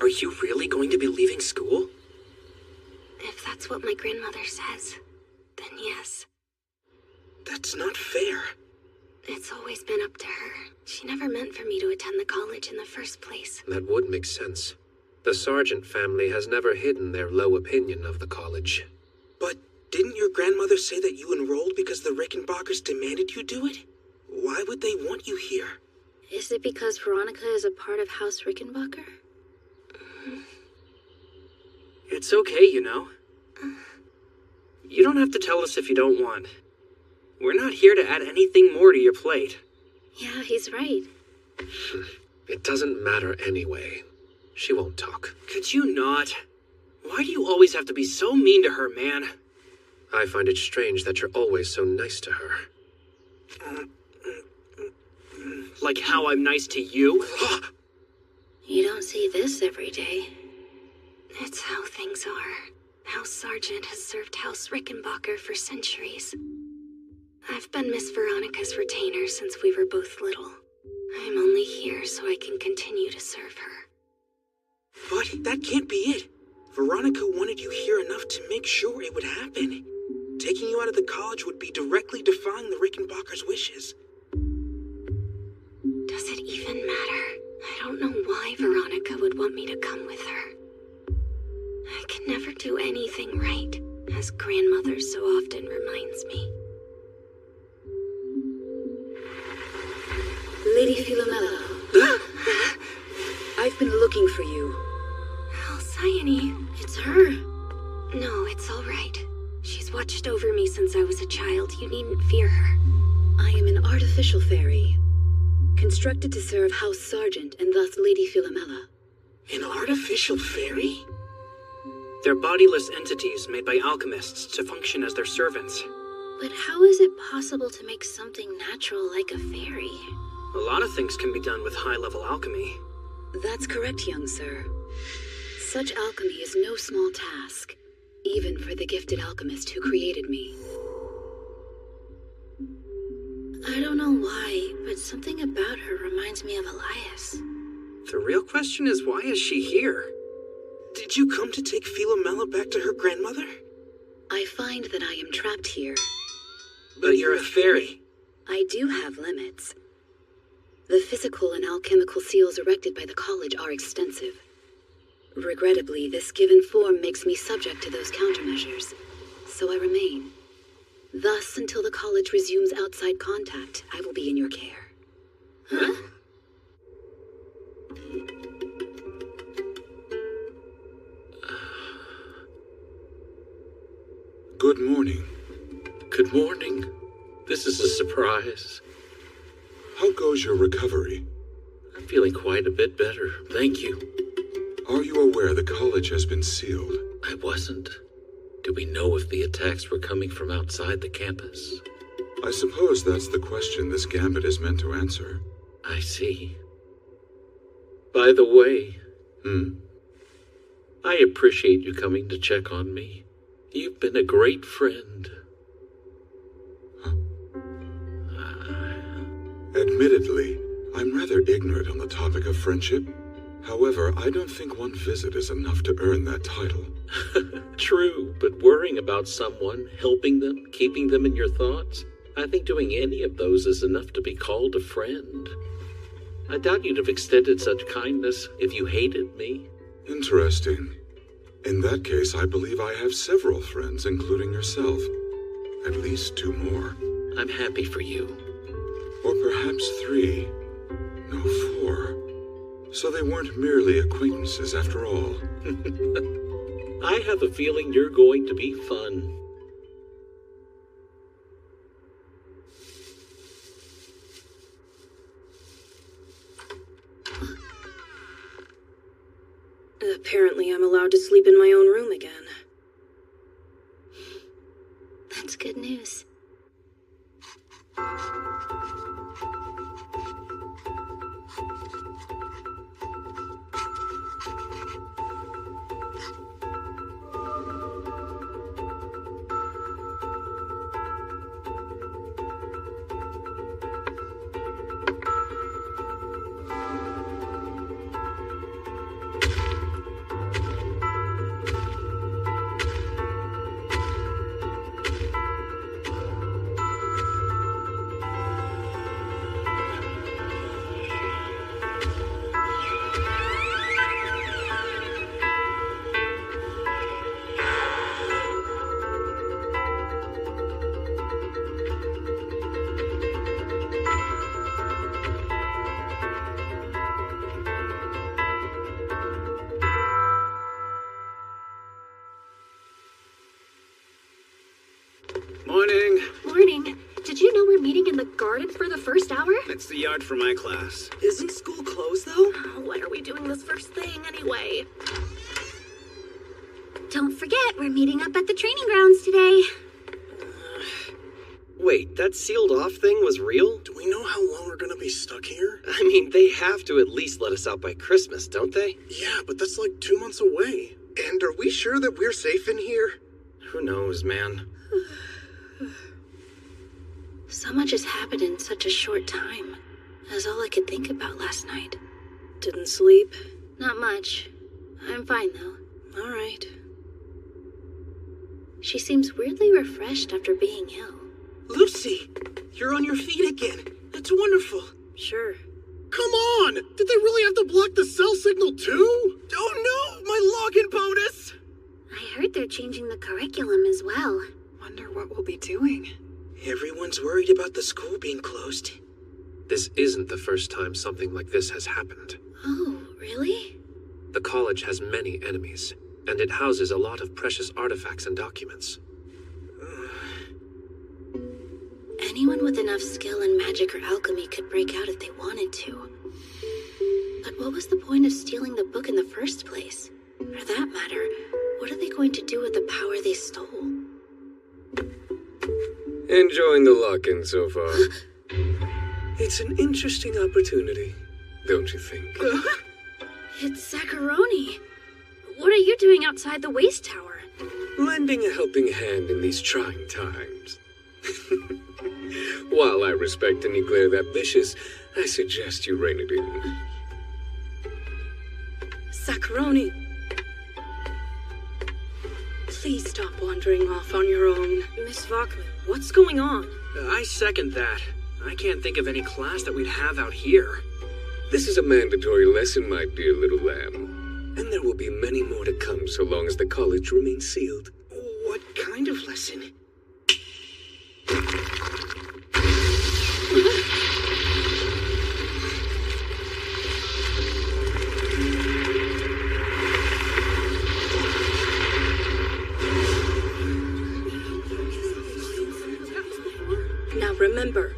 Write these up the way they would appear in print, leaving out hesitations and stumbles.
Are you really going to be leaving school? If that's what my grandmother says, then yes. That's not fair. It's always been up to her. She never meant for me to attend the college in the first place. That would make sense. The Sargent family has never hidden their low opinion of the college. But didn't your grandmother say that you enrolled because the Rickenbackers demanded you do it? Why would they want you here? Is it because Veronica is a part of House Rickenbacker? It's okay, you know. You don't have to tell us if you don't want. We're not here to add anything more to your plate. Yeah, he's right. It doesn't matter anyway. She won't talk. Could you not? Why do you always have to be so mean to her, man? I find it strange that you're always so nice to her. Like how I'm nice to you? You don't see this every day. It's how things are. House Sargent has served House Rickenbacker for centuries. I've been Miss Veronica's retainer since we were both little. I'm only here so I can continue to serve her. But that can't be it. Veronica wanted you here enough to make sure it would happen. Taking you out of the college would be directly defying the Rickenbackers' wishes. Does it even matter? I don't know why Veronica would want me to come with her. I can never do anything right, as grandmother so often reminds me. Lady Philomela, I've been looking for you. Alcyone, it's her. No, it's all right. She's watched over me since I was a child. You needn't fear her. I am an artificial fairy, constructed to serve House Sargent and thus Lady Philomela. An artificial fairy? They're bodiless entities made by alchemists to function as their servants. But how is it possible to make something natural like a fairy? A lot of things can be done with high-level alchemy. That's correct, young sir. Such alchemy is no small task, even for the gifted alchemist who created me. I don't know why, but something about her reminds me of Elias. The real question is, why is she here? Did you come to take Philomela back to her grandmother? I find that I am trapped here. But you're a fairy. I do have limits. The physical and alchemical seals erected by the college are extensive. Regrettably, this given form makes me subject to those countermeasures, so I remain. Thus, until the college resumes outside contact, I will be in your care. Huh? Good morning. Good morning. This is a surprise. How goes your recovery? I'm feeling quite a bit better, thank you. Are you aware the college has been sealed? I wasn't. Do we know if the attacks were coming from outside the campus? I suppose that's the question this gambit is meant to answer. I see. By the way, I appreciate you coming to check on me. You've been a great friend. Admittedly, I'm rather ignorant on the topic of friendship. However, I don't think one visit is enough to earn that title. True, but worrying about someone, helping them, keeping them in your thoughts, I think doing any of those is enough to be called a friend. I doubt you'd have extended such kindness if you hated me. Interesting. In that case, I believe I have several friends, including yourself. At least 2 more. I'm happy for you. Or perhaps 3. No, 4. So they weren't merely acquaintances after all. I have a feeling you're going to be fun. Apparently I'm allowed to sleep in my own room again. That's good news. Morning. Morning. Did you know we're meeting in the garden for the first hour? It's the yard for my class. Isn't school closed, though? What are we doing this first thing, anyway? Don't forget, we're meeting up at the training grounds today. Wait, that sealed off thing was real? Do we know how long we're gonna be stuck here? I mean, they have to at least let us out by Christmas, don't they? Yeah, but that's like 2 months away. And are we sure that we're safe in here? Who knows, man? So much has happened in such a short time. That's all I could think about last night. Didn't sleep? Not much. I'm fine, though. All right. She seems weirdly refreshed after being ill. Lucy, you're on your feet again. That's wonderful. Sure. Come on! Did they really have to block the cell signal too? Oh no! My login bonus! I heard they're changing the curriculum as well. Wonder what we'll be doing. Everyone's worried about the school being closed. This isn't the first time something like this has happened. Oh, really? The college has many enemies, and it houses a lot of precious artifacts and documents. Anyone with enough skill in magic or alchemy could break out if they wanted to. But what was the point of stealing the book in the first place? For that matter, what are they going to do with the power they stole? Enjoying the lock-in so far. It's an interesting opportunity, don't you think? It's Zacharoni. What are you doing outside the waste tower? Lending a helping hand in these trying times. While I respect any glare that vicious, I suggest you rein it in. Zacharoni. Please stop wandering off on your own. Miss Vachman, what's going on? I second that. I can't think of any class that we'd have out here. This is a mandatory lesson, my dear little lamb. And there will be many more to come so long as the college remains sealed. What kind of lesson? Now remember,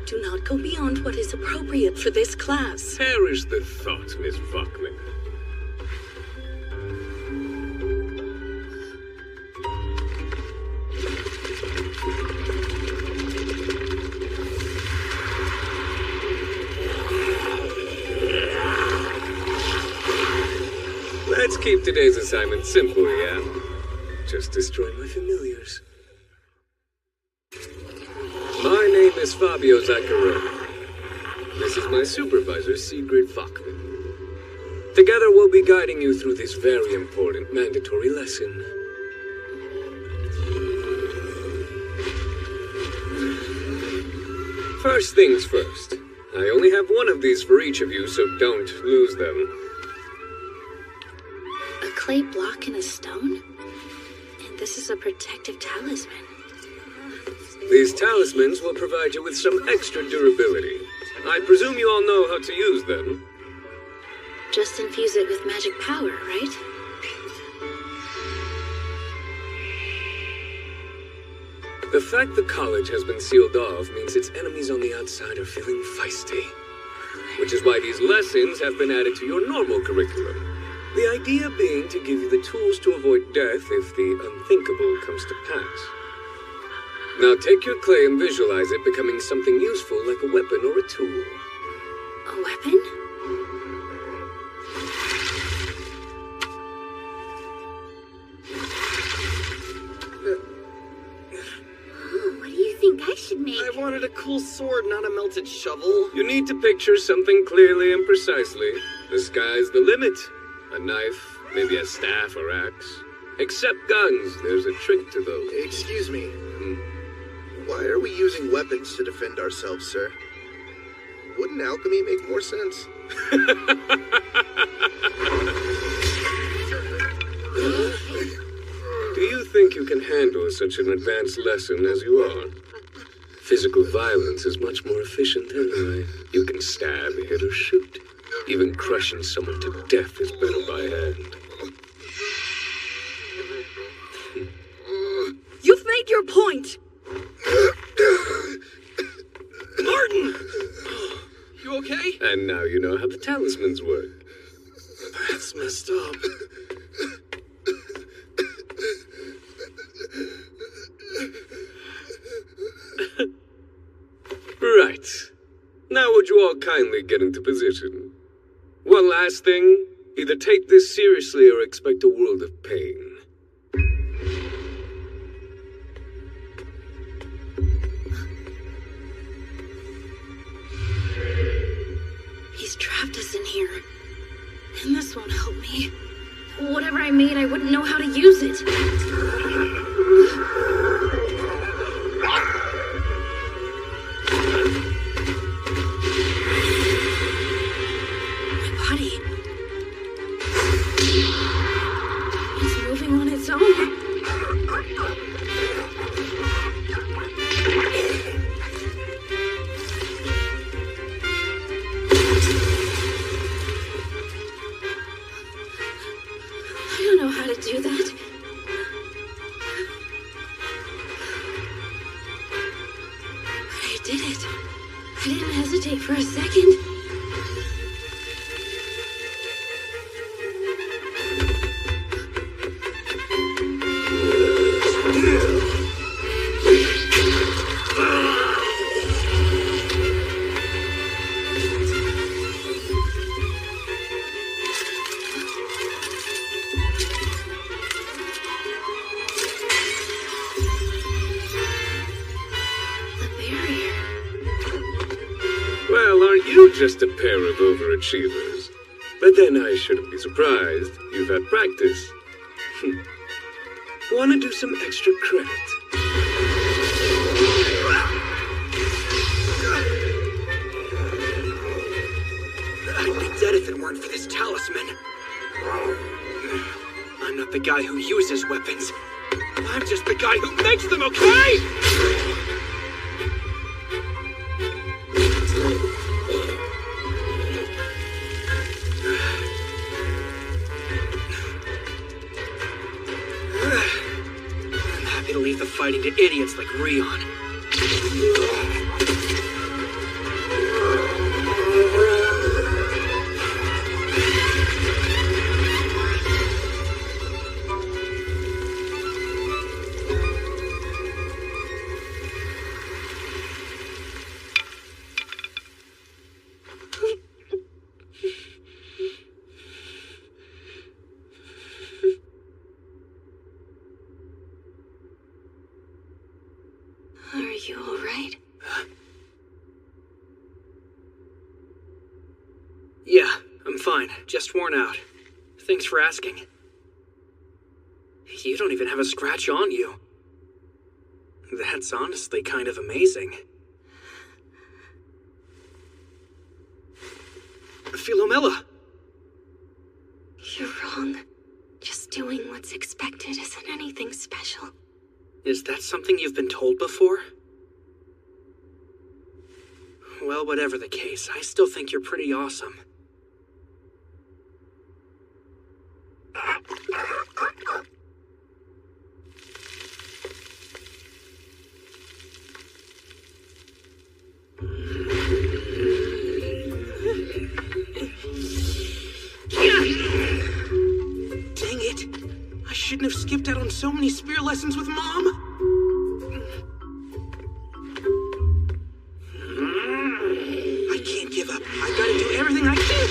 do not go beyond what is appropriate for this class. Perish the thought, Miss Vachman. Let's keep today's assignment simple, yeah? Just destroy my familiars. My name is Fabio Zacharoni. This is my supervisor, Sigrid Vachman. Together we'll be guiding you through this very important mandatory lesson. First things first. I only have one of these for each of you, so don't lose them. A clay block and a stone? And this is a protective talisman. These talismans will provide you with some extra durability. I presume you all know how to use them. Just infuse it with magic power, right? The fact the college has been sealed off means its enemies on the outside are feeling feisty. Which is why these lessons have been added to your normal curriculum. The idea being to give you the tools to avoid death if the unthinkable comes to pass. Now take your clay and visualize it becoming something useful like a weapon or a tool. A weapon? What do you think I should make? I wanted a cool sword, not a melted shovel. You need to picture something clearly and precisely. The sky's the limit. A knife, maybe a staff or axe. Except guns, there's a trick to those. Excuse me. Why are we using weapons to defend ourselves, sir? Wouldn't alchemy make more sense? Do you think you can handle such an advanced lesson as you are? Physical violence is much more efficient anyway. You can stab, hit, or shoot. Even crushing someone to death is better by hand. You've made your point! okay? And now you know how the talismans work. That's messed up. Right. Now would you all kindly get into position? One last thing. Either take this seriously or expect a world of pain. He's trapped us in here. And this won't help me. Whatever I made, I wouldn't know how to use it. My body. It's moving on its own. I don't know how to do that. But I did it. I didn't hesitate for a second. Well, aren't you just a pair of overachievers? But then I shouldn't be surprised. You've had practice. Want to do some extra credit? I'd be dead if it weren't for this talisman. I'm not the guy who uses weapons. I'm just the guy who makes them, okay? I'm happy to leave the fighting to idiots like Rion. Are you all right? Yeah, I'm fine. Just worn out. Thanks for asking. You don't even have a scratch on you. That's honestly kind of amazing. Philomela! You're wrong. Just doing what's expected isn't anything special. Is that something you've been told before? Well, whatever the case, I still think you're pretty awesome. Dang it! I shouldn't have skipped out on so many spear lessons with Mom! I can't give up. I gotta do everything I can!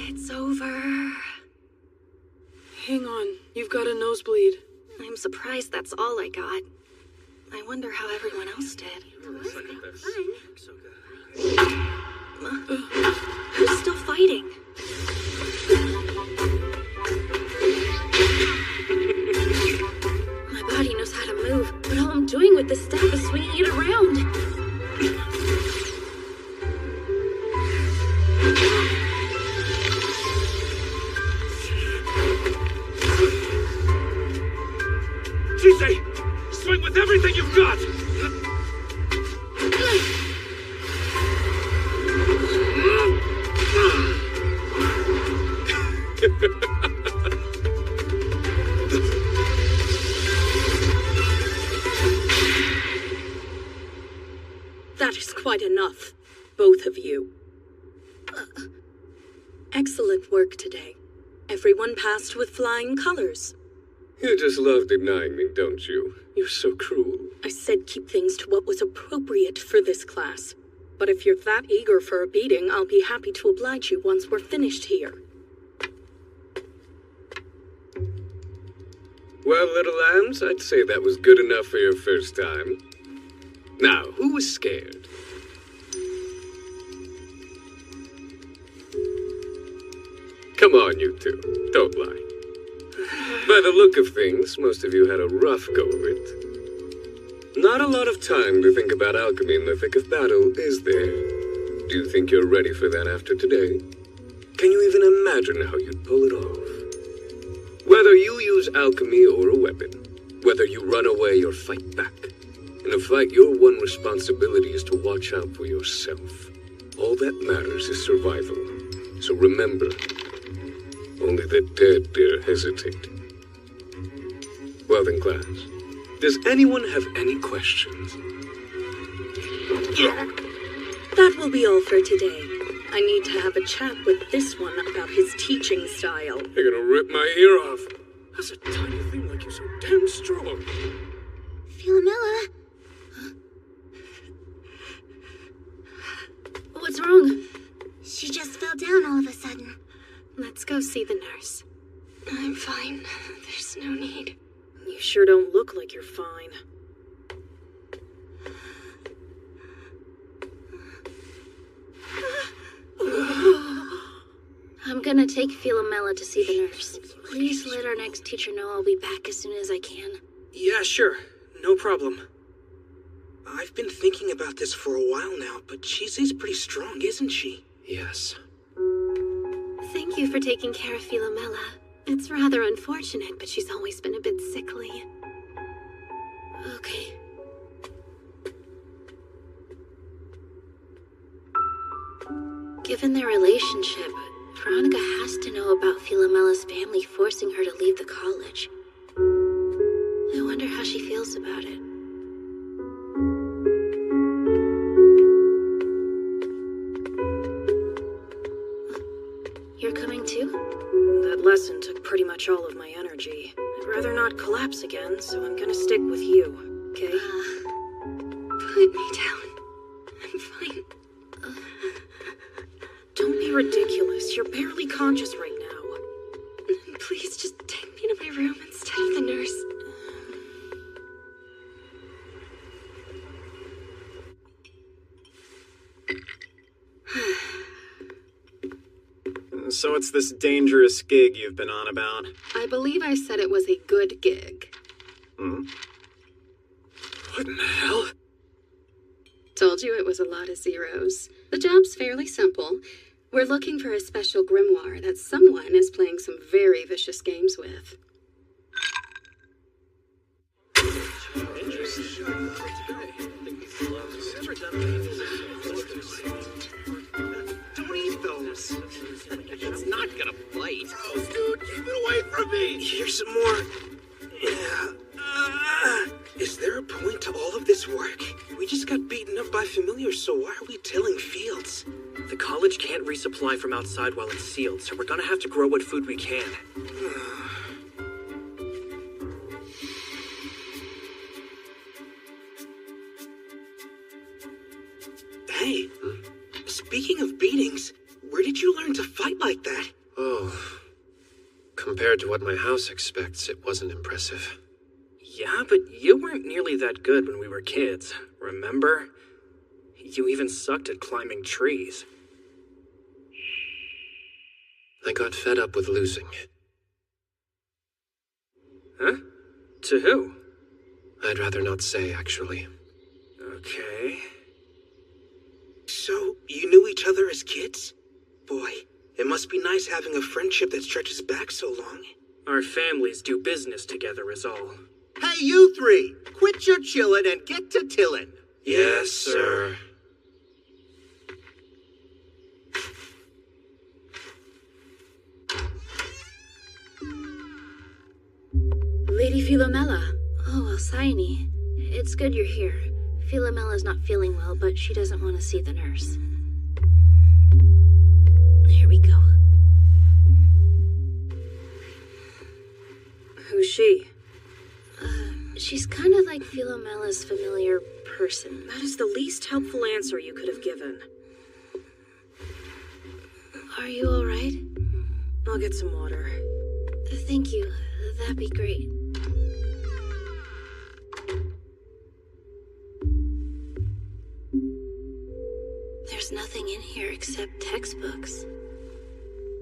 It's over. Hang on, you've got a nosebleed. I'm surprised that's all I got. I wonder how everyone else did. Who's still fighting? My body knows how to move, but all I'm doing with this staff is swinging it around. Jisei, swing with everything you've got! enough, both of you. Excellent work today. Everyone passed with flying colors. You just love denying me, don't you? You're so cruel. I said keep things to what was appropriate for this class. But if you're that eager for a beating, I'll be happy to oblige you once we're finished here. Well, little lambs, I'd say that was good enough for your first time. Now, who was scared? Come on, you two. Don't lie. By the look of things, most of you had a rough go of it. Not a lot of time to think about alchemy in the thick of battle, is there? Do you think you're ready for that after today? Can you even imagine how you'd pull it off? Whether you use alchemy or a weapon, whether you run away or fight back, in a fight your one responsibility is to watch out for yourself. All that matters is survival. So remember, only the dead dare hesitate. Well then, class, does anyone have any questions? That will be all for today. I need to have a chat with this one about his teaching style. You're gonna rip my ear off. That's a tiny thing like you're so damn strong. Philomela? What's wrong? She just fell down all of a sudden. Let's go see the nurse. I'm fine. There's no need. You sure don't look like you're fine. I'm gonna take Philomela to see the nurse. Please let our next teacher know I'll be back as soon as I can. Yeah, sure. No problem. I've been thinking about this for a while now, but Chise's pretty strong, isn't she? Yes. Thank you for taking care of Philomela. It's rather unfortunate, but she's always been a bit sickly. Okay. Given their relationship, Veronica has to know about Philomela's family forcing her to leave the college. I wonder how she feels about it. You're coming too? That lesson took pretty much all of my energy. I'd rather not collapse again, so I'm gonna stick with you, okay? Put me down. I'm fine. Don't be ridiculous. You're barely conscious right now. Please just take me to my room instead of the nurse. So it's this dangerous gig you've been on about? I believe I said it was a good gig. Hmm? What in the hell? Told you it was a lot of zeros. The job's fairly simple. We're looking for a special grimoire that someone is playing some very vicious games with. Don't eat those. It's not gonna bite. Gross, dude, keep it away from me. Here's some more. Yeah. Is there a point to all of this work? We just got beaten up by familiars, so why are we tilling fields? The college can't resupply from outside while it's sealed, so we're gonna have to grow what food we can. Hey, speaking of beatings, where did you learn to fight like that? Oh, compared to what my house expects, it wasn't impressive. Yeah, but you weren't nearly that good when we were kids, remember? You even sucked at climbing trees. I got fed up with losing. Huh? To who? I'd rather not say, actually. Okay. So, you knew each other as kids? Boy, it must be nice having a friendship that stretches back so long. Our families do business together is all. Hey, you three! Quit your chillin' and get to tillin'. Yes, sir. Lady Philomela. Oh, Alcyone. It's good you're here. Philomella's not feeling well, but she doesn't want to see the nurse. There we go. Who's she? She's kind of like Philomella's familiar person. That is the least helpful answer you could have given. Are you alright? I'll get some water. Thank you. That'd be great. There's nothing in here except textbooks.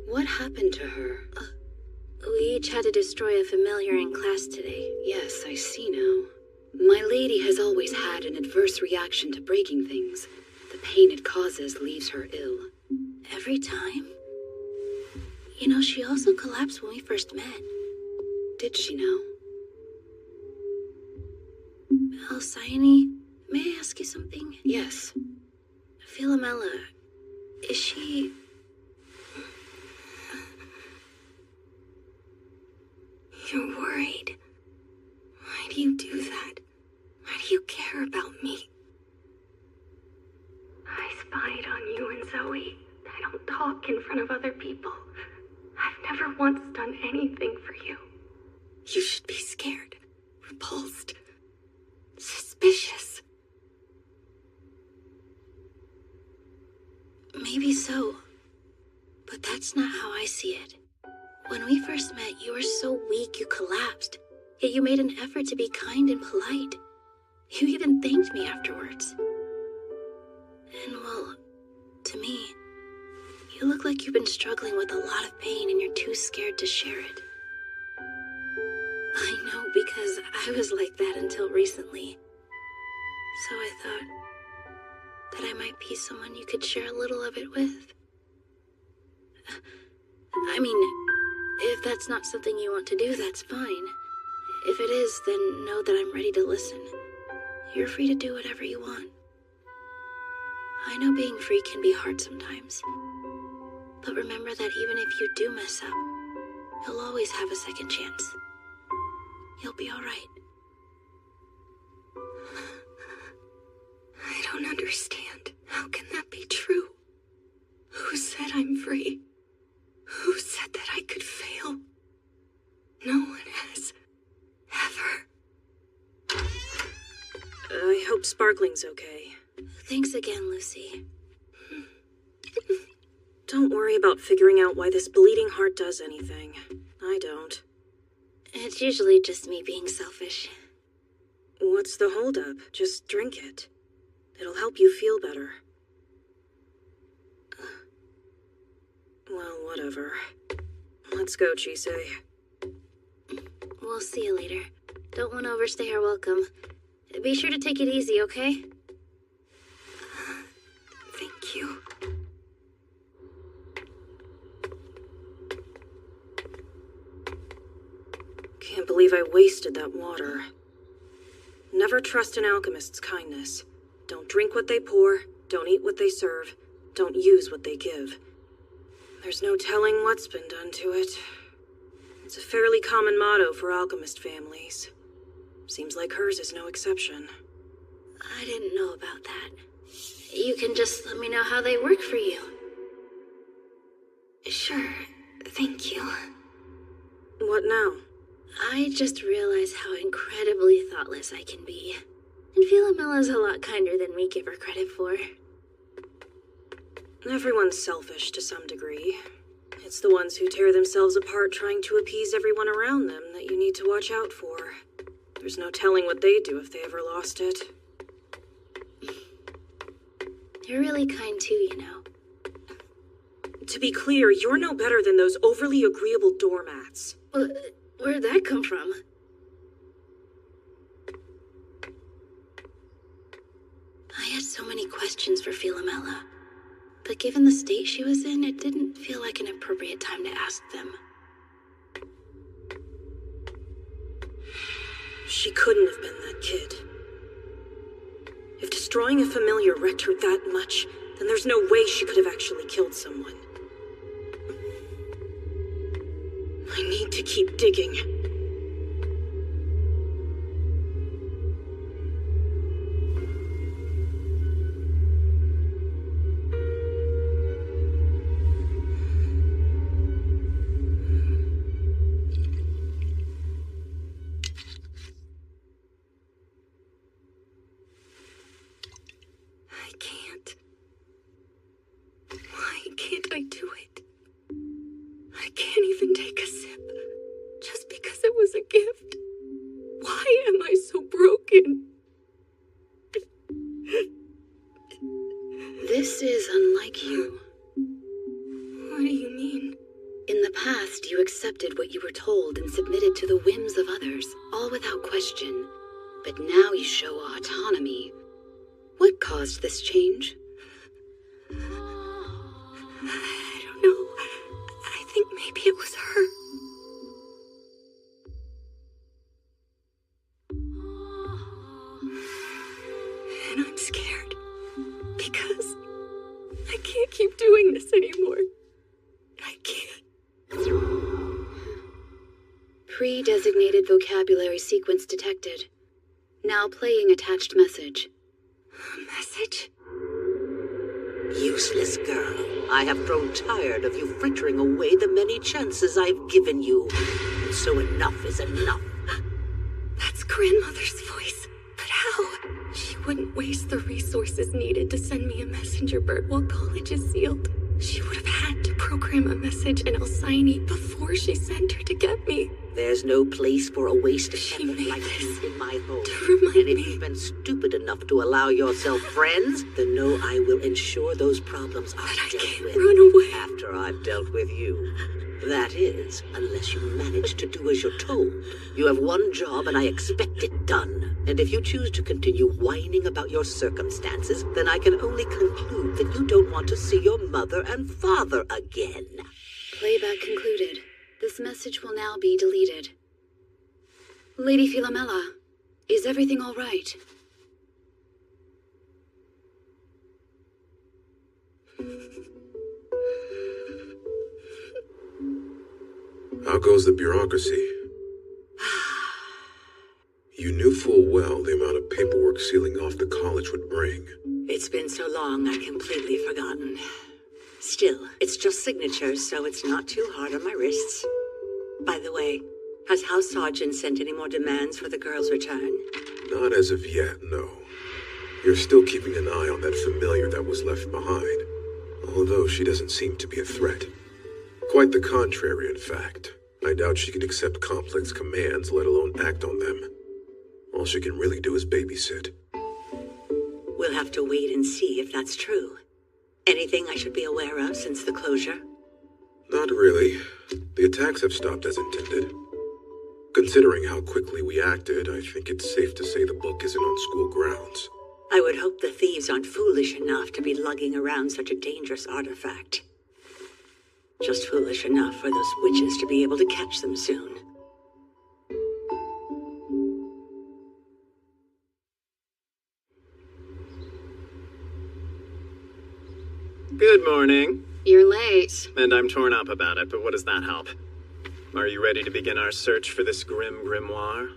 What happened to her? We each had to destroy a familiar in class today. Yes, I see now. My lady has always had an adverse reaction to breaking things. The pain it causes leaves her ill. Every time? You know, she also collapsed when we first met. Did she now? Alcyone, may I ask you something? Yes. Philomela, is she... You're worried. Why do you do that? Why do you care about me? I spied on you and Zoe. I don't talk in front of other people. I've never once done anything for you. You should be scared, repulsed, suspicious. Maybe so, but that's not how I see it. When we first met, you were so weak you collapsed, yet you made an effort to be kind and polite. You even thanked me afterwards. And well, to me, you look like you've been struggling with a lot of pain and you're too scared to share it. I know, because I was like that until recently. So I thought that I might be someone you could share a little of it with. I mean, if that's not something you want to do, that's fine. If it is, then know that I'm ready to listen. You're free to do whatever you want. I know being free can be hard sometimes. But remember that even if you do mess up, you'll always have a second chance. You'll be all right. I don't understand. How can that be true? Who said I'm free? Who said that I could fail? No one has. Ever. I hope Sparkling's okay. Thanks again, Lucy. Don't worry about figuring out why this bleeding heart does anything. I don't. It's usually just me being selfish. What's the holdup? Just drink it. It'll help you feel better. Well, whatever. Let's go, Chise. We'll see you later. Don't want to overstay our welcome. Be sure to take it easy, okay? Thank you. Can't believe I wasted that water. Never trust an alchemist's kindness. Don't drink what they pour, don't eat what they serve, don't use what they give. There's no telling what's been done to it. It's a fairly common motto for alchemist families. Seems like hers is no exception. I didn't know about that. You can just let me know how they work for you. Sure, thank you. What now? I just realized how incredibly thoughtless I can be. And Philomella's a lot kinder than we give her credit for. Everyone's selfish to some degree. It's the ones who tear themselves apart trying to appease everyone around them that you need to watch out for. There's no telling what they'd do if they ever lost it. You're really kind too, you know. To be clear, you're no better than those overly agreeable doormats. Where'd that come from? I had so many questions for Philomela, but given the state she was in, it didn't feel like an appropriate time to ask them. She couldn't have been that kid. If destroying a familiar wrecked her that much, then there's no way she could have actually killed someone. I need to keep digging. even take a sip, just because it was a gift. Why am I so broken? This is unlike you. What do you mean? In the past, you accepted what you were told and submitted to the whims of others, all without question. But now you show autonomy. What caused this change? I don't know. I think maybe it was her. And I'm scared. Because I can't keep doing this anymore. I can't. Pre-designated vocabulary sequence detected. Now playing attached message. A message? Useless girl. I have grown tired of you frittering away the many chances I've given you. And so enough is enough. That's grandmother's voice. But how? She wouldn't waste the resources needed to send me a messenger bird while college is sealed. She would have had to program a message in Alcyone before she sent her to get me. There's no place for a waste of effort like this in my home. And if you've been stupid enough to allow yourself friends, then know I will ensure those problems are dealt with run away after I've dealt with you. That is, unless you manage to do as you're told. You have one job and I expect it done. And if you choose to continue whining about your circumstances, then I can only conclude that you don't want to see your mother and father again. Playback concluded. This message will now be deleted. Lady Philomela, is everything all right? How goes the bureaucracy? You knew full well the amount of paperwork sealing off the college would bring. It's been so long, I've completely forgotten. Still, it's just signatures, so it's not too hard on my wrists. By the way, has House Sergeant sent any more demands for the girl's return? Not as of yet, no. You're still keeping an eye on that familiar that was left behind, although she doesn't seem to be a threat. Quite the contrary, in fact. I doubt she can accept complex commands, let alone act on them. All she can really do is babysit. We'll have to wait and see if that's true. Anything I should be aware of since the closure? Not really. The attacks have stopped as intended. Considering how quickly we acted, I think it's safe to say the book isn't on school grounds. I would hope the thieves aren't foolish enough to be lugging around such a dangerous artifact. Just foolish enough for those witches to be able to catch them soon. Good morning. You're late. And I'm torn up about it, but what does that help? Are you ready to begin our search for this grim grimoire?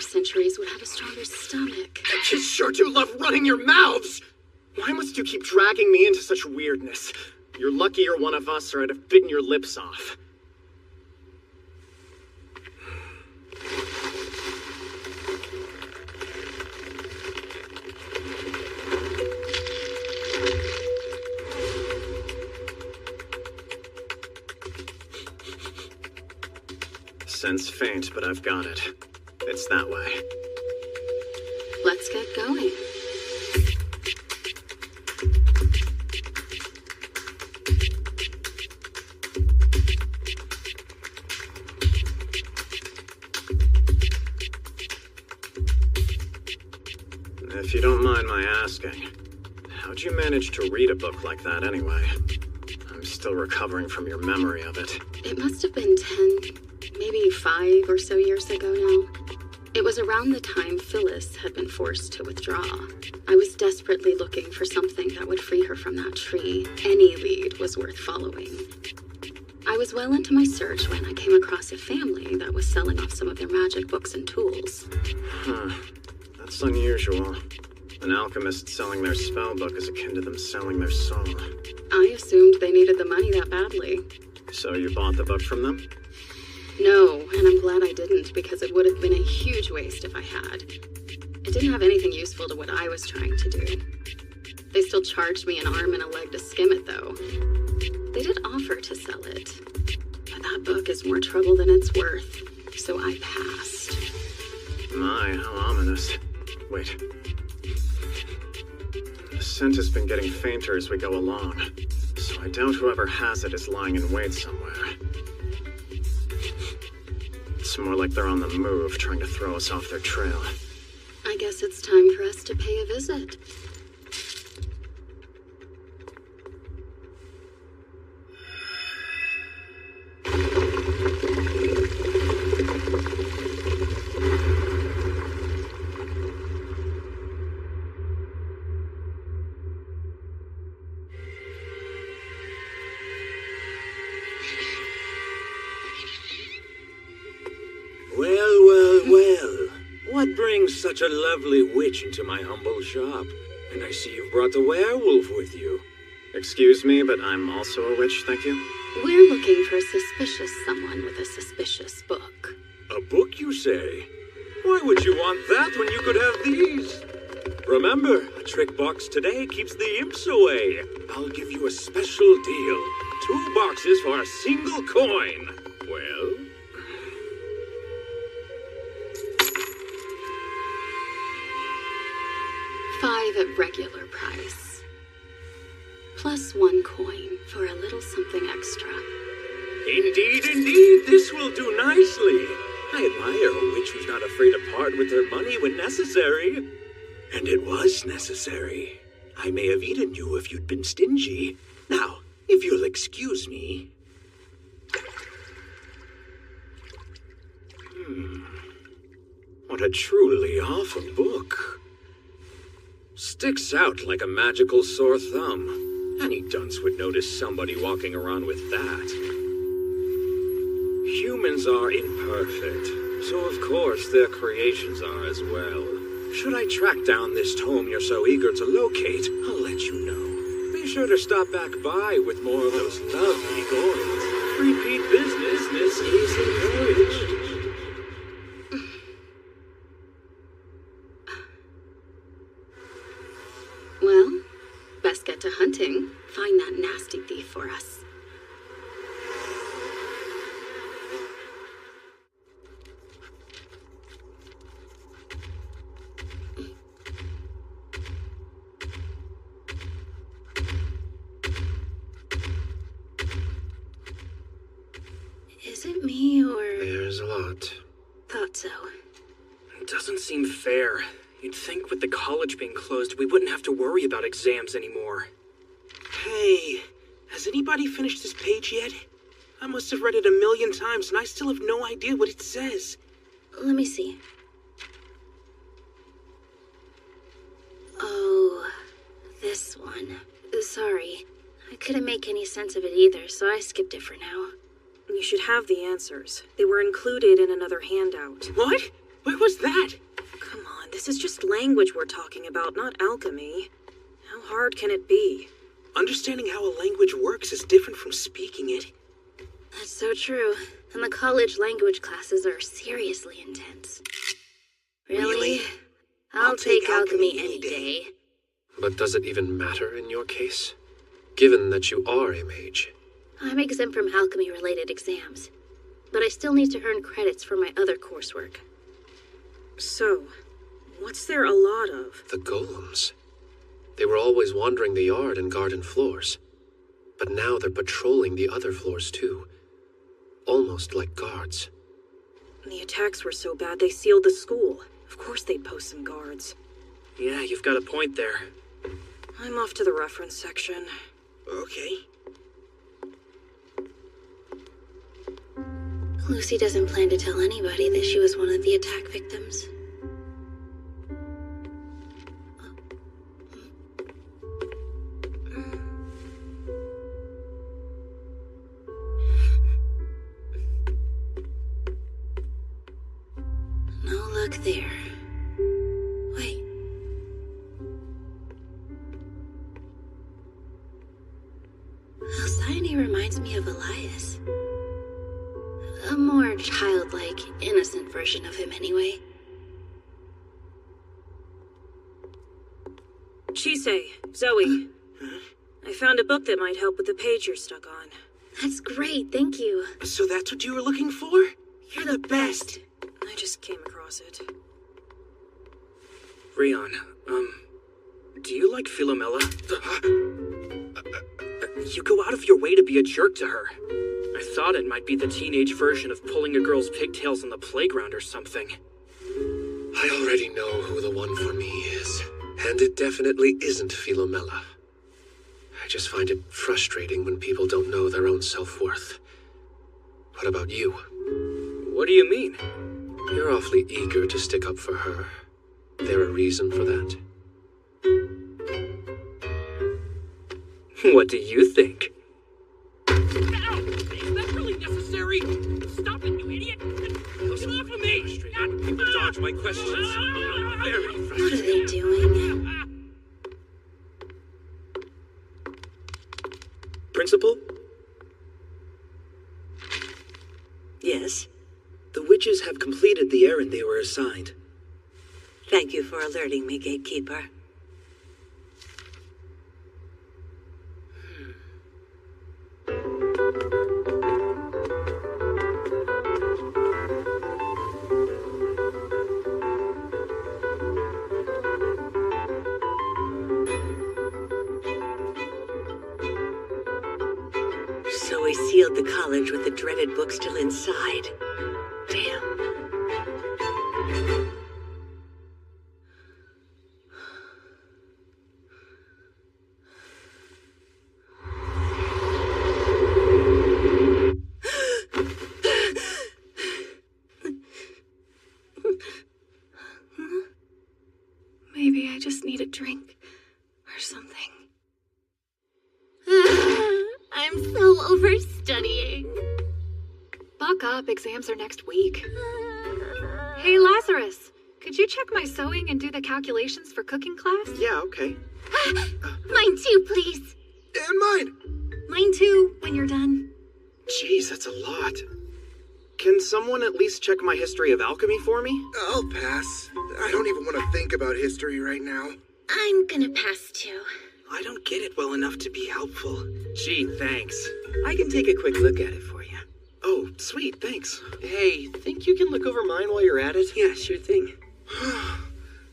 Centuries would have a stronger stomach. You sure do love running your mouths! Why must you keep dragging me into such weirdness? You're lucky you're one of us, or I'd have bitten your lips off. Sense faint, but I've got it. It's that way. Let's get going. If you don't mind my asking, how'd you manage to read a book like that anyway? I'm still recovering from your memory of it. It must have been 10, maybe 5 or so years ago now. It was around the time Phyllis had been forced to withdraw. I was desperately looking for something that would free her from that tree. Any lead was worth following. I was well into my search when I came across a family that was selling off some of their magic books and tools. Huh. That's unusual. An alchemist selling their spellbook is akin to them selling their soul. I assumed they needed the money that badly. So you bought the book from them? No, and I'm glad I didn't, because it would have been a huge waste if I had. It didn't have anything useful to what I was trying to do. They still charged me an arm and a leg to skim it, though. They did offer to sell it, but that book is more trouble than it's worth, so I passed. My, how ominous. Wait. The scent has been getting fainter as we go along, so I doubt whoever has it is lying in wait somewhere. It's more like they're on the move, trying to throw us off their trail. I guess it's time for us to pay a visit. Well. What brings such a lovely witch into my humble shop? And I see you've brought the werewolf with you. Excuse me, but I'm also a witch, thank you. We're looking for a suspicious someone with a suspicious book. A book, you say? Why would you want that when you could have these? Remember, a trick box today keeps the imps away. I'll give you a special deal. 2 boxes for a single coin. Well? $5 at regular price. Plus 1 coin for a little something extra. Indeed, this will do nicely. I admire a witch who's not afraid to part with her money when necessary. And it was necessary. I may have eaten you if you'd been stingy. Now, if you'll excuse me. What a truly awful book. Sticks out like a magical sore thumb. Any dunce would notice somebody walking around with that. Humans are imperfect, so of course their creations are as well. Should I track down this tome you're so eager to locate, I'll let you know. Be sure to stop back by with more of those lovely coins. Repeat business is encouraged. Well, best get to hunting. Find that nasty thief for us. Is it me, or... There's a lot. Thought so. It doesn't seem fair. You'd think with the college being closed, we wouldn't have to worry about exams anymore. Hey, has anybody finished this page yet? I must have read it 1,000,000 times and I still have no idea what it says. Let me see. Oh, this one. Sorry. I couldn't make any sense of it either, so I skipped it for now. You should have the answers. They were included in another handout. What? Where was that? Come on, this is just language we're talking about, not alchemy. How hard can it be? Understanding how a language works is different from speaking it. That's so true. And the college language classes are seriously intense. Really? I'll take alchemy any day. But does it even matter in your case? Given that you are a mage. I'm exempt from alchemy-related exams, but I still need to earn credits for my other coursework. So, what's there a lot of? The golems. They were always wandering the yard and garden floors. But now they're patrolling the other floors too. Almost like guards. The attacks were so bad they sealed the school. Of course they'd post some guards. Yeah, you've got a point there. I'm off to the reference section. Okay. Lucy doesn't plan to tell anybody that she was one of the attack victims. No luck there. Wait. Alcyone reminds me of Elias. A more childlike, innocent version of him, anyway. Chise, Zoe. I found a book that might help with the page you're stuck on. That's great, thank you. So that's what you were looking for? You're the best. I just came across it. Rion, do you like Philomela? You go out of your way to be a jerk to her. I thought it might be the teenage version of pulling a girl's pigtails on the playground or something. I already know who the one for me is. And it definitely isn't Philomela. I just find it frustrating when people don't know their own self-worth. What about you? What do you mean? You're awfully eager to stick up for her. There a reason for that? What do you think? Ow! Is that really necessary? Stop it, you idiot! Get off of me! People dodge my questions. Very What are frustrating. they doing? Principal? Yes? The witches have completed the errand they were assigned. Thank you for alerting me, Gatekeeper. So we sealed the college with the dreaded book still inside. Damn. Maybe I just need a drink or something. I'm so over studying. Buck up, exams are next week. Hey, Lazarus, could you check my sewing and do the calculations for cooking class? Yeah, okay. Mine too, please. And mine! Mine too, when you're done. Jeez, that's a lot. Can someone at least check my history of alchemy for me? I'll pass. I don't even want to think about history right now. I'm gonna pass too. I don't get it well enough to be helpful. Gee, thanks. I can take a quick look at it for you. Oh, sweet, thanks. Hey, think you can look over mine while you're at it? Yeah, sure thing.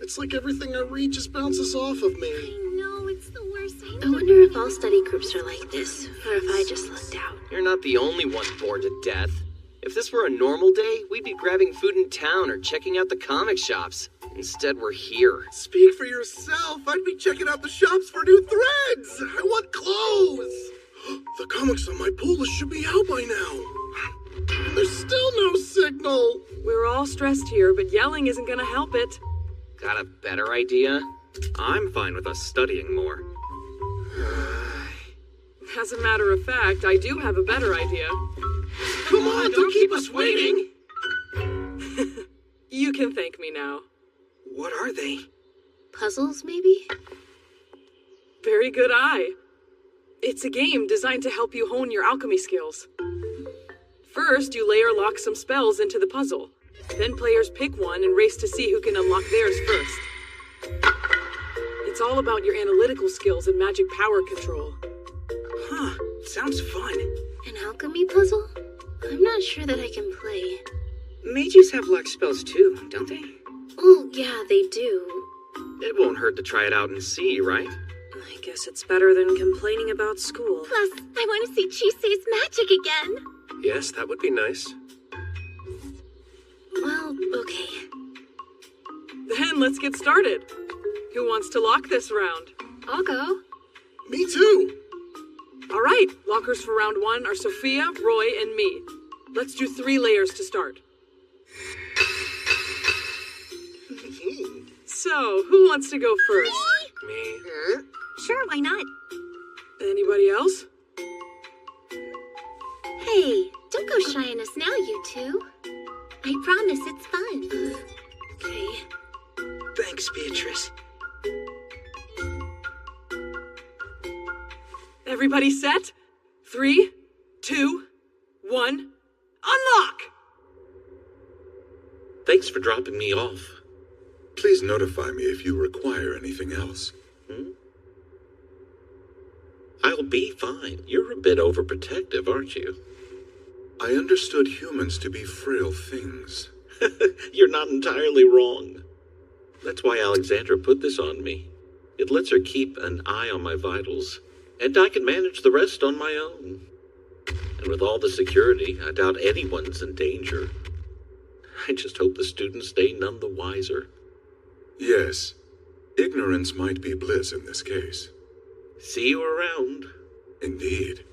It's like everything I read just bounces off of me. I know, it's the worst. I wonder if all study groups are like this, or if I just lucked out. You're not the only one bored to death. If this were a normal day, we'd be grabbing food in town or checking out the comic shops. Instead, we're here. Speak for yourself. I'd be checking out the shops for new threads. I want clothes. The comics on my pull list should be out by now. And there's still no signal. We're all stressed here, but yelling isn't gonna help it. Got a better idea? I'm fine with us studying more. As a matter of fact, I do have a better idea. Come on, don't keep us waiting. You can thank me now. What are they? Puzzles, maybe? Very good eye. It's a game designed to help you hone your alchemy skills. First, you layer lock some spells into the puzzle. Then players pick one and race to see who can unlock theirs first. It's all about your analytical skills and magic power control. Huh, sounds fun. An alchemy puzzle? I'm not sure that I can play. Mages have lock spells too, don't they? Oh, yeah, they do. It won't hurt to try it out and see, right? I guess it's better than complaining about school. Plus, I want to see Chise's magic again. Yes, that would be nice. Well, okay. Then let's get started. Who wants to lock this round? I'll go. Me too. All right, lockers for round one are Sophia, Roy, and me. Let's do 3 layers to start. So, who wants to go first? Me? Sure, why not? Anybody else? Hey, don't go shy on us now, you two. I promise it's fun. Okay. Thanks, Beatrice. Everybody set? 3, 2, 1, unlock! Thanks for dropping me off. Please notify me if you require anything else. I'll be fine. You're a bit overprotective, aren't you? I understood humans to be frail things. You're not entirely wrong. That's why Alexandra put this on me. It lets her keep an eye on my vitals, and I can manage the rest on my own. And with all the security, I doubt anyone's in danger. I just hope the students stay none the wiser. Yes, ignorance might be bliss in this case. See you around. Indeed.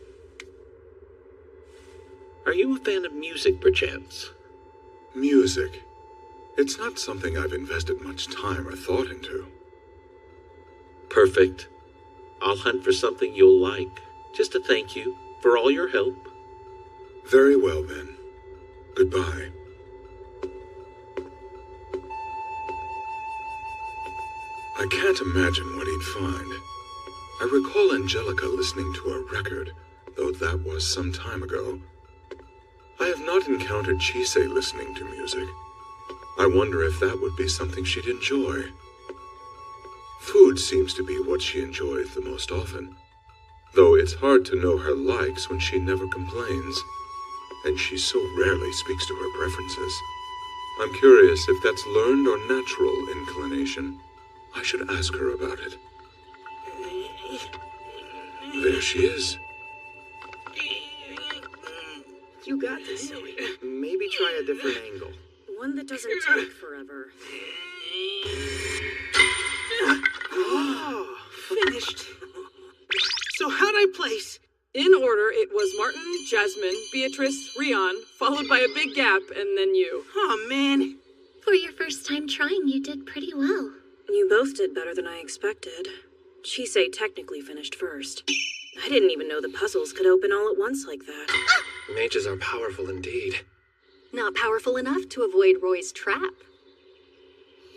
Are you a fan of music, perchance? Music. It's not something I've invested much time or thought into. Perfect. I'll hunt for something you'll like, just to thank you for all your help. Very well, then. Goodbye. I can't imagine what he'd find. I recall Angelica listening to a record, though that was some time ago. I have not encountered Chise listening to music. I wonder if that would be something she'd enjoy. Food seems to be what she enjoys the most often, though it's hard to know her likes when she never complains, and she so rarely speaks to her preferences. I'm curious if that's learned or natural inclination. I should ask her about it. There she is. You got this, Zoe. Maybe try a different angle. One that doesn't take forever. Oh, finished. So how'd I place? In order, it was Martin, Jasmine, Beatrice, Rion, followed by a big gap, and then you. Oh, man. For your first time trying, you did pretty well. You both did better than I expected. Chise technically finished first. I didn't even know the puzzles could open all at once like that. Mages are powerful indeed. Not powerful enough to avoid Roy's trap.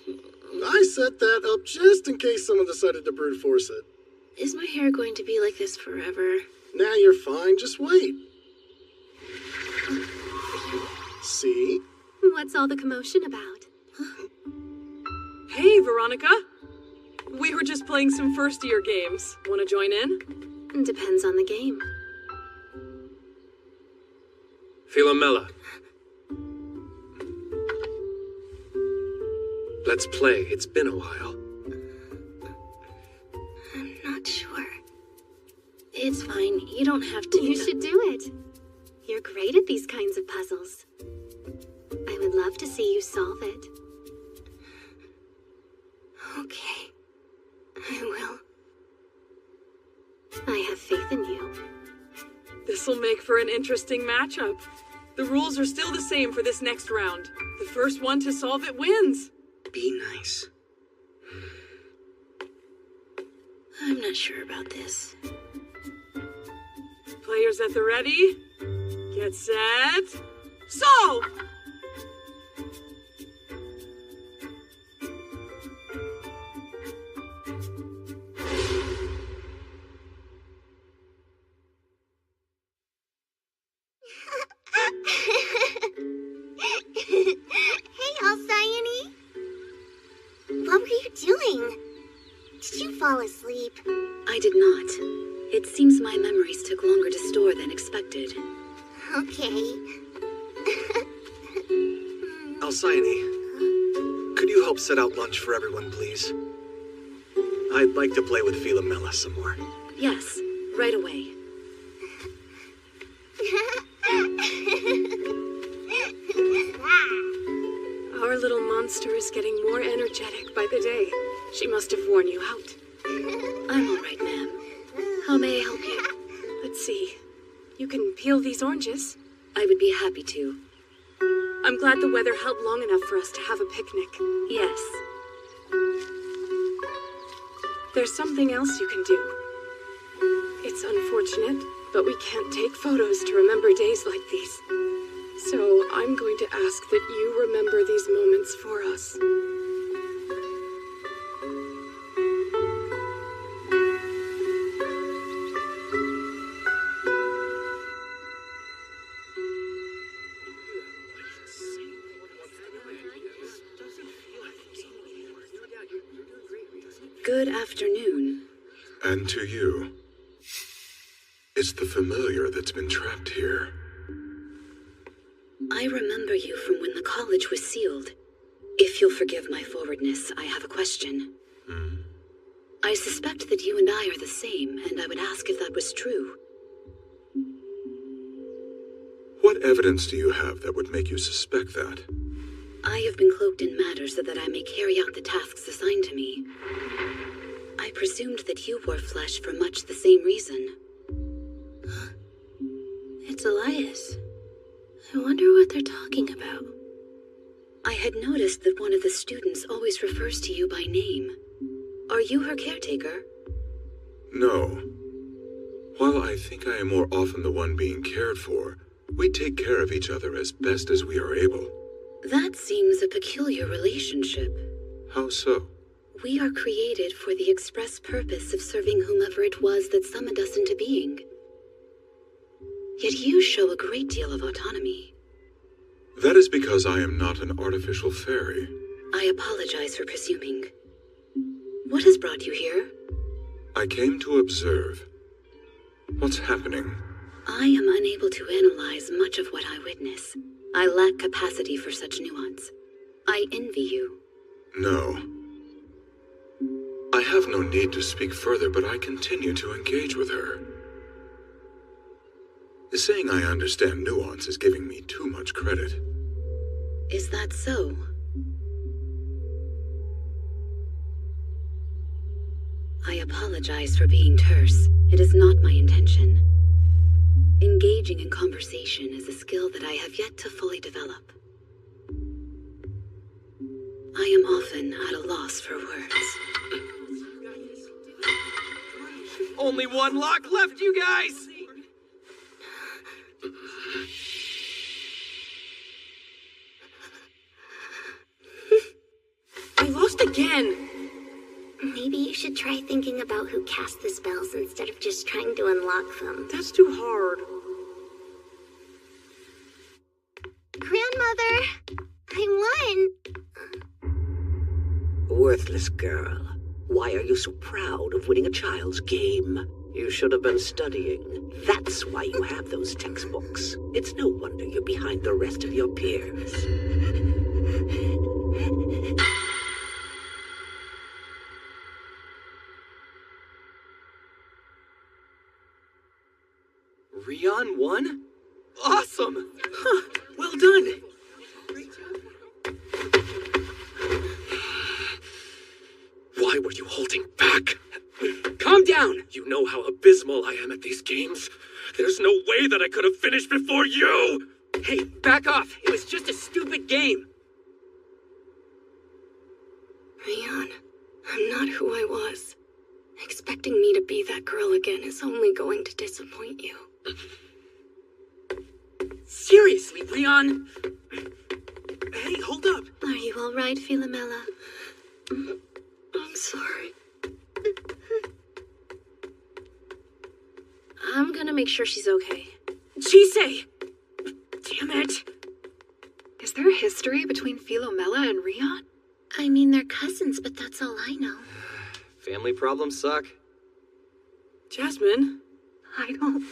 I set that up just in case someone decided to brute force it. Is my hair going to be like this forever? Now you're fine, just wait. See? What's all the commotion about? Hey, Veronica. We were just playing some first-year games. Want to join in? Depends on the game. Philomela. Let's play. It's been a while. I'm not sure. It's fine. You don't have to. You should do it. You're great at these kinds of puzzles. I would love to see you solve it. Okay. I will. I have faith in you. This'll make for an interesting matchup. The rules are still the same for this next round. The first one to solve it wins. Be nice. I'm not sure about this. Players at the ready? Get set. Solve! Hey, Alcyone. What were you doing? Did you fall asleep? I did not. It seems my memories took longer to store than expected. Okay. Alcyone, could you help set out lunch for everyone, please? I'd like to play with Philomela some more. Yes, right away. Our little monster is getting more energetic by the day. She must have worn you out. I'm all right, ma'am. How may I help you? Let's see. You can peel these oranges. I would be happy to. I'm glad the weather held long enough for us to have a picnic. Yes. There's something else you can do. It's unfortunate, but we can't take photos to remember days like these. So I'm going to ask that you remember these moments for us. Good afternoon. And to you. It's the familiar that's been trapped here. I remember you from when the college was sealed. If you'll forgive my forwardness, I have a question. I suspect that you and I are the same, and I would ask if that was true. What evidence do you have that would make you suspect that? I have been cloaked in matter so that I may carry out the tasks assigned to me. I presumed that you wore flesh for much the same reason. It's Elias. I wonder what they're talking about. I had noticed that one of the students always refers to you by name. Are you her caretaker? No. While I think I am more often the one being cared for, we take care of each other as best as we are able. That seems a peculiar relationship. How so? We are created for the express purpose of serving whomever it was that summoned us into being. Yet you show a great deal of autonomy. That is because I am not an artificial fairy. I apologize for presuming. What has brought you here? I came to observe. What's happening? I am unable to analyze much of what I witness. I lack capacity for such nuance. I envy you. No. I have no need to speak further, but I continue to engage with her. Saying I understand nuance is giving me too much credit. Is that so? I apologize for being terse. It is not my intention. Engaging in conversation is a skill that I have yet to fully develop. I am often at a loss for words. Only one lock left, you guys! We lost again! Maybe you should try thinking about who cast the spells instead of just trying to unlock them. That's too hard. Grandmother! I won! Worthless girl. Why are you so proud of winning a child's game? You should have been studying. That's why you have those textbooks. It's no wonder you're behind the rest of your peers. Rion won? Awesome! Huh, well done! Why were you holding back? Calm down! You know how abysmal I am at these games. There's no way that I could have finished before you! Hey, back off! It was just a stupid game! Rion, I'm not who I was. Expecting me to be that girl again is only going to disappoint you. Seriously, Rion! Hey, hold up! Are you all right, Philomela? I'm sorry. I'm gonna make sure she's okay. Chisei! Damn it! Is there a history between Philomela and Rion? I mean, they're cousins, but that's all I know. Family problems suck. Jasmine, I don't...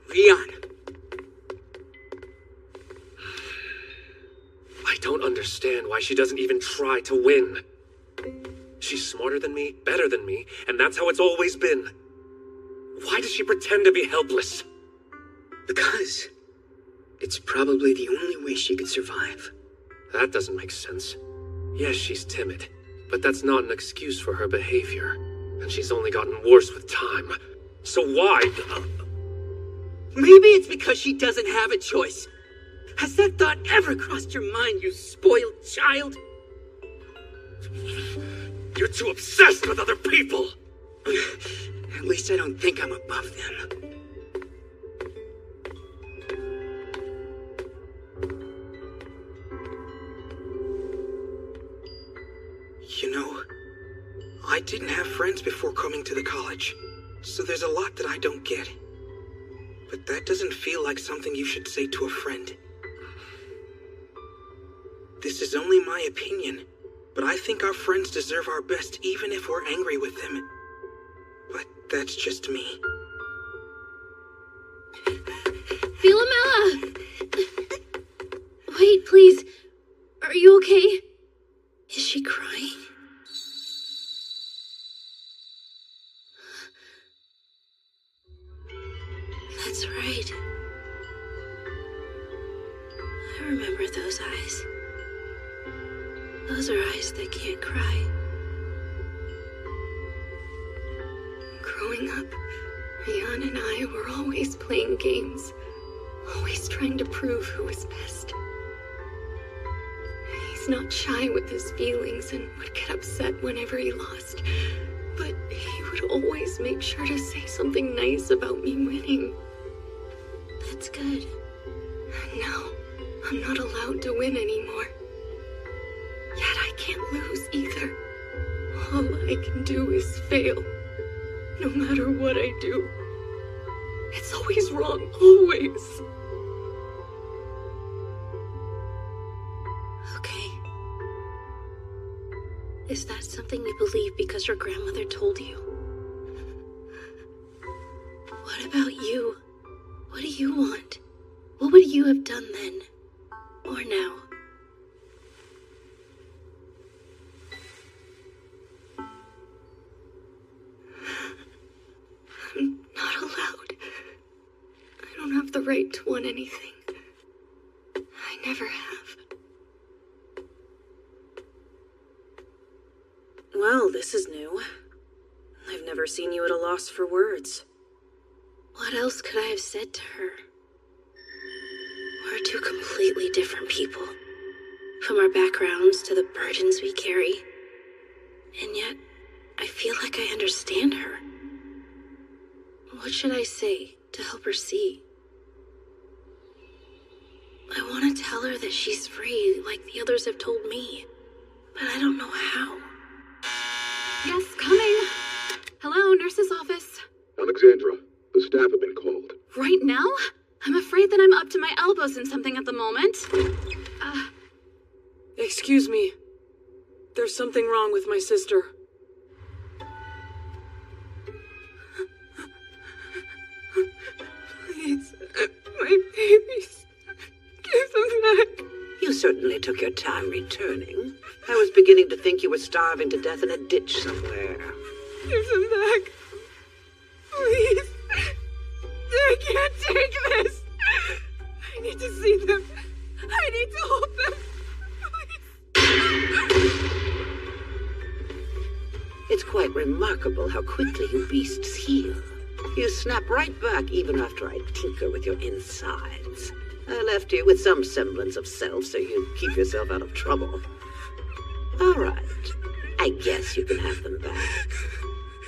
Rion! I don't understand why she doesn't even try to win. She's smarter than me, better than me, and that's how it's always been. Why does she pretend to be helpless? Because it's probably the only way she could survive. That doesn't make sense. Yes, she's timid, but that's not an excuse for her behavior. And she's only gotten worse with time. So why? Maybe it's because she doesn't have a choice. Has that thought ever crossed your mind, you spoiled child? You're too obsessed with other people! At least I don't think I'm above them. You know, I didn't have friends before coming to the college, so there's a lot that I don't get. But that doesn't feel like something you should say to a friend. This is only my opinion, but I think our friends deserve our best even if we're angry with them. But that's just me. Philomela! Wait, please. Are you okay? Is she crying? That's right. I remember those eyes. Those are eyes that can't cry. Growing up, Rian and I were always playing games, always trying to prove who was best. He's not shy with his feelings and would get upset whenever he lost, but he would always make sure to say something nice about me winning. That's good. And now, I'm not allowed to win anymore. Yet I can't lose either. All I can do is fail. No matter what I do. It's always wrong, always. Okay. Is that something you believe because your grandmother told you? What about you? What do you want? What would you have done then? Or now? I'm not allowed. I don't have the right to want anything. I never have. Well, this is new. I've never seen you at a loss for words. What else could I have said to her? We're two completely different people. From our backgrounds to the burdens we carry. And yet, I feel like I understand her. What should I say to help her see? I want to tell her that she's free, like the others have told me. But I don't know how. Yes, coming. Hello, nurse's office. Alexandra, the staff have been called. Right now? I'm afraid that I'm up to my elbows in something at the moment. Excuse me. There's something wrong with my sister. Please, my babies. Give them back. You certainly took your time returning. I was beginning to think you were starving to death in a ditch somewhere. Give them back. Please. I can't take this. I need to see them. I need to hold them. It's quite remarkable how quickly you beasts heal. You snap right back even after I tinker with your insides. I left you with some semblance of self so you'd keep yourself out of trouble. All right. I guess you can have them back.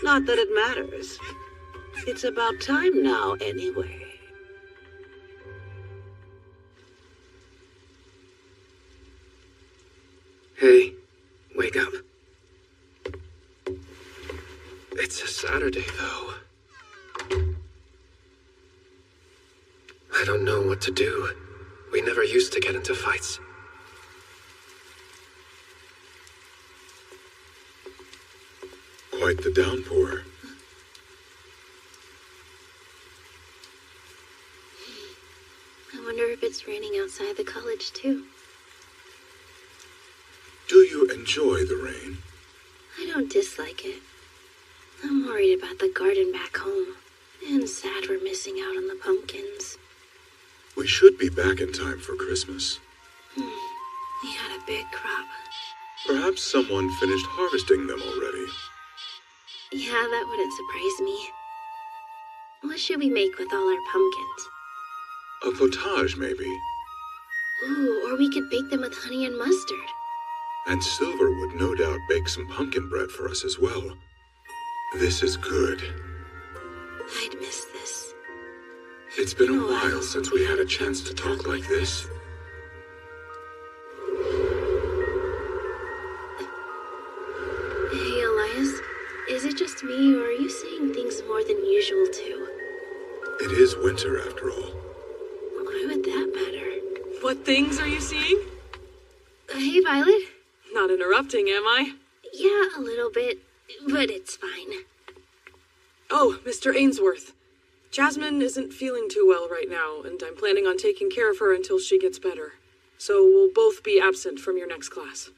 Not that it matters. It's about time now, anyway. Hey, wake up. It's a Saturday, though. I don't know what to do. We never used to get into fights. Quite the downpour. I wonder if it's raining outside the college, too. Do you enjoy the rain? I don't dislike it. I'm worried about the garden back home. And sad we're missing out on the pumpkins. We should be back in time for Christmas. We had a big crop. Perhaps someone finished harvesting them already. Yeah, that wouldn't surprise me. What should we make with all our pumpkins? A potage, maybe. Ooh, or we could bake them with honey and mustard. And Silver would no doubt bake some pumpkin bread for us as well. This is good. I'd miss this. It's been a while since we had a chance to talk like this. Hey, Elias. Is it just me, or are you seeing things more than usual, too? It is winter, after all. Why would that matter? What things are you seeing? Hey, Violet. Not interrupting, am I? Yeah, a little bit, but it's fine. Oh, Mr. Ainsworth. Jasmine isn't feeling too well right now, and I'm planning on taking care of her until she gets better. So we'll both be absent from your next class.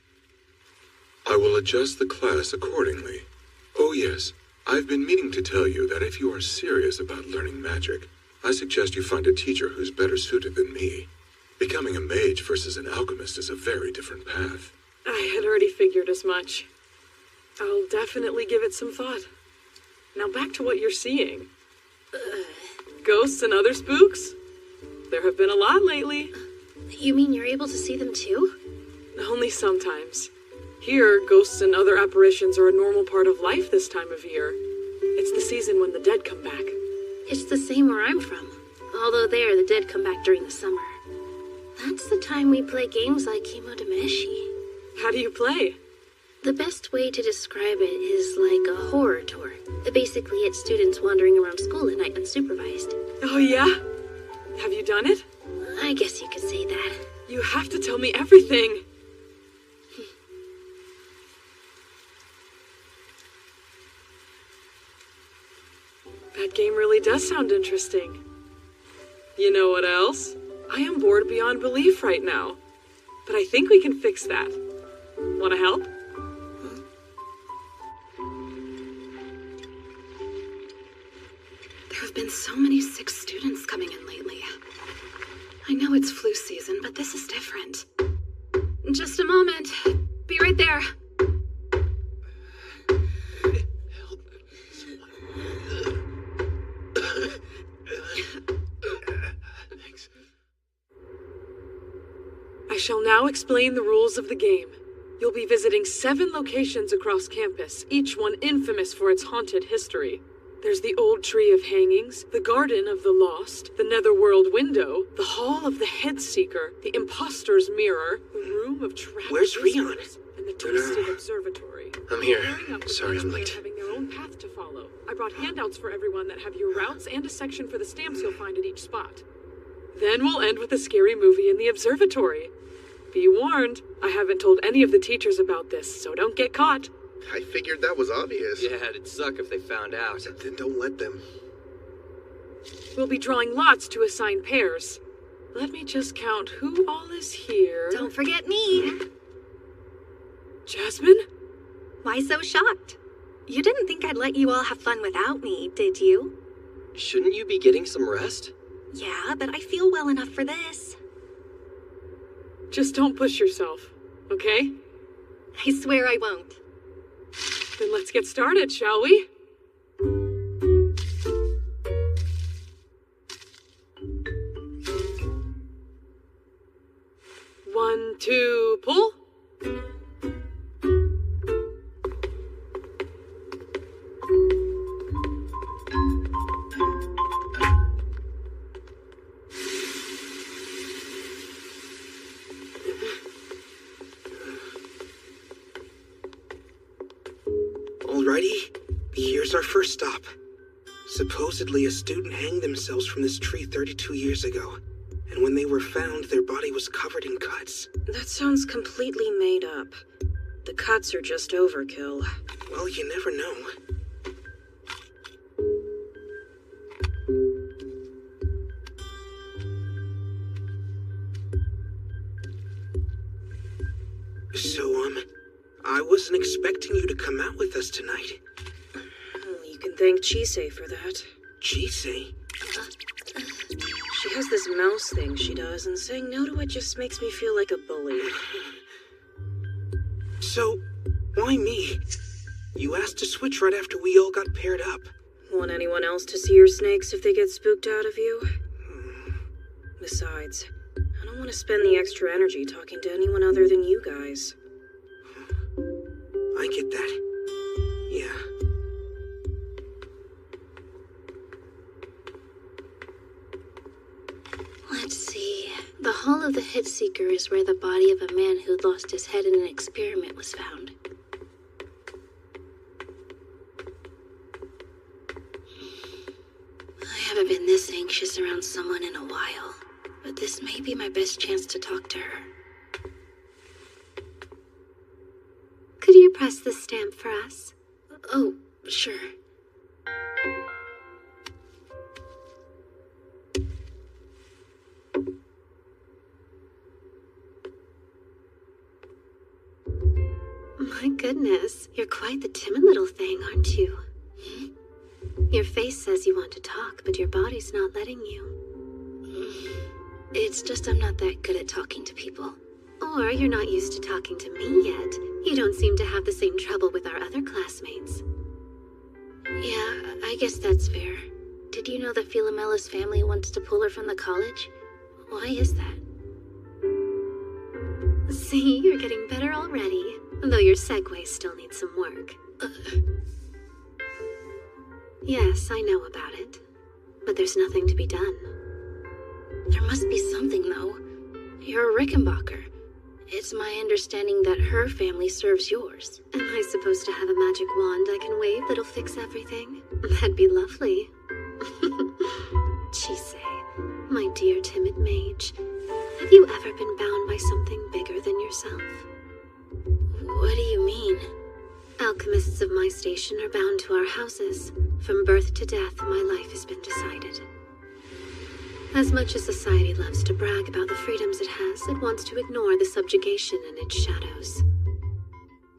I will adjust the class accordingly. Oh yes, I've been meaning to tell you that if you are serious about learning magic, I suggest you find a teacher who's better suited than me. Becoming a mage versus an alchemist is a very different path. I had already figured as much. I'll definitely give it some thought. Now back to what you're seeing. Ghosts and other spooks? There have been a lot lately. You mean you're able to see them too? Only sometimes. Here, ghosts and other apparitions are a normal part of life this time of year. It's the season when the dead come back. It's the same where I'm from. Although there, the dead come back during the summer. That's the time we play games like Kimodameshi. How do you play? The best way to describe it is like a horror tour. Basically, it's students wandering around school at night unsupervised. Oh yeah? Have you done it? I guess you could say that. You have to tell me everything. That game really does sound interesting. You know what else? I am bored beyond belief right now. But I think we can fix that. Wanna help? There have been so many sick students coming in lately. I know it's flu season, but this is different. Just a moment. Be right there. I shall now explain the rules of the game. You'll be visiting 7 locations across campus, each one infamous for its haunted history. There's the Old Tree of Hangings, the Garden of the Lost, the Netherworld Window, the Hall of the Headseeker, the Imposter's Mirror, the Room of Trapped Where's Rion? and the Twisted Observatory. I'm here. Pairing up with Sorry I'm each late. Having their own path to follow. I brought handouts for everyone that have your routes and a section for the stamps you'll find at each spot. Then we'll end with a scary movie in the observatory. Be warned, I haven't told any of the teachers about this, so don't get caught. I figured that was obvious. Yeah, it'd suck if they found out. Then don't let them. We'll be drawing lots to assign pairs. Let me just count who all is here. Don't forget me. Jasmine? Why so shocked? You didn't think I'd let you all have fun without me, did you? Shouldn't you be getting some rest? Yeah, but I feel well enough for this. Just don't push yourself, okay? I swear I won't. Then let's get started, shall we? One, two, pull. Alrighty, here's our first stop. Supposedly a student hanged themselves from this tree 32 years ago. And when they were found, their body was covered in cuts. That sounds completely made up. The cuts are just overkill. Well, you never know. So, I wasn't expecting you to come out with us tonight. Well, you can thank Chisei for that. Chisei? She has this mouse thing she does, and saying no to it just makes me feel like a bully. So, why me? You asked to switch right after we all got paired up. Want anyone else to see your snakes if they get spooked out of you? Besides, I don't want to spend the extra energy talking to anyone other than you guys. I get that. Yeah. Let's see. The Hall of the Headseeker is where the body of a man who'd lost his head in an experiment was found. I haven't been this anxious around someone in a while, but this may be my best chance to talk to her. Could you press the stamp for us? Oh, sure. My goodness, you're quite the timid little thing, aren't you? Your face says you want to talk, but your body's not letting you. It's just I'm not that good at talking to people. Or you're not used to talking to me yet. You don't seem to have the same trouble with our other classmates. Yeah, I guess that's fair. Did you know that Philomella's family wants to pull her from the college? Why is that? See, you're getting better already. Though your segue still needs some work. Yes, I know about it. But there's nothing to be done. There must be something, though. You're a Rickenbacker. It's my understanding that her family serves yours. Am I supposed to have a magic wand I can wave that'll fix everything? That'd be lovely. Chise, my dear timid mage, have you ever been bound by something bigger than yourself? What do you mean? Alchemists of my station are bound to our houses. From birth to death, my life has been decided. As much as society loves to brag about the freedoms it has, it wants to ignore the subjugation in its shadows.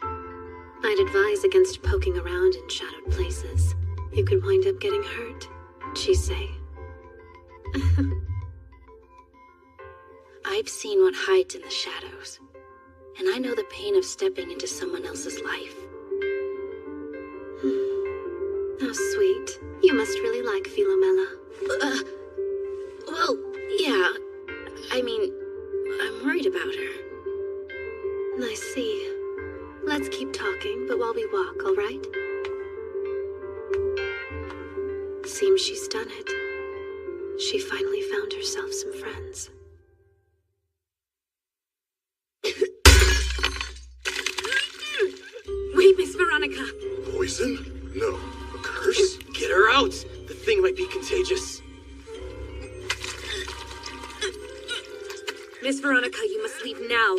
I'd advise against poking around in shadowed places. You could wind up getting hurt, Chise. I've seen what hides in the shadows. And I know the pain of stepping into someone else's life. How sweet. You must really like Philomela. Well, yeah. I mean, I'm worried about her. I see. Let's keep talking, but while we walk, all right? Seems she's done it. She finally found herself some friends. Wait, Miss Veronica! Poison? No. A curse? Get her out! The thing might be contagious. Miss Veronica, you must leave now.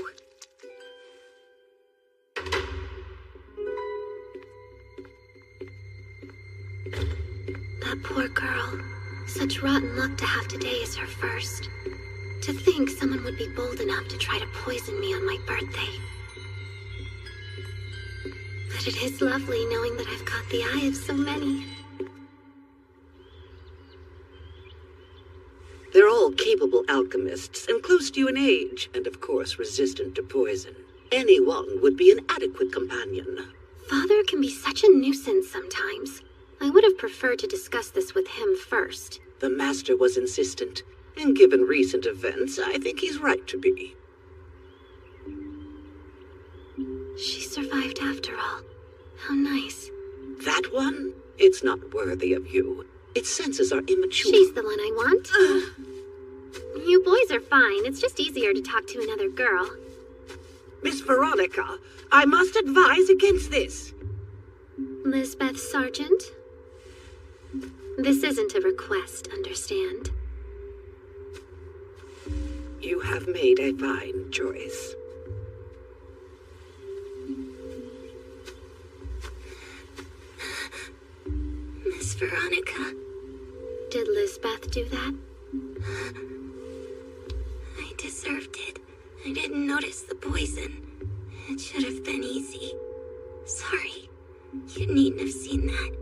That poor girl. Such rotten luck to have today as her first. To think someone would be bold enough to try to poison me on my birthday. But it is lovely knowing that I've caught the eye of so many. They're all capable alchemists and close to you in age, and of course resistant to poison. Anyone would be an adequate companion. Father can be such a nuisance sometimes. I would have preferred to discuss this with him first. The master was insistent, and given recent events, I think he's right to be. She survived after all. How nice. That one? It's not worthy of you. Its senses are immature. She's the one I want. You boys are fine. It's just easier to talk to another girl. Miss Veronica, I must advise against this. Lisbeth Sargent? This isn't a request, understand? You have made a fine choice. Miss Veronica. Did Lisbeth do that? I deserved it. I didn't notice the poison. It should have been easy. Sorry. You needn't have seen that.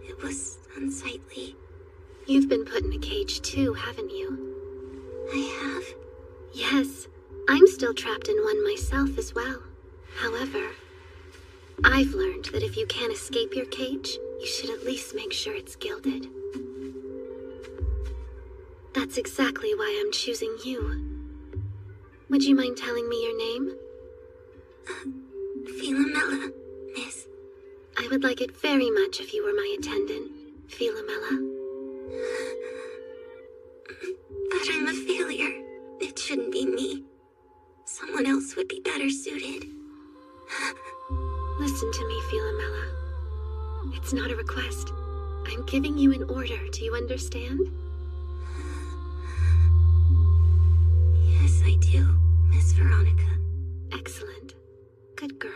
It was unsightly. You've been put in a cage too, haven't you? I have. Yes. I'm still trapped in one myself as well. However, I've learned that if you can't escape your cage, you should at least make sure it's gilded. That's exactly why I'm choosing you. Would you mind telling me your name? Philomela, miss. I would like it very much if you were my attendant, Philomela. But I'm a failure. It shouldn't be me. Someone else would be better suited. Listen to me, Philomela. It's not a request. I'm giving you an order. Do you understand? Yes, I do, Miss Veronica. Excellent. Good girl.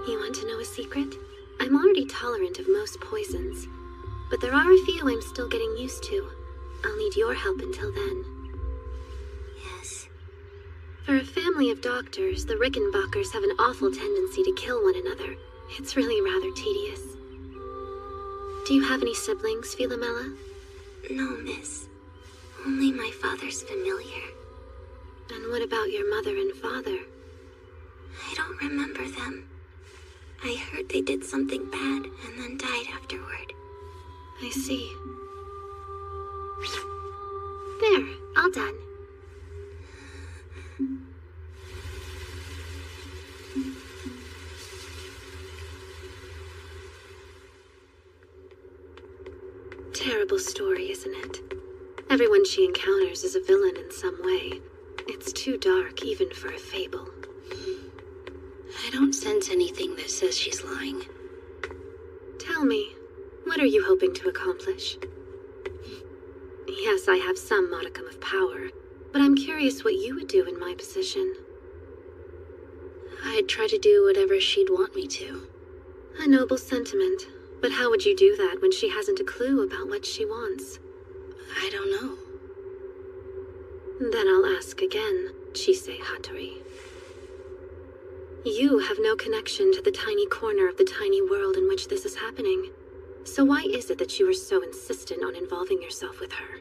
You want to know a secret? I'm already tolerant of most poisons, but there are a few I'm still getting used to. I'll need your help until then. Yes. For a family of doctors, the Rickenbackers have an awful tendency to kill one another. It's really rather tedious. Do you have any siblings, Philomela? No, miss. Only my father's familiar. And what about your mother and father? I don't remember them. I heard they did something bad and then died afterward. I see. There, all done. Terrible story, isn't it? Everyone she encounters is a villain in some way. It's too dark, even for a fable. I don't sense anything that says she's lying. Tell me, what are you hoping to accomplish? Yes, I have some modicum of power, but I'm curious what you would do in my position. I'd try to do whatever she'd want me to. A noble sentiment, but how would you do that when she hasn't a clue about what she wants? I don't know. Then I'll ask again, Chise Hattori. You have no connection to the tiny corner of the tiny world in which this is happening. So why is it that you are so insistent on involving yourself with her?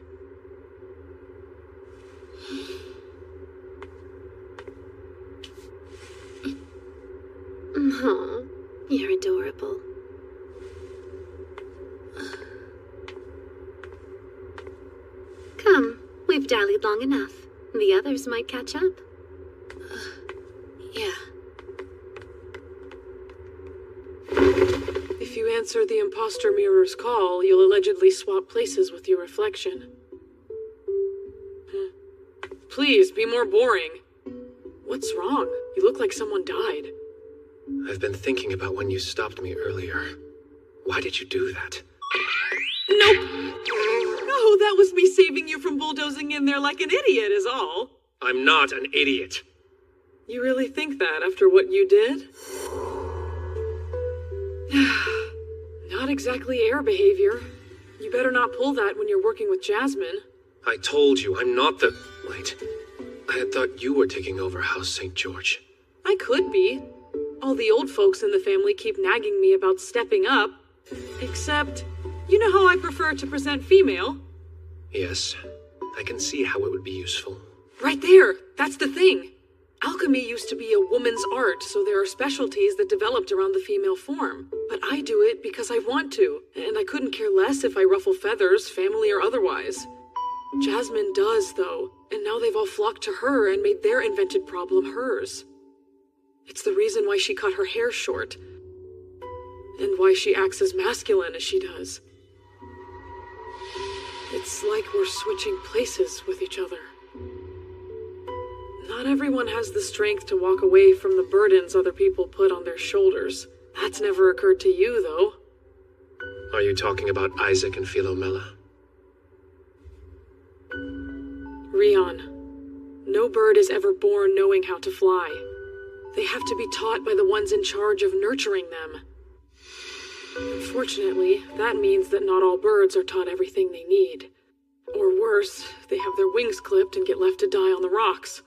Oh, you're adorable. Come, we've dallied long enough. The others might catch up. Yeah. If you answer the imposter mirror's call, you'll allegedly swap places with your reflection. Please, be more boring. What's wrong? You look like someone died. I've been thinking about when you stopped me earlier. Why did you do that? Nope! No, that was me saving you from bulldozing in there like an idiot is all. I'm not an idiot. You really think that after what you did? Not exactly air behavior. You better not pull that when you're working with Jasmine. I told you, I'm not the... Wait. I had thought you were taking over House St. George. I could be. All the old folks in the family keep nagging me about stepping up. Except, you know how I prefer to present female? Yes, I can see how it would be useful. Right there! That's the thing! Alchemy used to be a woman's art, so there are specialties that developed around the female form. But I do it because I want to, and I couldn't care less if I ruffle feathers, family or otherwise. Jasmine does, though, and now they've all flocked to her and made their invented problem hers. It's the reason why she cut her hair short, and why she acts as masculine as she does. It's like we're switching places with each other. Not everyone has the strength to walk away from the burdens other people put on their shoulders. That's never occurred to you, though. Are you talking about Isaac and Philomela? Rion, no bird is ever born knowing how to fly. They have to be taught by the ones in charge of nurturing them. Unfortunately, that means that not all birds are taught everything they need. Or worse, they have their wings clipped and get left to die on the rocks.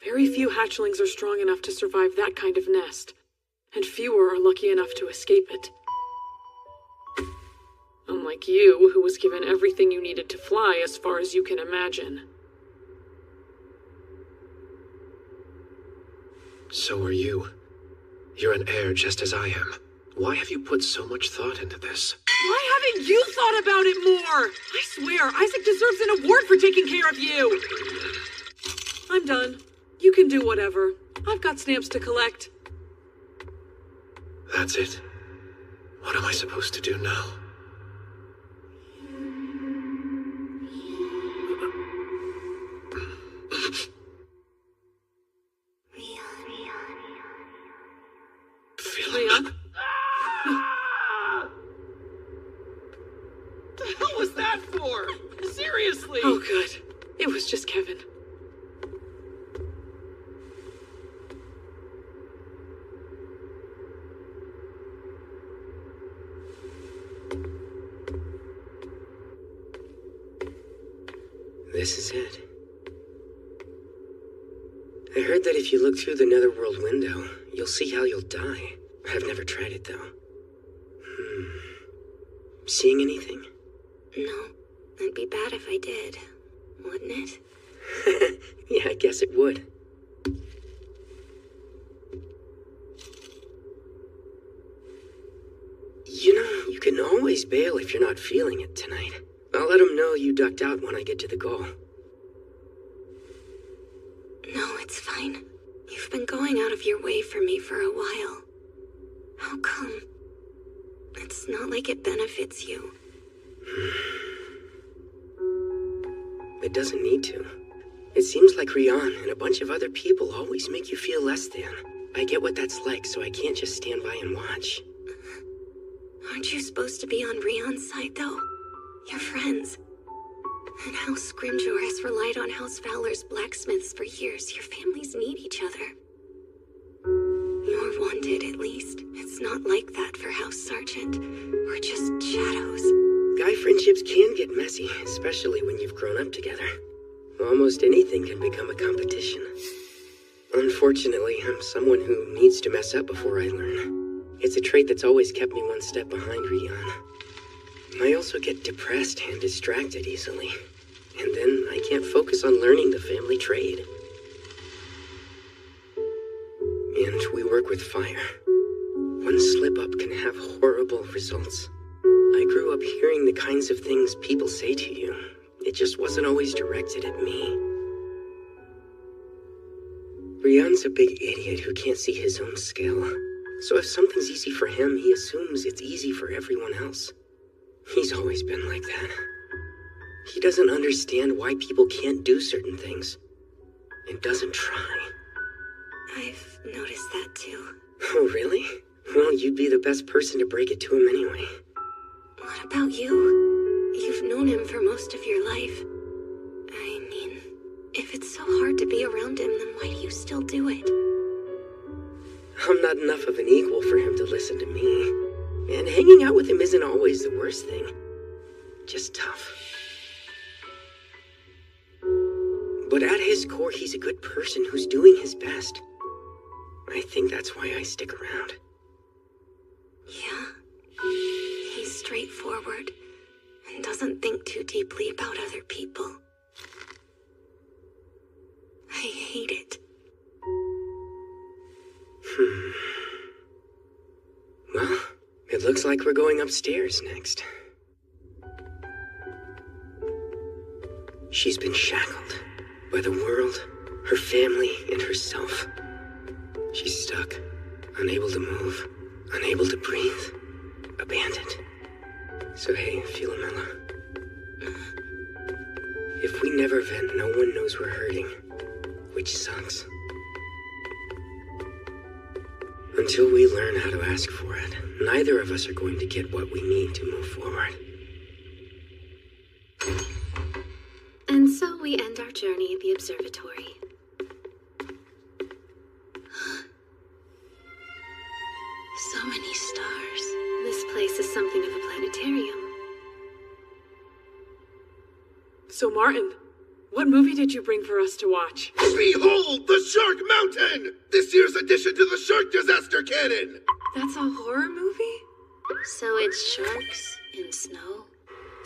Very few hatchlings are strong enough to survive that kind of nest, and fewer are lucky enough to escape it. Unlike you, who was given everything you needed to fly as far as you can imagine. So are you. You're an heir just as I am. Why have you put so much thought into this? Why haven't you thought about it more? I swear, Isaac deserves an award for taking care of you. I'm done. You can do whatever. I've got stamps to collect. That's it. What am I supposed to do now? Leon? What the hell was that for? Seriously? Oh, good. It was just Kevin. This is it. I heard that if you look through the netherworld window, you'll see how you'll die. I've never tried it, though. Seeing anything? No. It'd be bad if I did, wouldn't it? Yeah, I guess it would. You know, you can always bail if you're not feeling it tonight. I'll let them know you ducked out when I get to the goal. No, it's fine. You've been going out of your way for me for a while. How come? It's not like it benefits you. It doesn't need to. It seems like Rian and a bunch of other people always make you feel less than. I get what that's like, so I can't just stand by and watch. Aren't you supposed to be on Rian's side, though? You're friends. And House Scrimgeour has relied on House Valor's blacksmiths for years. Your families need each other. You're wanted, at least. It's not like that for House Sergeant. We're just shadows. Guy friendships can get messy, especially when you've grown up together. Almost anything can become a competition. Unfortunately, I'm someone who needs to mess up before I learn. It's a trait that's always kept me one step behind Rian. I also get depressed and distracted easily. And then I can't focus on learning the family trade. And we work with fire. One slip-up can have horrible results. I grew up hearing the kinds of things people say to you. It just wasn't always directed at me. Rian's a big idiot who can't see his own skill. So if something's easy for him, he assumes it's easy for everyone else. He's always been like that. He doesn't understand why people can't do certain things. And doesn't try. I've noticed that too. Oh, really? Well, you'd be the best person to break it to him anyway. What about you? You've known him for most of your life. I mean, if it's so hard to be around him, then why do you still do it? I'm not enough of an equal for him to listen to me. And hanging out with him isn't always the worst thing. Just tough. But at his core, he's a good person who's doing his best. I think that's why I stick around. Yeah. He's straightforward and doesn't think too deeply about other people. I hate it. Well, it looks like we're going upstairs next. She's been shackled by the world, her family, and herself. She's stuck, unable to move, unable to breathe, abandoned. So hey, Philomela. If we never vent, no one knows we're hurting, which sucks. Until we learn how to ask for it, neither of us are going to get what we need to move forward. And so we end our journey at the observatory. So many stars. This place is something of a planetarium. So, Martin, what movie did you bring for us to watch? Behold, the Shark Mountain! This year's addition to the Shark Disaster Canon! That's a horror movie? So it's sharks in snow?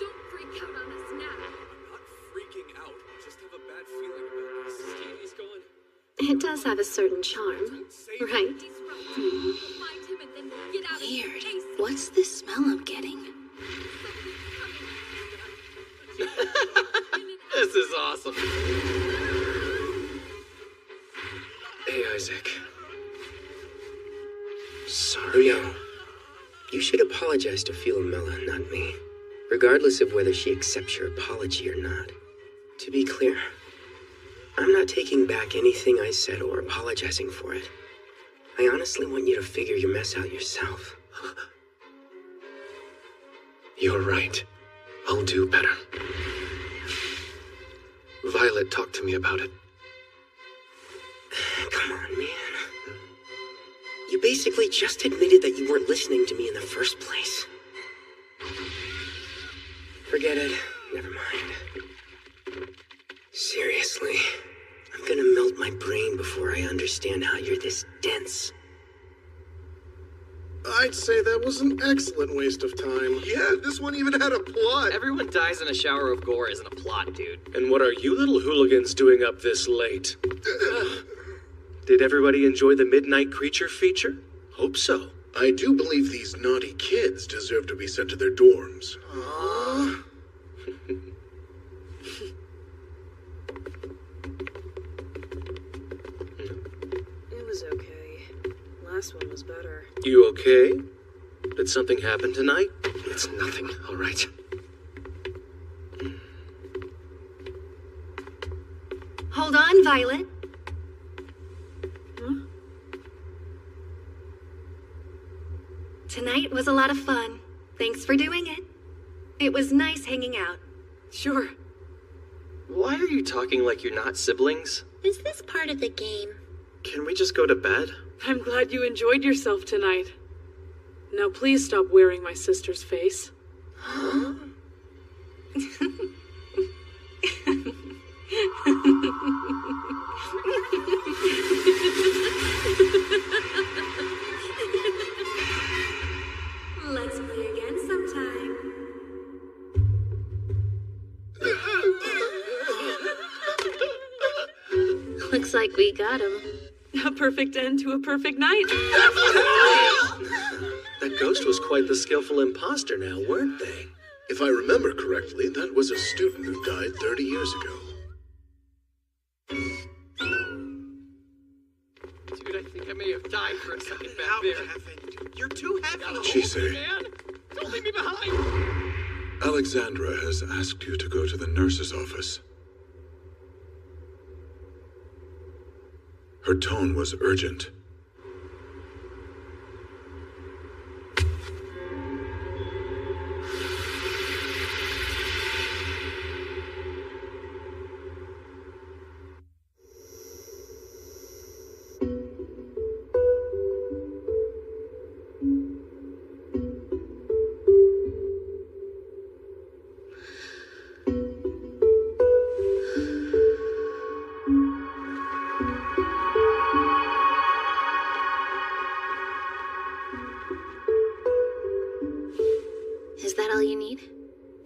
Don't freak out on us now. I'm not freaking out. I just have a bad feeling about this. Stevie's going. It does have a certain charm, right? Weird. What's this smell I'm getting? This is awesome. Hey, Isaac. Sorry. No. You should apologize to Philomela, not me. Regardless of whether she accepts your apology or not. To be clear, I'm not taking back anything I said or apologizing for it. I honestly want you to figure your mess out yourself. You're right. I'll do better. Violet talked to me about it. Come on, man. You basically just admitted that you weren't listening to me in the first place. Forget it. Never mind. Seriously, I'm gonna melt my brain before I understand how you're this dense. I'd say that was an excellent waste of time. Yeah, this one even had a plot. Everyone dies in a shower of gore isn't a plot, dude. And what are you little hooligans doing up this late? Did everybody enjoy the Midnight Creature feature? Hope so. I do believe these naughty kids deserve to be sent to their dorms. Aww. It was okay. Last one was better. You okay? Did something happen tonight? It's nothing, all right. Hold on, Violet. Tonight was a lot of fun. Thanks for doing it. It was nice hanging out. Sure. Why are you talking like you're not siblings? Is this part of the game? Can we just go to bed? I'm glad you enjoyed yourself tonight. Now please stop wearing my sister's face. Huh? Let's play again sometime. Looks like we got him. A perfect end to a perfect night. That ghost was quite the skillful imposter now, weren't they? If I remember correctly, that was a student who died 30 years ago. Dude, I think I may have died for a second back there. You're too heavy. What'd she say? Man, don't leave me behind. Alexandra has asked you to go to the nurse's office. Her tone was urgent. Is that all you need?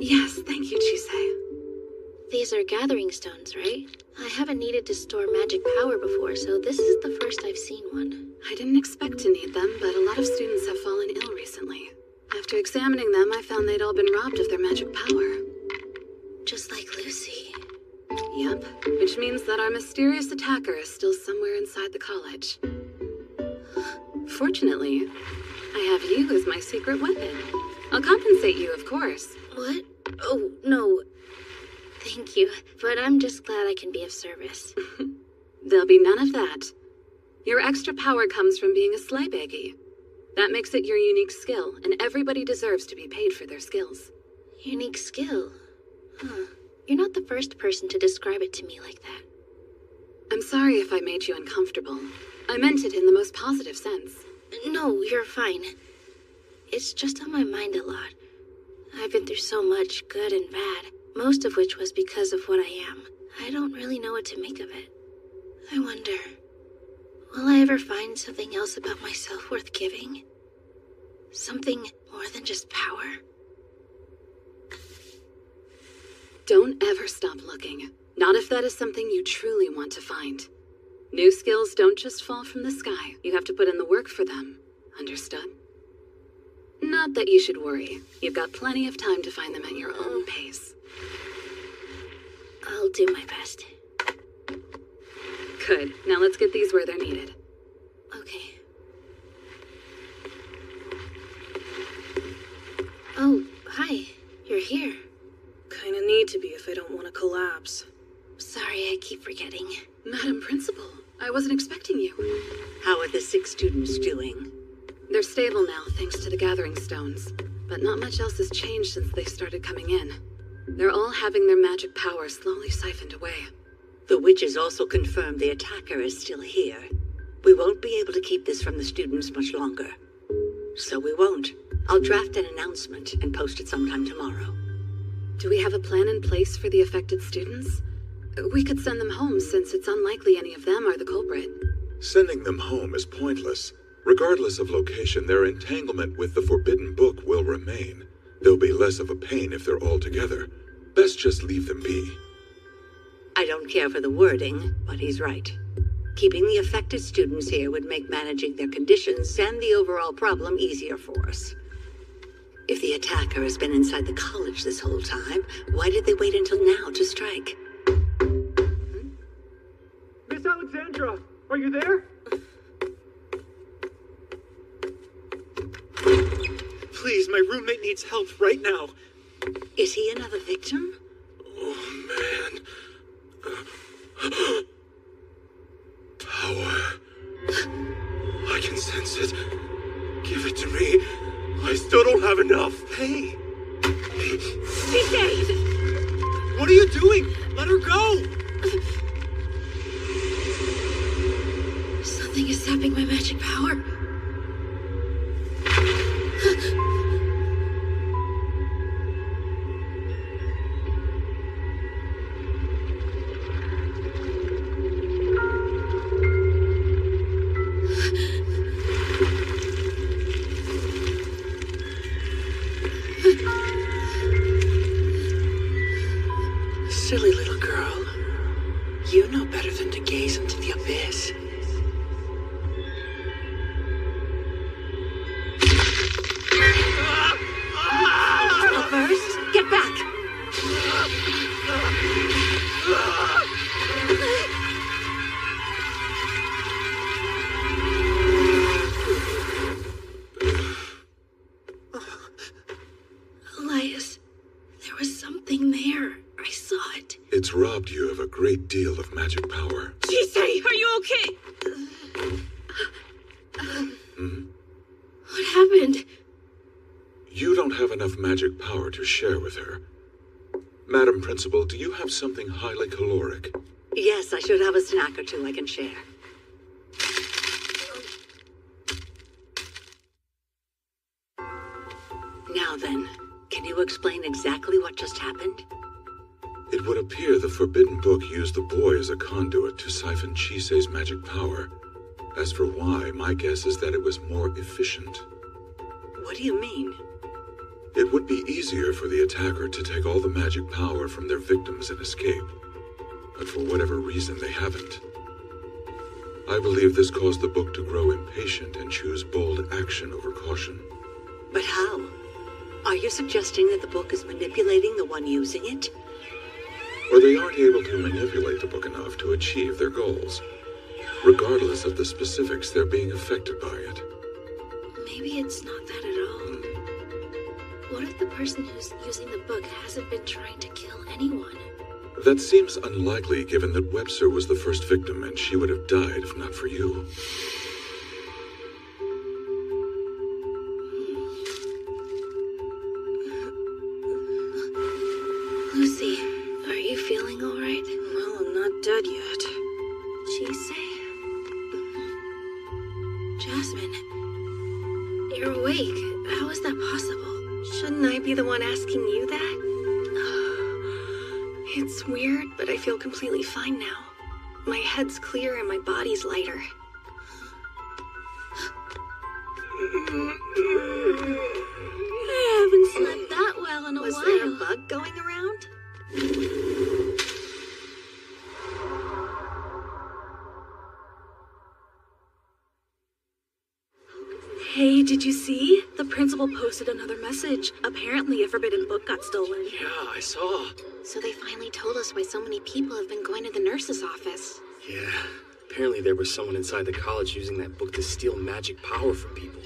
Yes, thank you, Chisei. These are gathering stones, right? I haven't needed to store magic power before, so this is the first I've seen one. I didn't expect to need them, but a lot of students have fallen ill recently. After examining them, I found they'd all been robbed of their magic power. Just like Lucy. Yep, which means that our mysterious attacker is still somewhere inside the college. Fortunately, I have you as my secret weapon. I'll compensate you, of course. What? Oh, no. Thank you, but I'm just glad I can be of service. There'll be none of that. Your extra power comes from being a sleigh baggy. That makes it your unique skill, and everybody deserves to be paid for their skills. Unique skill? Huh. You're not the first person to describe it to me like that. I'm sorry if I made you uncomfortable. I meant it in the most positive sense. No, you're fine. It's just on my mind a lot. I've been through so much, good and bad, most of which was because of what I am. I don't really know what to make of it. I wonder, will I ever find something else about myself worth giving? Something more than just power? Don't ever stop looking. Not if that is something you truly want to find. New skills don't just fall from the sky. You have to put in the work for them. Understood? Not that you should worry. You've got plenty of time to find them at your own pace. I'll do my best. Good. Now let's get these where they're needed. Okay. Oh, hi. You're here. Kinda need to be if I don't want to collapse. Sorry, I keep forgetting. Madam Principal, I wasn't expecting you. How are the 6 students doing? They're stable now, thanks to the gathering stones. But not much else has changed since they started coming in. They're all having their magic power slowly siphoned away. The witches also confirmed the attacker is still here. We won't be able to keep this from the students much longer. So we won't. I'll draft an announcement and post it sometime tomorrow. Do we have a plan in place for the affected students? We could send them home since it's unlikely any of them are the culprit. Sending them home is pointless. Regardless of location, their entanglement with the Forbidden Book will remain. They'll be less of a pain if they're all together. Best just leave them be. I don't care for the wording, but he's right. Keeping the affected students here would make managing their conditions and the overall problem easier for us. If the attacker has been inside the college this whole time, why did they wait until now to strike? Miss Alexandra, are you there? Please, my roommate needs help right now. Is he another victim? Oh, man. Power. I can sense it. Give it to me. I still don't have enough. Hey! Be safe! What are you doing? Let her go! Something is sapping my magic power. Silly little girl. You know better than to gaze into the abyss. First, get back! Elias, there was something there. I saw it. It's robbed you of a great deal of magic power. Chisei, are you okay? What happened? You don't have enough magic power to share with her. Madam Principal, do you have something highly caloric? Yes, I should have a snack or two I can share. Now then, can you explain exactly what just happened? It would appear the Forbidden Book used the boy as a conduit to siphon Chisei's magic power. As for why, my guess is that it was more efficient. What do you mean? It would be easier for the attacker to take all the magic power from their victims and escape. But for whatever reason, they haven't. I believe this caused the book to grow impatient and choose bold action over caution. But how? Are you suggesting that the book is manipulating the one using it? Or they aren't able to manipulate the book enough to achieve their goals. Regardless of the specifics, they're being affected by it. Maybe it's not that at all. What if the person who's using the book hasn't been trying to kill anyone? That seems unlikely given that Webster was the first victim and she would have died if not for you. Lucy, are you feeling all right? Well, I'm not dead yet. Chisei? Jasmine, you're awake. How is that possible? Shouldn't I be the one asking you that? It's weird, but I feel completely fine now. My head's clear and my body's lighter. I haven't slept that well in a while. Was there a bug going around? Hey, did you see? The principal posted another message. Apparently a forbidden book got stolen. Yeah, I saw. So they finally told us why so many people have been going to the nurse's office. Yeah, apparently there was someone inside the college using that book to steal magic power from people.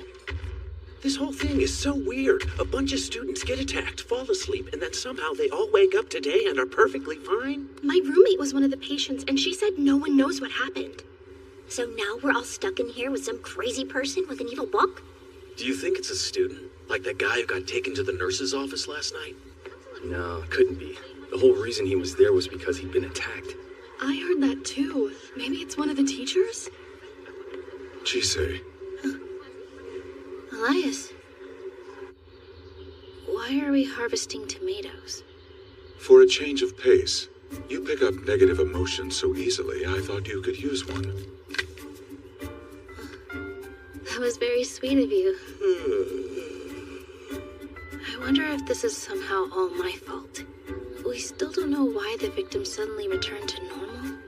This whole thing is so weird. A bunch of students get attacked, fall asleep, and then somehow they all wake up today and are perfectly fine. My roommate was one of the patients, and she said no one knows what happened. So now we're all stuck in here with some crazy person with an evil book? Do you think it's a student? Like that guy who got taken to the nurse's office last night? No, it couldn't be. The whole reason he was there was because he'd been attacked. I heard that too. Maybe it's one of the teachers? Chise. Elias. Why are we harvesting tomatoes? For a change of pace. You pick up negative emotions so easily, I thought you could use one. That was very sweet of you. I wonder if this is somehow all my fault. We still don't know why the victim suddenly returned to normal.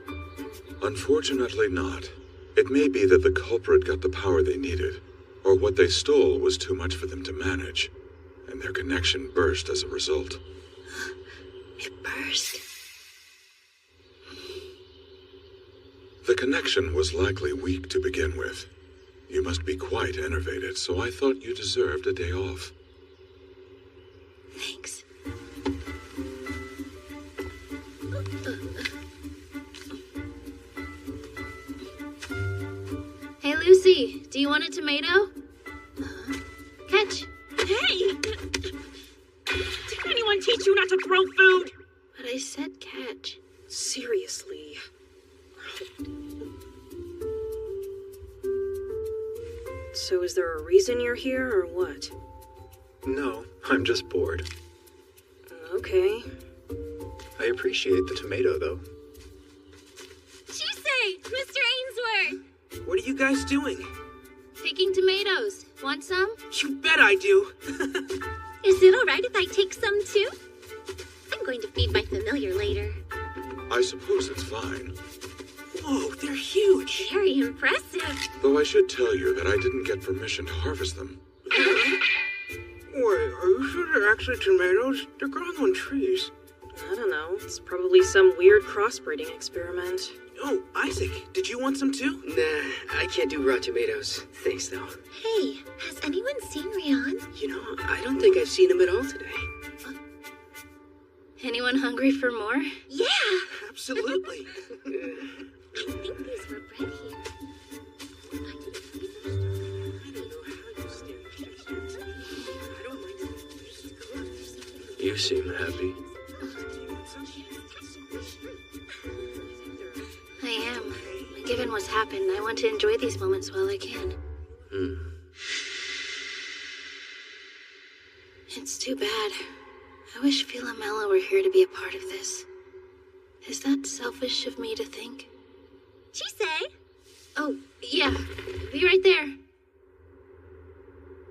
Unfortunately not. It may be that the culprit got the power they needed, or what they stole was too much for them to manage, and their connection burst as a result. It burst? The connection was likely weak to begin with. You must be quite enervated, so I thought you deserved a day off. Thanks. Hey, Lucy, do you want a tomato? Catch. Hey! Did anyone teach you not to throw food? But I said catch. Seriously. So is there a reason you're here, or what? No, I'm just bored. Okay. I appreciate the tomato, though. Chise! Mr. Ainsworth! What are you guys doing? Picking tomatoes. Want some? You bet I do. Is it alright if I take some too? I'm going to feed my familiar later. I suppose it's fine. Whoa, they're huge. Very impressive. Though I should tell you that I didn't get permission to harvest them. Wait, are you sure they're actually tomatoes? They're growing on trees. I don't know. It's probably some weird crossbreeding experiment. Oh, Isaac, did you want some too? Nah, I can't do raw tomatoes. Thanks, though. Hey, has anyone seen Rian? You know, I don't think I've seen him at all today. Anyone hungry for more? Yeah! Absolutely. I think these were bred here. You seem happy. I am. Given what's happened, I want to enjoy these moments while I can. It's too bad. I wish Philomela were here to be a part of this. Is that selfish of me to think? Chise? Oh, yeah. Be right there.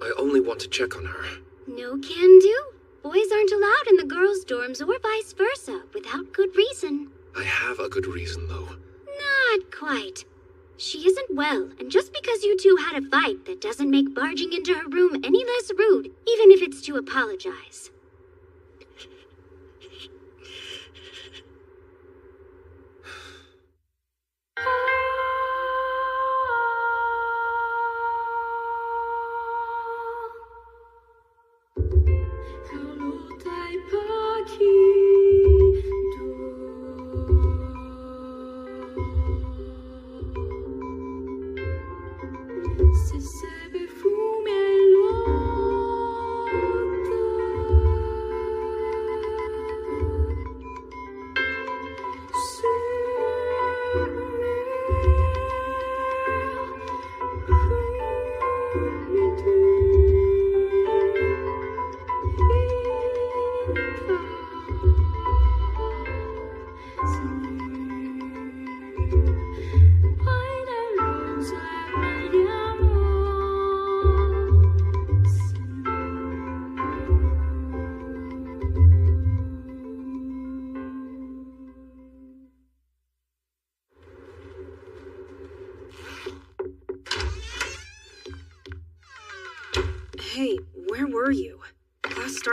I only want to check on her. No can do. Boys aren't allowed in the girls' dorms or vice versa without good reason. I have a good reason, though. Not quite. She isn't well, and just because you two had a fight, that doesn't make barging into her room any less rude, even if it's to apologize.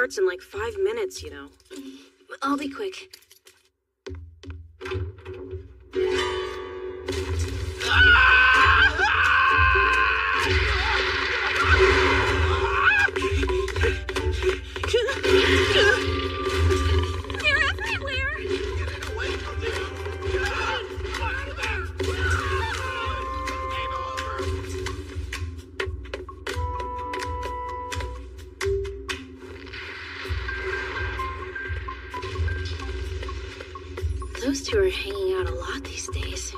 starts in like 5 minutes, you know. I'll be quick. They're everywhere! Those two are hanging out a lot these days.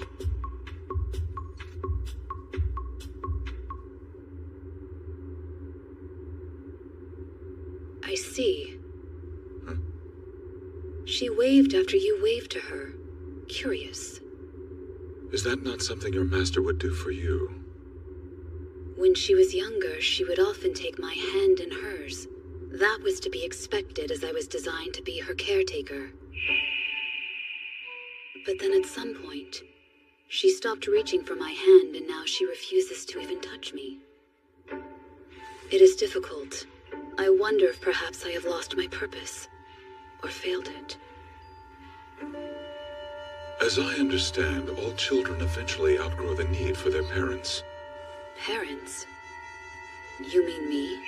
I see. She waved after you waved to her. Curious. Is that not something your master would do for you? When she was younger, she would often take my hand in hers. That was to be expected, as I was designed to be her caretaker. But then at some point, she stopped reaching for my hand, and now she refuses to even touch me. It is difficult. I wonder if perhaps I have lost my purpose, or failed it. As I understand, all children eventually outgrow the need for their parents. Parents? You mean me?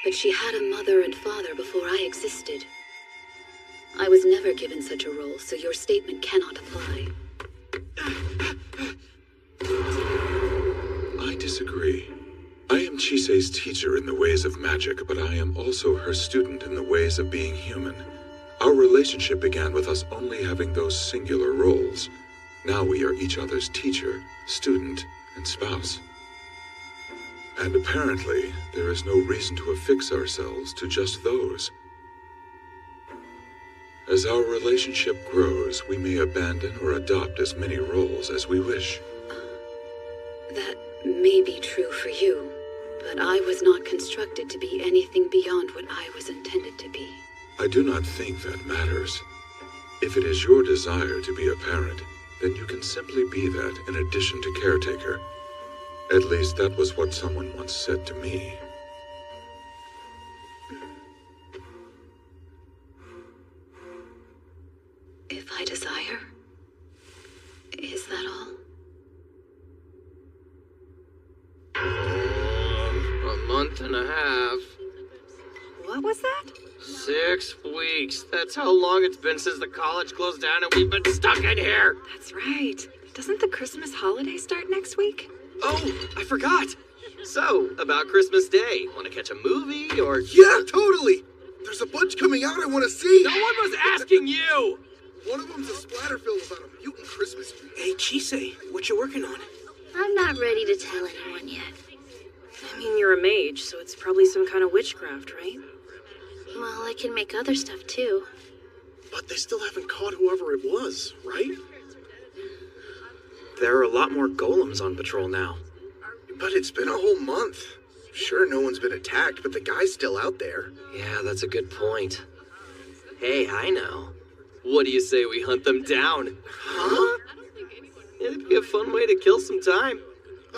But she had a mother and father before I existed. I was never given such a role, so your statement cannot apply. I disagree. I am Chisei's teacher in the ways of magic, but I am also her student in the ways of being human. Our relationship began with us only having those singular roles. Now we are each other's teacher, student, and spouse. And apparently, there is no reason to affix ourselves to just those. As our relationship grows, we may abandon or adopt as many roles as we wish. That may be true for you, but I was not constructed to be anything beyond what I was intended to be. I do not think that matters. If it is your desire to be a parent, then you can simply be that in addition to caretaker. At least that was what someone once said to me. If I desire? Is that all? A month and a half. What was that? 6 weeks. That's how long it's been since the college closed down and we've been stuck in here. That's right. Doesn't the Christmas holiday start next week? Oh, I forgot. So, about Christmas Day, want to catch a movie or... Yeah, totally. There's a bunch coming out I want to see. No one was asking you. One of them's a splatter film about a mutant Christmas tree. Hey, Chisei, what you working on? I'm not ready to tell anyone yet. I mean, you're a mage, so it's probably some kind of witchcraft, right? Well, I can make other stuff too. But they still haven't caught whoever it was, right? There are a lot more golems on patrol now. But it's been a whole month. Sure, no one's been attacked, but the guy's still out there. Yeah, that's a good point. Hey, I know. What do you say we hunt them down? Huh? It'd be a fun way to kill some time.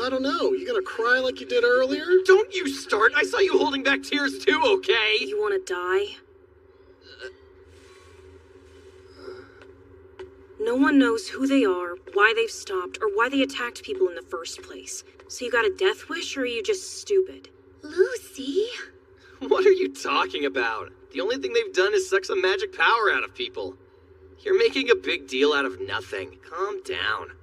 I don't know. You gonna cry like you did earlier? Don't you start! I saw you holding back tears too, okay? You want to die? No one knows who they are, why they've stopped, or why they attacked people in the first place. So you got a death wish, or are you just stupid? Lucy? What are you talking about? The only thing they've done is suck some magic power out of people. You're making a big deal out of nothing. Calm down.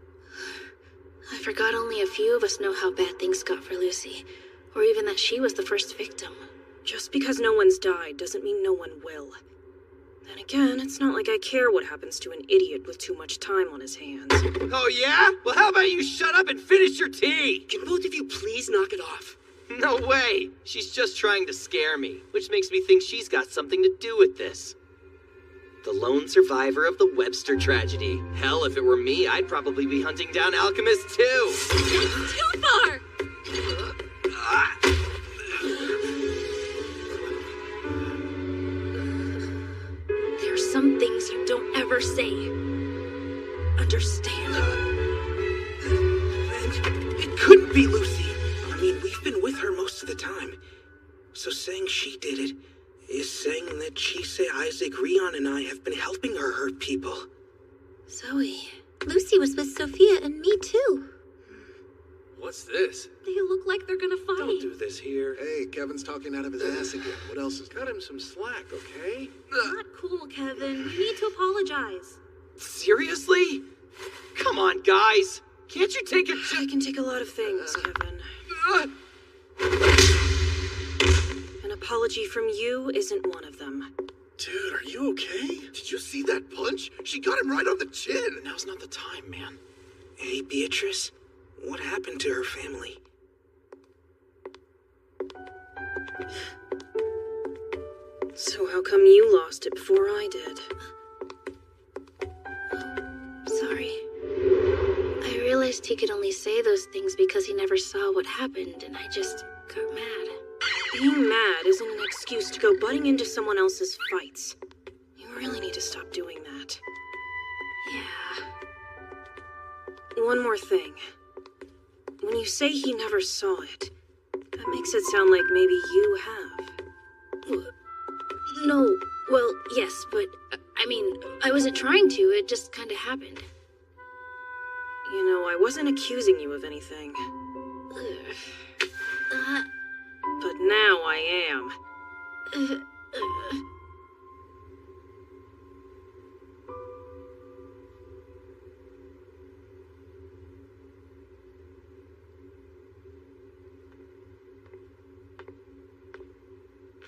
I forgot only a few of us know how bad things got for Lucy, or even that she was the first victim. Just because no one's died doesn't mean no one will. Then again, it's not like I care what happens to an idiot with too much time on his hands. Oh yeah? Well, how about you shut up and finish your tea? Can both of you please knock it off? No way! She's just trying to scare me, which makes me think she's got something to do with this. The lone survivor of the Webster tragedy. Hell, if it were me, I'd probably be hunting down alchemists too. Too far! There are some things you don't ever say. Understand? It couldn't be Lucy. I mean, we've been with her most of the time. So saying she did it, is saying that Chise, Isaac, Rion, and I have been helping her hurt people. Zoe. Lucy was with Sophia and me too. What's this? They look like they're gonna fight. Don't do this here. Hey, Kevin's talking out of his ass again. What else is Cut him some slack, okay? Not cool, Kevin. You need to apologize. Seriously? Come on, guys. Can't you take a... I can take a lot of things, Kevin. An apology from you isn't one of them. Dude, are you okay? Did you see that punch? She got him right on the chin. Now's not the time, man. Hey, Beatrice, what happened to her family? So how come you lost it before I did? Sorry. I realized he could only say those things because he never saw what happened, and I just got mad. Being mad isn't an excuse to go butting into someone else's fights. You really need to stop doing that. Yeah. One more thing. When you say he never saw it, that makes it sound like maybe you have. No, well, yes, but, I mean, I wasn't trying to, it just kind of happened. You know, I wasn't accusing you of anything. But now I am.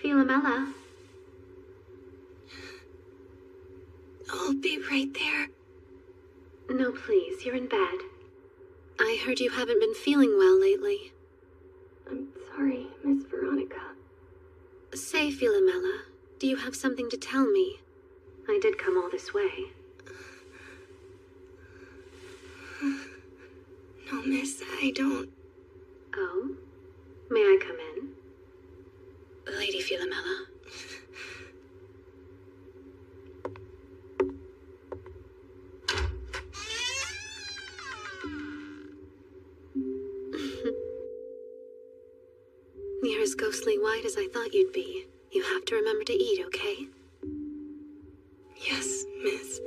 Philomela. I'll be right there. No, please, you're in bed. I heard you haven't been feeling well lately. I'm sorry, Miss Veronica. Say, Philomela, do you have something to tell me? I did come all this way. No, miss, I don't. Oh? May I come in? Lady Philomela. You're as ghostly white as I thought you'd be. You have to remember to eat, okay? Yes, miss.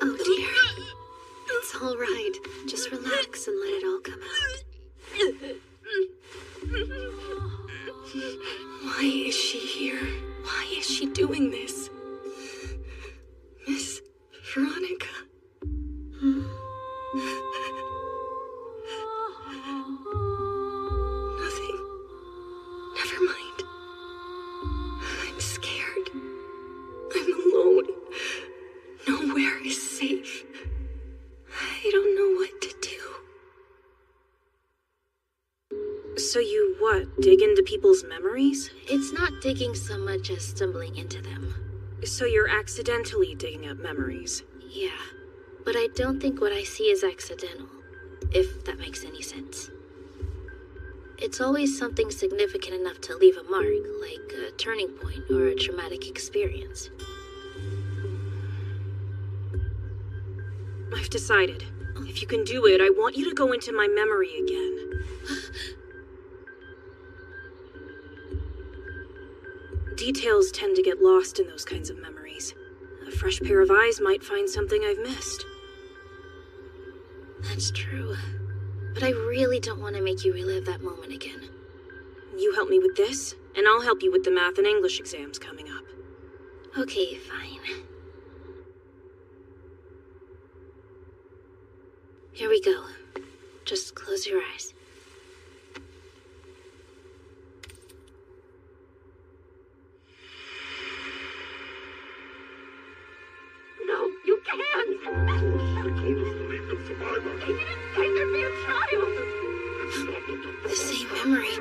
Oh dear. It's all right. Just relax and let it all come out. Why is she here? Why is she doing this? Miss Veronica. Nothing. Never mind. I'm scared. I'm alone. Nowhere is safe. I don't know what to do. So you, dig into people's memories? It's not digging so much as stumbling into them. So you're accidentally digging up memories? Yeah, but I don't think what I see is accidental, if that makes any sense. It's always something significant enough to leave a mark, like a turning point or a traumatic experience. I've decided. If you can do it, I want you to go into my memory again. Details tend to get lost in those kinds of memories. A fresh pair of eyes might find something I've missed. That's true. But I really don't want to make you relive that moment again. You help me with this, and I'll help you with the math and English exams coming up. Okay, fine. Here we go. Just close your eyes. No, you can't! He didn't say there'd be a child! The same memory.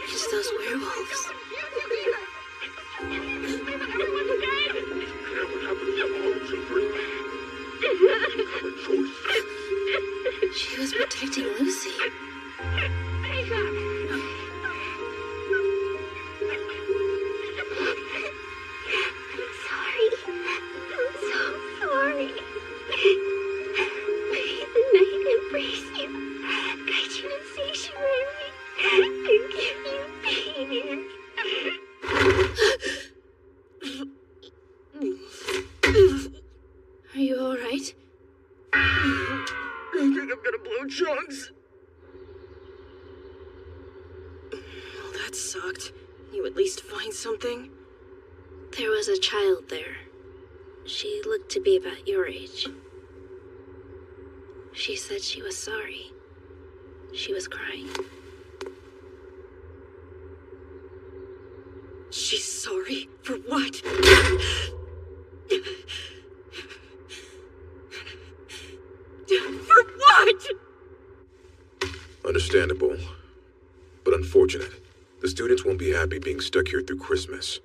It's those werewolves. She was That sucked. You at least find something? There was a child there. She looked to be about your age. She said she was sorry. She was crying. She's sorry? For what? For what? Understandable, but unfortunate. The students won't be happy being stuck here through Christmas.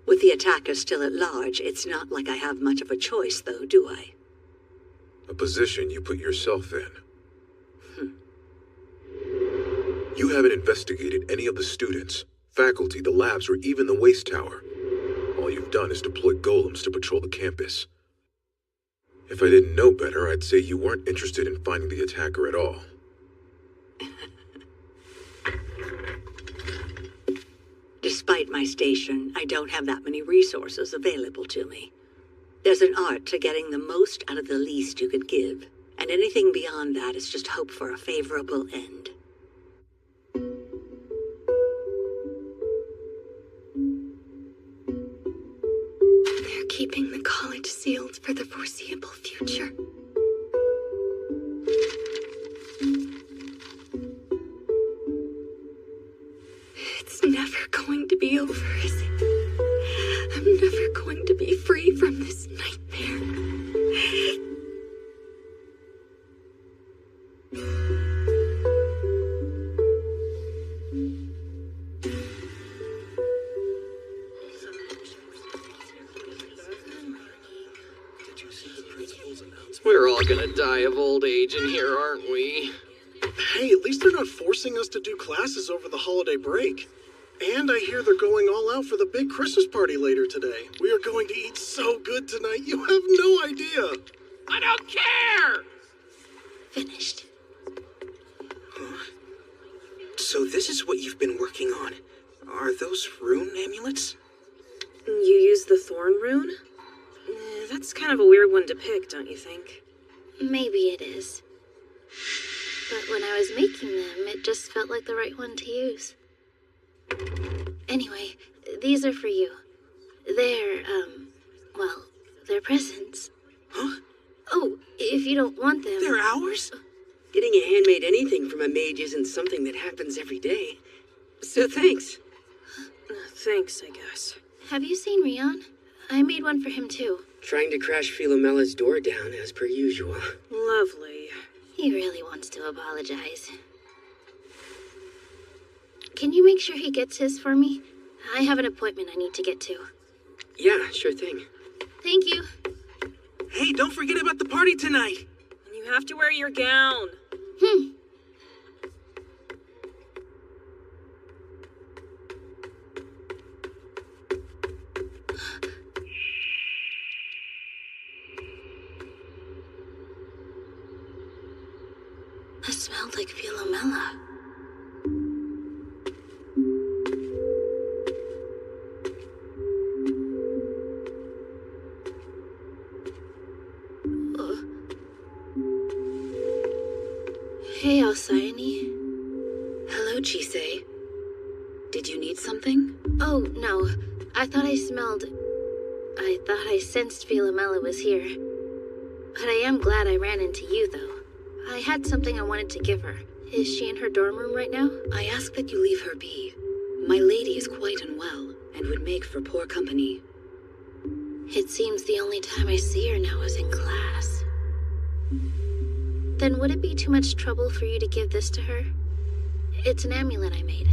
With the attacker still at large, it's not like I have much of a choice, though, do I? A position you put yourself in. You haven't investigated any of the students, faculty, the labs, or even the waste tower. All you've done is deploy golems to patrol the campus. If I didn't know better, I'd say you weren't interested in finding the attacker at all. Despite my station, I don't have that many resources available to me. There's an art to getting the most out of the least you could give, and anything beyond that is just hope for a favorable end. They're keeping the college sealed for the foreseeable future. It's never going to be over, is it? I'm never going to be free from this nightmare. We're all gonna die of old age in here, aren't we? Hey, at least they're not forcing us to do classes over the holiday break. And I hear they're going all out for the big Christmas party later today. We are going to eat so good tonight, you have no idea. I don't care! Finished. So this is what you've been working on. Are those rune amulets? You use the thorn rune? That's kind of a weird one to pick, don't you think? Maybe it is. But when I was making them, it just felt like the right one to use. Anyway, these are for you. They're, well, they're presents. Huh? Oh, if you don't want them... They're ours? Getting a handmade anything from a mage isn't something that happens every day. So thanks. Thanks, I guess. Have you seen Rion? I made one for him too. Trying to crash Philomella's door down as per usual. Lovely. He really wants to apologize. Can you make sure he gets his for me? I have an appointment I need to get to. Yeah, sure thing. Thank you. Hey, don't forget about the party tonight. And you have to wear your gown. That smelled like Philomela. Hey, Alcyone. Hello, Chisei. Did you need something? Oh, no. I thought I sensed Philomela was here. But I am glad I ran into you, though. I had something I wanted to give her. Is she in her dorm room right now? I ask that you leave her be. My lady is quite unwell and would make for poor company. It seems the only time I see her now is in class. Then would it be too much trouble for you to give this to her? It's an amulet I made.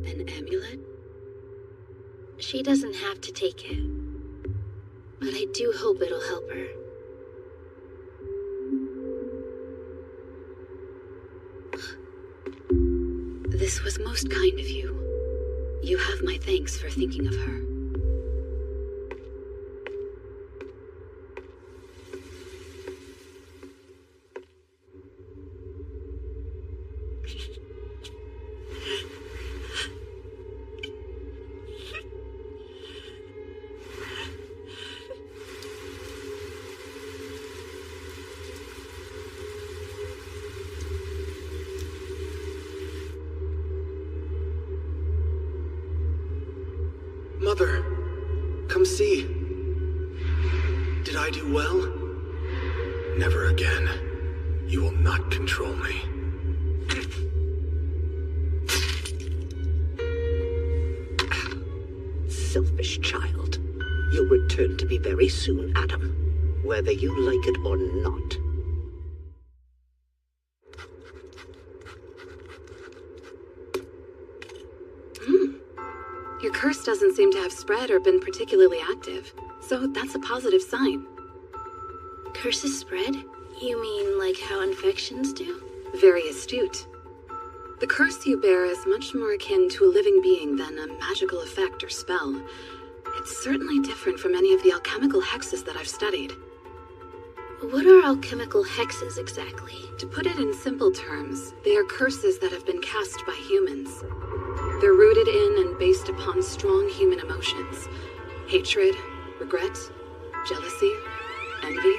An amulet? She doesn't have to take it. But I do hope it'll help her. This was most kind of you. You have my thanks for thinking of her. Mother, come see. Did I do well? Never again. You will not control me. Selfish child. You'll return to me very soon, Adam. Whether you like it or not. Your curse doesn't seem to have spread or been particularly active, so that's a positive sign. Curses spread? You mean like how infections do? Very astute. The curse you bear is much more akin to a living being than a magical effect or spell. It's certainly different from any of the alchemical hexes that I've studied. What are alchemical hexes exactly? To put it in simple terms, they are curses that have been cast by humans. They're rooted in and based upon strong human emotions. Hatred, regret, jealousy, envy.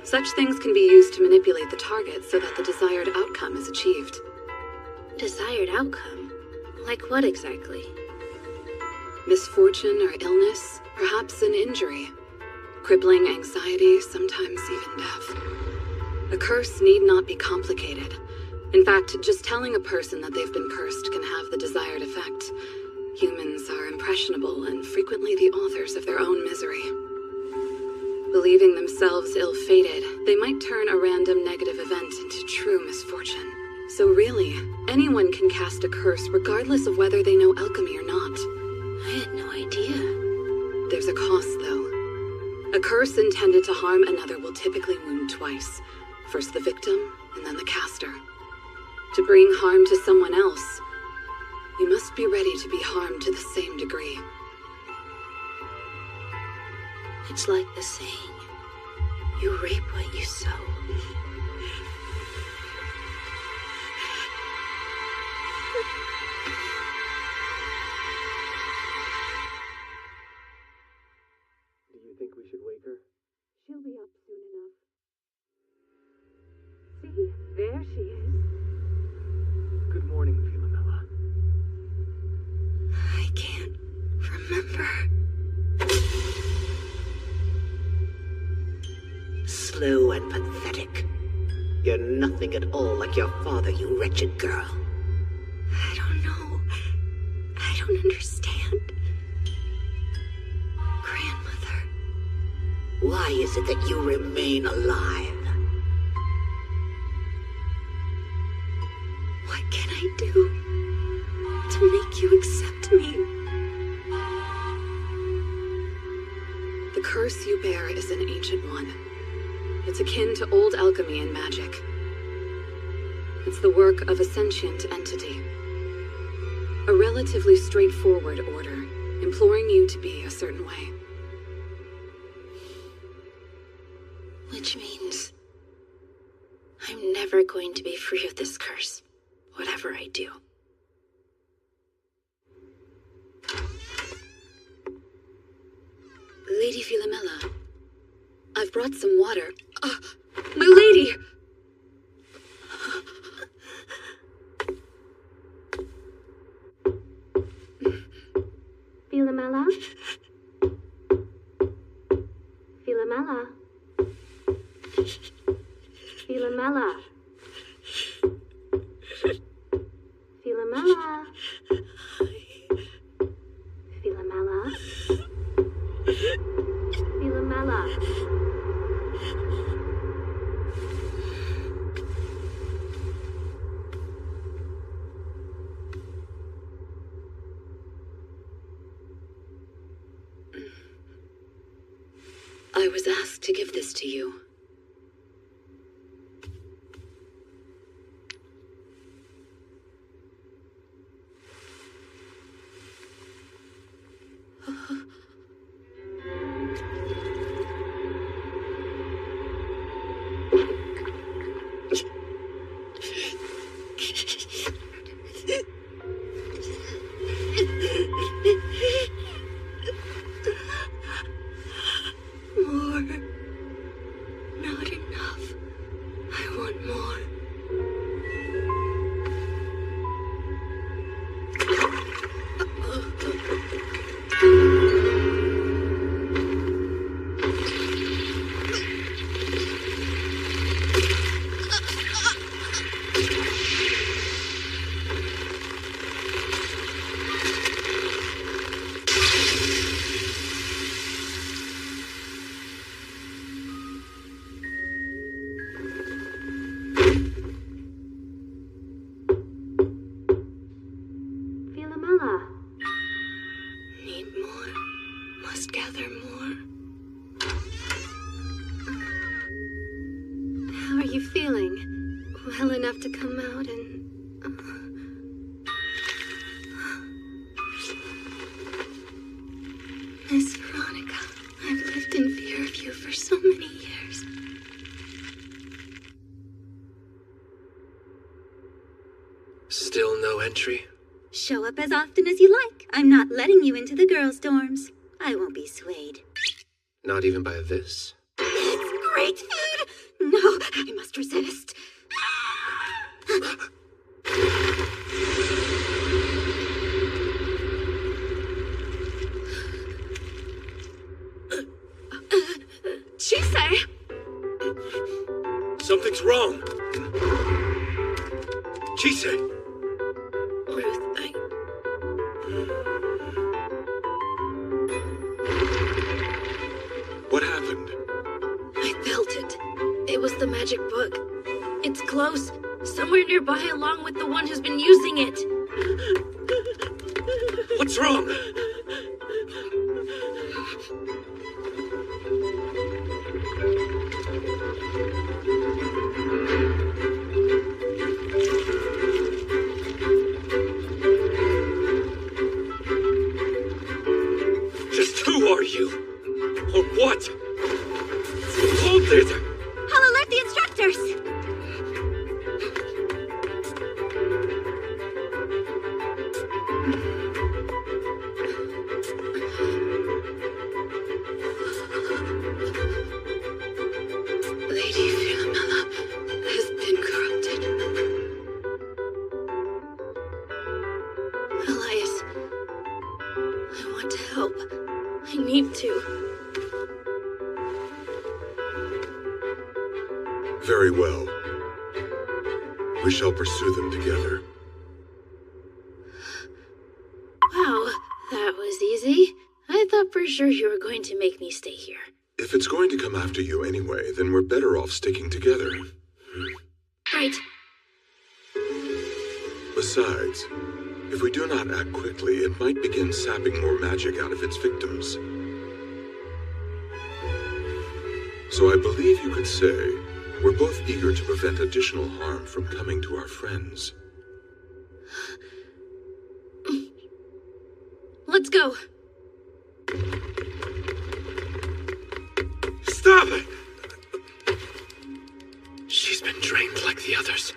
Such things can be used to manipulate the target so that the desired outcome is achieved. Desired outcome? Like what exactly? Misfortune or illness, perhaps an injury. Crippling anxiety, sometimes even death. A curse need not be complicated. In fact, just telling a person that they've been cursed can have the desired effect. Humans are impressionable and frequently the authors of their own misery. Believing themselves ill-fated, they might turn a random negative event into true misfortune. So really, anyone can cast a curse regardless of whether they know alchemy or not. I had no idea. There's a cost, though. A curse intended to harm another will typically wound twice. First the victim, and then the caster. To bring harm to someone else, you must be ready to be harmed to the same degree. It's like the saying, you reap what you sow. Do you think we should wake her? She'll be up soon enough. See? There she is. Good morning, Philomela. I can't remember. Slow and pathetic. You're nothing at all like your father, you wretched girl. I don't know. I don't understand. Grandmother. Why is it that you remain alive? What can I do to make you accept me? The curse you bear is an ancient one. It's akin to old alchemy and magic. It's the work of a sentient entity. A relatively straightforward order, imploring you to be a certain way. Which means I'm never going to be free of this curse, whatever I do. Lady Philomela, I've brought some water. My lady! Philomela? Philomela? Philomela? Philomela? Philomela? Philomela? I was asked to give this to you. feeling? Well enough to come out and... Miss Veronica, I've lived in fear of you for so many years. Still no entry? Show up as often as you like. I'm not letting you into the girls' dorms. I won't be swayed. Not even by this? It's great food! No, I must resist. Chise! Something's wrong. Chise! Ruth, What happened? I felt it. It was the magic book. It's close. Somewhere nearby along with the one who's been using it. What's wrong? Just who are you? Or what? Hold it! I'll alert the instructors! Lady Philomela has been corrupted. Elias, I want to help. I need to. Very well. We shall pursue them together. Wow, that was easy. I thought for sure you were going to make me stay here. If it's going to come after you anyway, then we're better off sticking together. Right. Besides, if we do not act quickly, it might begin sapping more magic out of its victims. So I believe you could say we're both eager to prevent additional harm from coming to our friends. Let's go. Stop it! She's been drained like the others.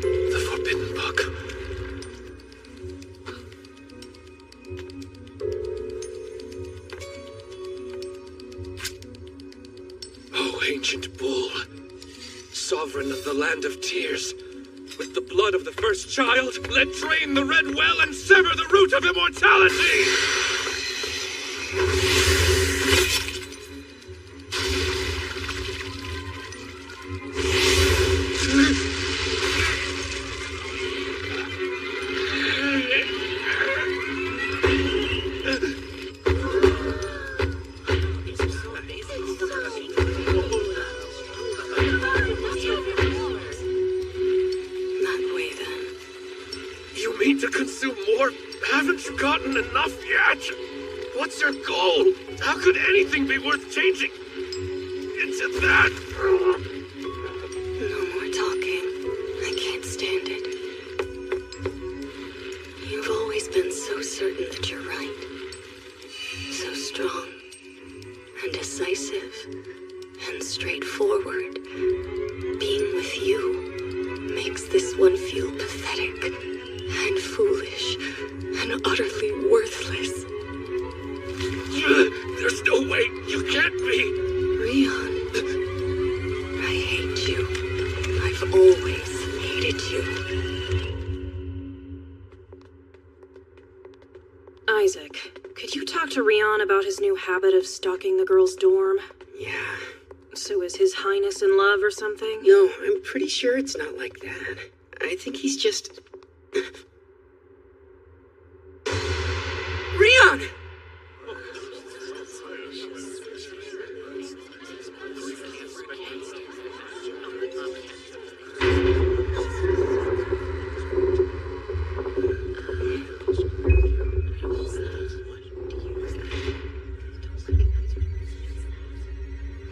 The Forbidden Book. Oh, ancient bull, sovereign of the land of tears, with the blood of the first child, let drain the red well and sever the root of immortality! You mean to consume more? Haven't you gotten enough yet? What's your goal? How could anything be worth changing into that? No more talking. I can't stand it. You've always been so certain that you're right. So strong and decisive and straightforward. Being with you makes this one feel pathetic and foolish and utterly worthless. There's no way you can't be. Rion, I hate you. I've always hated you. Isaac, could you talk to Rion about his new habit of stalking the girls' dorm? Yeah. So is his highness in love or something? No, I'm pretty sure it's not like that. I think he's just... Rion!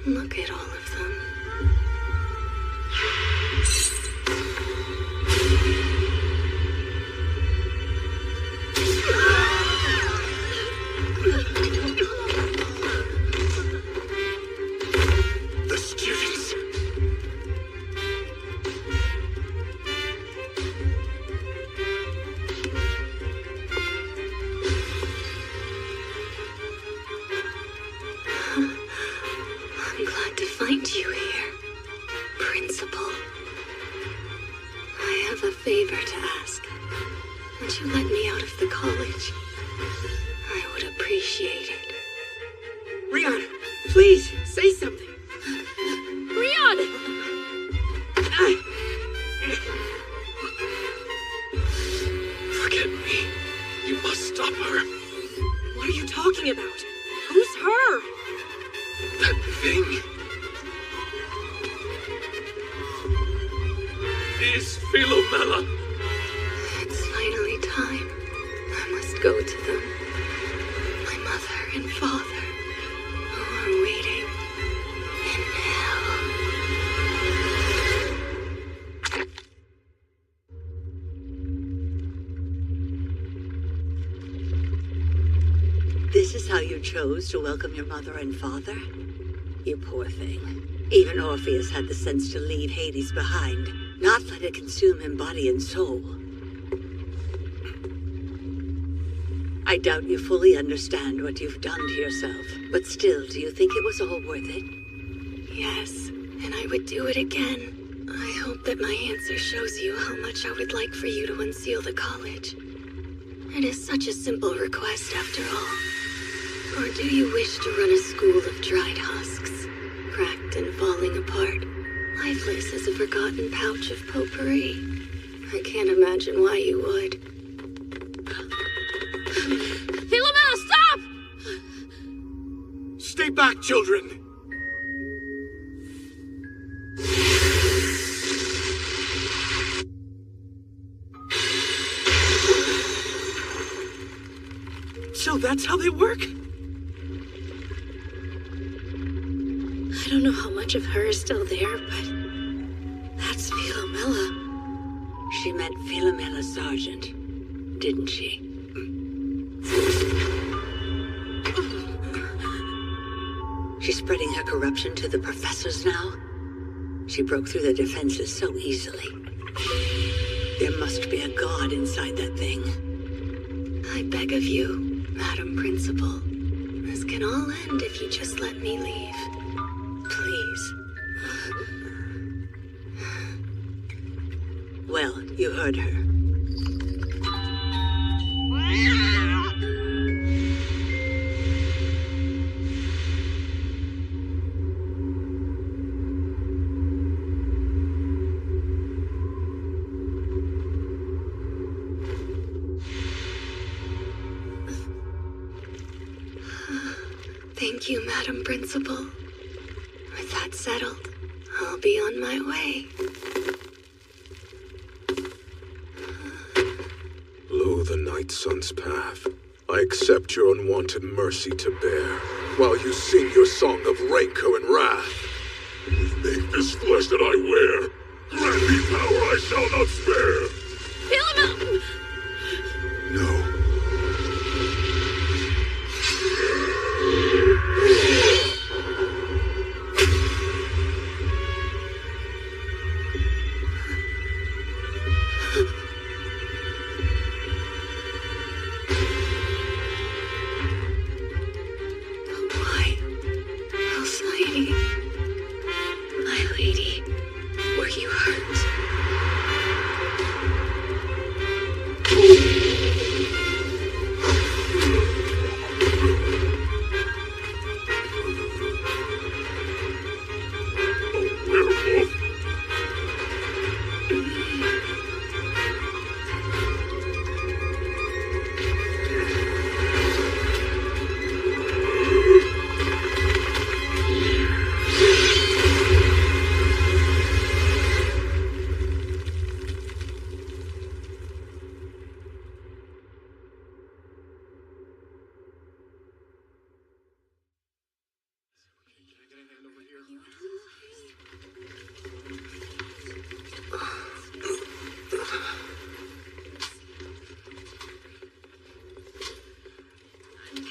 Look at all of them. The students. I'm glad to find you here, Principal. I have a favor to ask. Would you let me out of the college? I would appreciate it. Rion, please, say something. Rion! Forget me. You must stop her. What are you talking about? Who's her? That thing is Philomela. It's finally time. I must go to them. My mother and father, who are waiting in hell. This is how you chose to welcome your mother and father? You poor thing. Even Orpheus had the sense to leave Hades behind, not let it consume him body and soul. I doubt you fully understand what you've done to yourself, but still, do you think it was all worth it? Yes, and I would do it again. I hope that my answer shows you how much I would like for you to unseal the college. It is such a simple request after all. Or do you wish to run a school of dried husks, cracked and falling apart, lifeless as a forgotten pouch of potpourri? I can't imagine why you would. Philomela, stop! Stay back, children! So that's how they work? I don't know how much of her is still there, but that's Philomela. She meant Philomela Sargent, didn't she? She's spreading her corruption to the professors now? She broke through the defenses so easily. There must be a god inside that thing. I beg of you, Madam Principal. This can all end if you just let me leave. Please. Well, you heard her. Thank you, Madam Principal. With that settled, I'll be on my way. Lo the night sun's path. I accept your unwanted mercy to bear, while you sing your song of rancor and wrath. Make this flesh that I wear, grant me power I shall not spare. Philomela! No.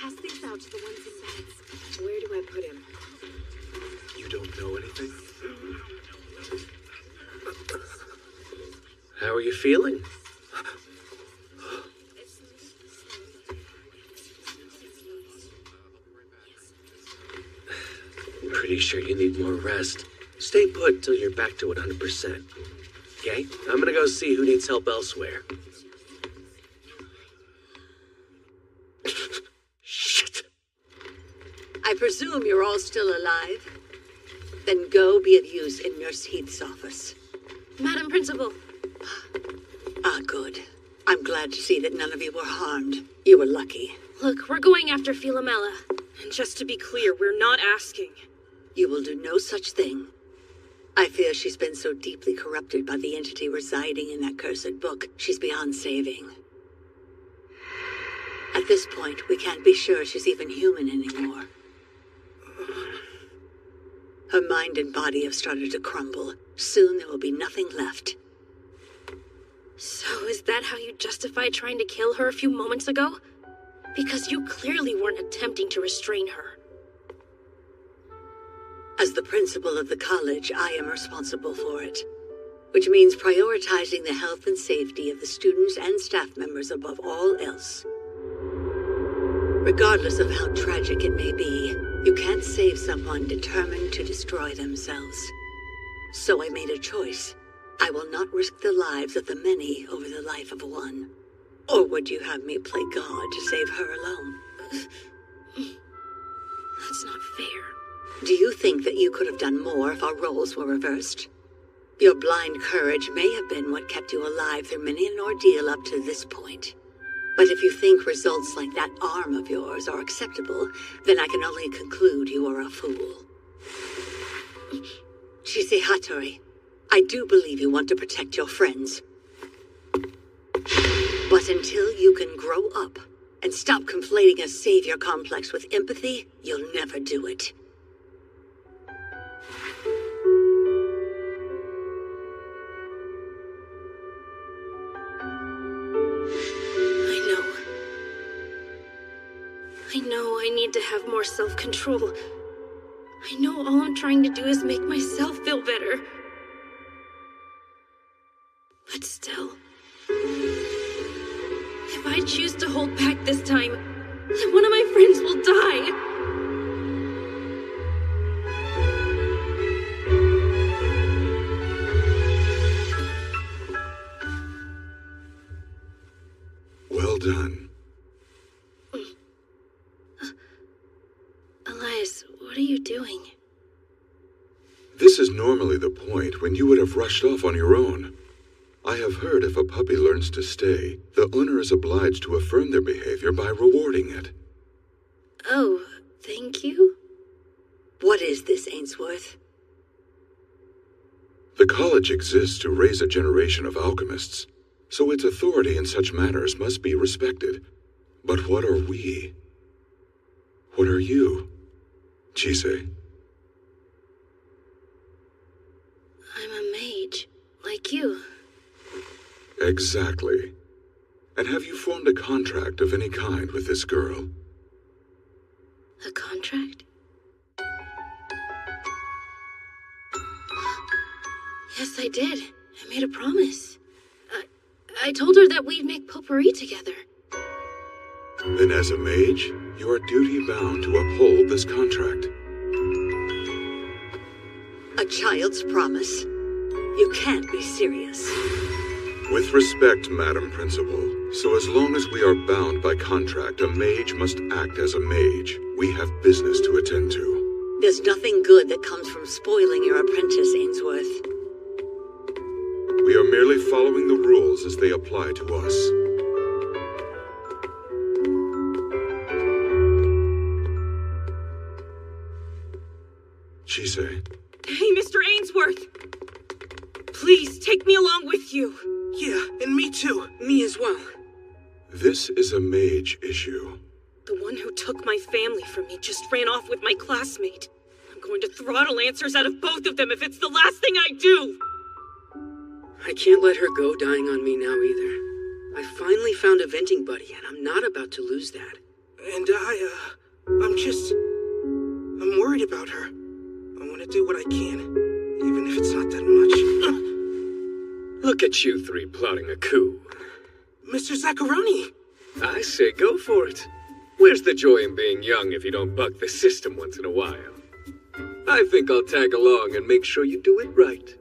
Pass these out to the ones in beds. Where do I put him? You don't know anything? How are you feeling? I'm pretty sure you need more rest. Stay put till you're back to 100%. Okay? I'm gonna go see who needs help elsewhere. I presume you're all still alive? Then go be of use in Nurse Heath's office. Madam Principal. Ah, good. I'm glad to see that none of you were harmed. You were lucky. Look, we're going after Philomela. And just to be clear, we're not asking. You will do no such thing. I fear she's been so deeply corrupted by the entity residing in that cursed book, she's beyond saving. At this point, we can't be sure she's even human anymore. Her mind and body have started to crumble. Soon there will be nothing left. So is that how you justified trying to kill her a few moments ago? Because you clearly weren't attempting to restrain her. As the principal of the college, I am responsible for it. Which means prioritizing the health and safety of the students and staff members above all else. Regardless of how tragic it may be, you can't save someone determined to destroy themselves. So I made a choice. I will not risk the lives of the many over the life of one. Or would you have me play God to save her alone? That's not fair. Do you think that you could have done more if our roles were reversed? Your blind courage may have been what kept you alive through many an ordeal up to this point. But if you think results like that arm of yours are acceptable, then I can only conclude you are a fool. Chise Hattori, I do believe you want to protect your friends. But until you can grow up and stop conflating a savior complex with empathy, you'll never do it. I know I need to have more self-control. I know all I'm trying to do is make myself feel better. But still, if I choose to hold back this time, then one of my friends will die. Well done. Elias, what are you doing? This is normally the point when you would have rushed off on your own. I have heard if a puppy learns to stay, the owner is obliged to affirm their behavior by rewarding it. Oh, thank you? What is this, Ainsworth? The college exists to raise a generation of alchemists, so its authority in such matters must be respected. But what are we? What are you, Chise? I'm a mage, like you. Exactly. And have you formed a contract of any kind with this girl? A contract? Yes, I did. I made a promise. I told her that we'd make potpourri together. Then as a mage, you are duty-bound to uphold this contract. A child's promise? You can't be serious. With respect, Madam Principal, so as long as we are bound by contract, a mage must act as a mage. We have business to attend to. There's nothing good that comes from spoiling your apprentice, Ainsworth. We are merely following the rules as they apply to us. Chise. Hey, Mr. Ainsworth! Please, take me along with you. Yeah, and me too. Me as well. This is a mage issue. The one who took my family from me just ran off with my classmate. I'm going to throttle answers out of both of them if it's the last thing I do! I can't let her go dying on me now either. I finally found a venting buddy, and I'm not about to lose that. And I'm worried about her. I want to do what I can, even if it's not that much. Look at you three plotting a coup. Mr. Zaccaroni! I say go for it. Where's the joy in being young if you don't buck the system once in a while? I think I'll tag along and make sure you do it right.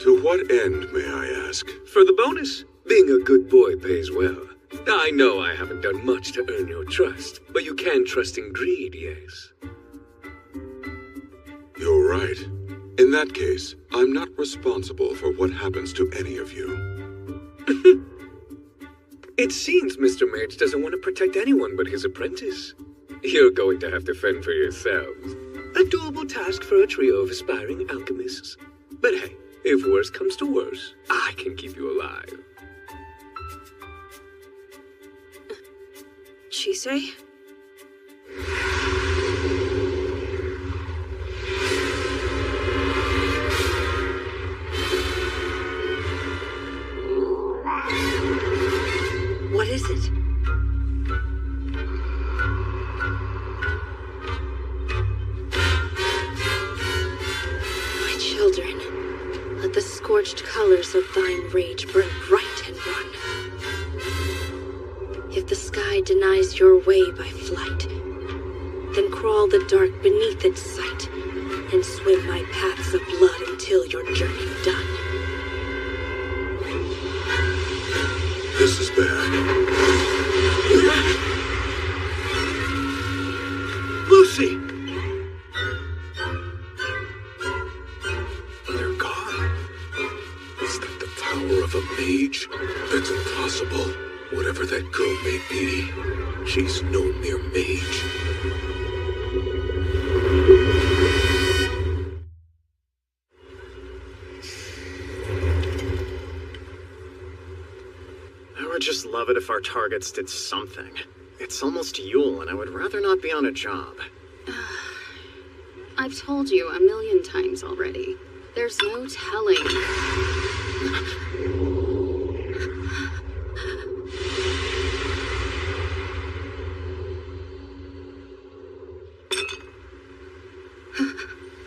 To what end, may I ask? For the bonus, being a good boy pays well. I know I haven't done much to earn your trust, but you can trust in greed, yes. You're right. In that case, I'm not responsible for what happens to any of you. It seems Mr. Mage doesn't want to protect anyone but his apprentice. You're going to have to fend for yourselves. A doable task for a trio of aspiring alchemists. But hey, if worse comes to worse, I can keep you alive. She say? What is it? My children, let the scorched colors of thine rage burn bright and run. If the sky denies your way by flight, then crawl the dark beneath its sight, and swim my paths of blood until your journey done. This is bad. Lucy! They're gone. Is that the power of a mage? That's impossible. Whatever that girl may be, she's no mere mage. I would just love it if our targets did something. It's almost Yule, and I would rather not be on a job. I've told you a million times already. There's no telling.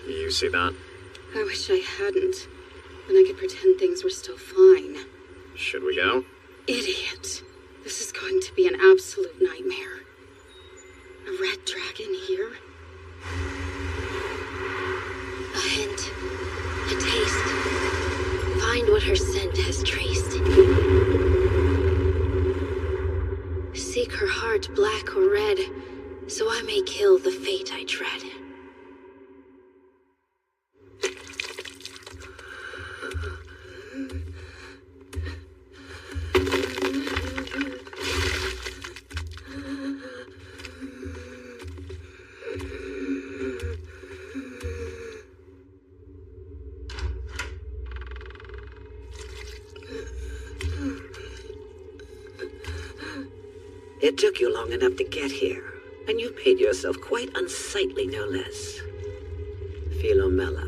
You see that? I wish I hadn't. Then I could pretend things were still fine. Should we go? Idiot. This is going to be an absolute nightmare. A red dragon here? A hint. A taste. Find what her scent has traced. Seek her heart black or red, so I may kill the fate I dread. It took you long enough to get here, and you've made yourself quite unsightly, no less. Philomela.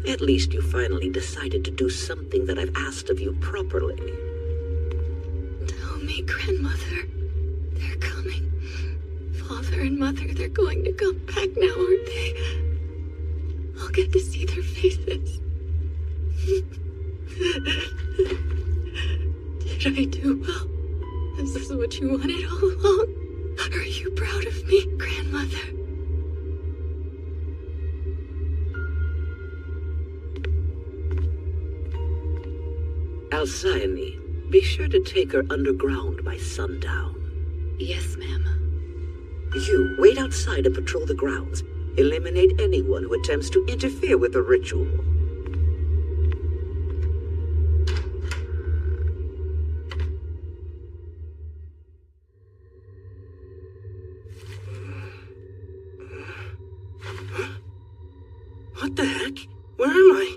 At least you finally decided to do something that I've asked of you properly. Tell me, grandmother. They're coming. Father and mother, they're going to come back now, aren't they? I'll get to see their faces. Did I do well? Is this what you wanted all along? Are you proud of me, grandmother? Alcyone, be sure to take her underground by sundown. Yes, ma'am. You wait outside and patrol the grounds. Eliminate anyone who attempts to interfere with the ritual. What the heck? Where am I?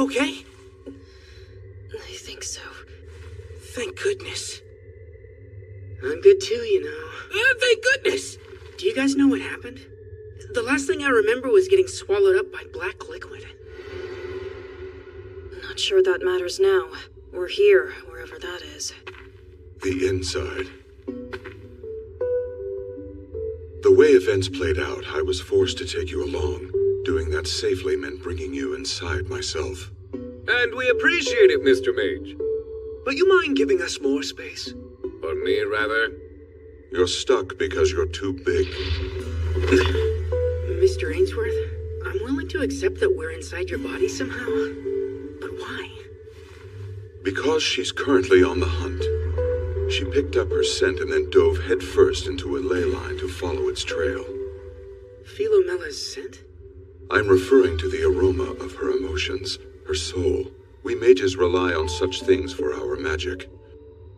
okay? I think so. Thank goodness. I'm good too, you know. Thank goodness! Do you guys know what happened? The last thing I remember was getting swallowed up by black liquid. Not sure that matters now. We're here, wherever that is. The inside. The way events played out, I was forced to take you along. Doing that safely meant bringing you inside myself. And we appreciate it, Mr. Mage. But you mind giving us more space? Or me, rather? You're stuck because you're too big. Mr. Ainsworth, I'm willing to accept that we're inside your body somehow. But why? Because she's currently on the hunt. She picked up her scent and then dove headfirst into a ley line to follow its trail. Philomella's scent? I'm referring to the aroma of her emotions, her soul. We mages rely on such things for our magic.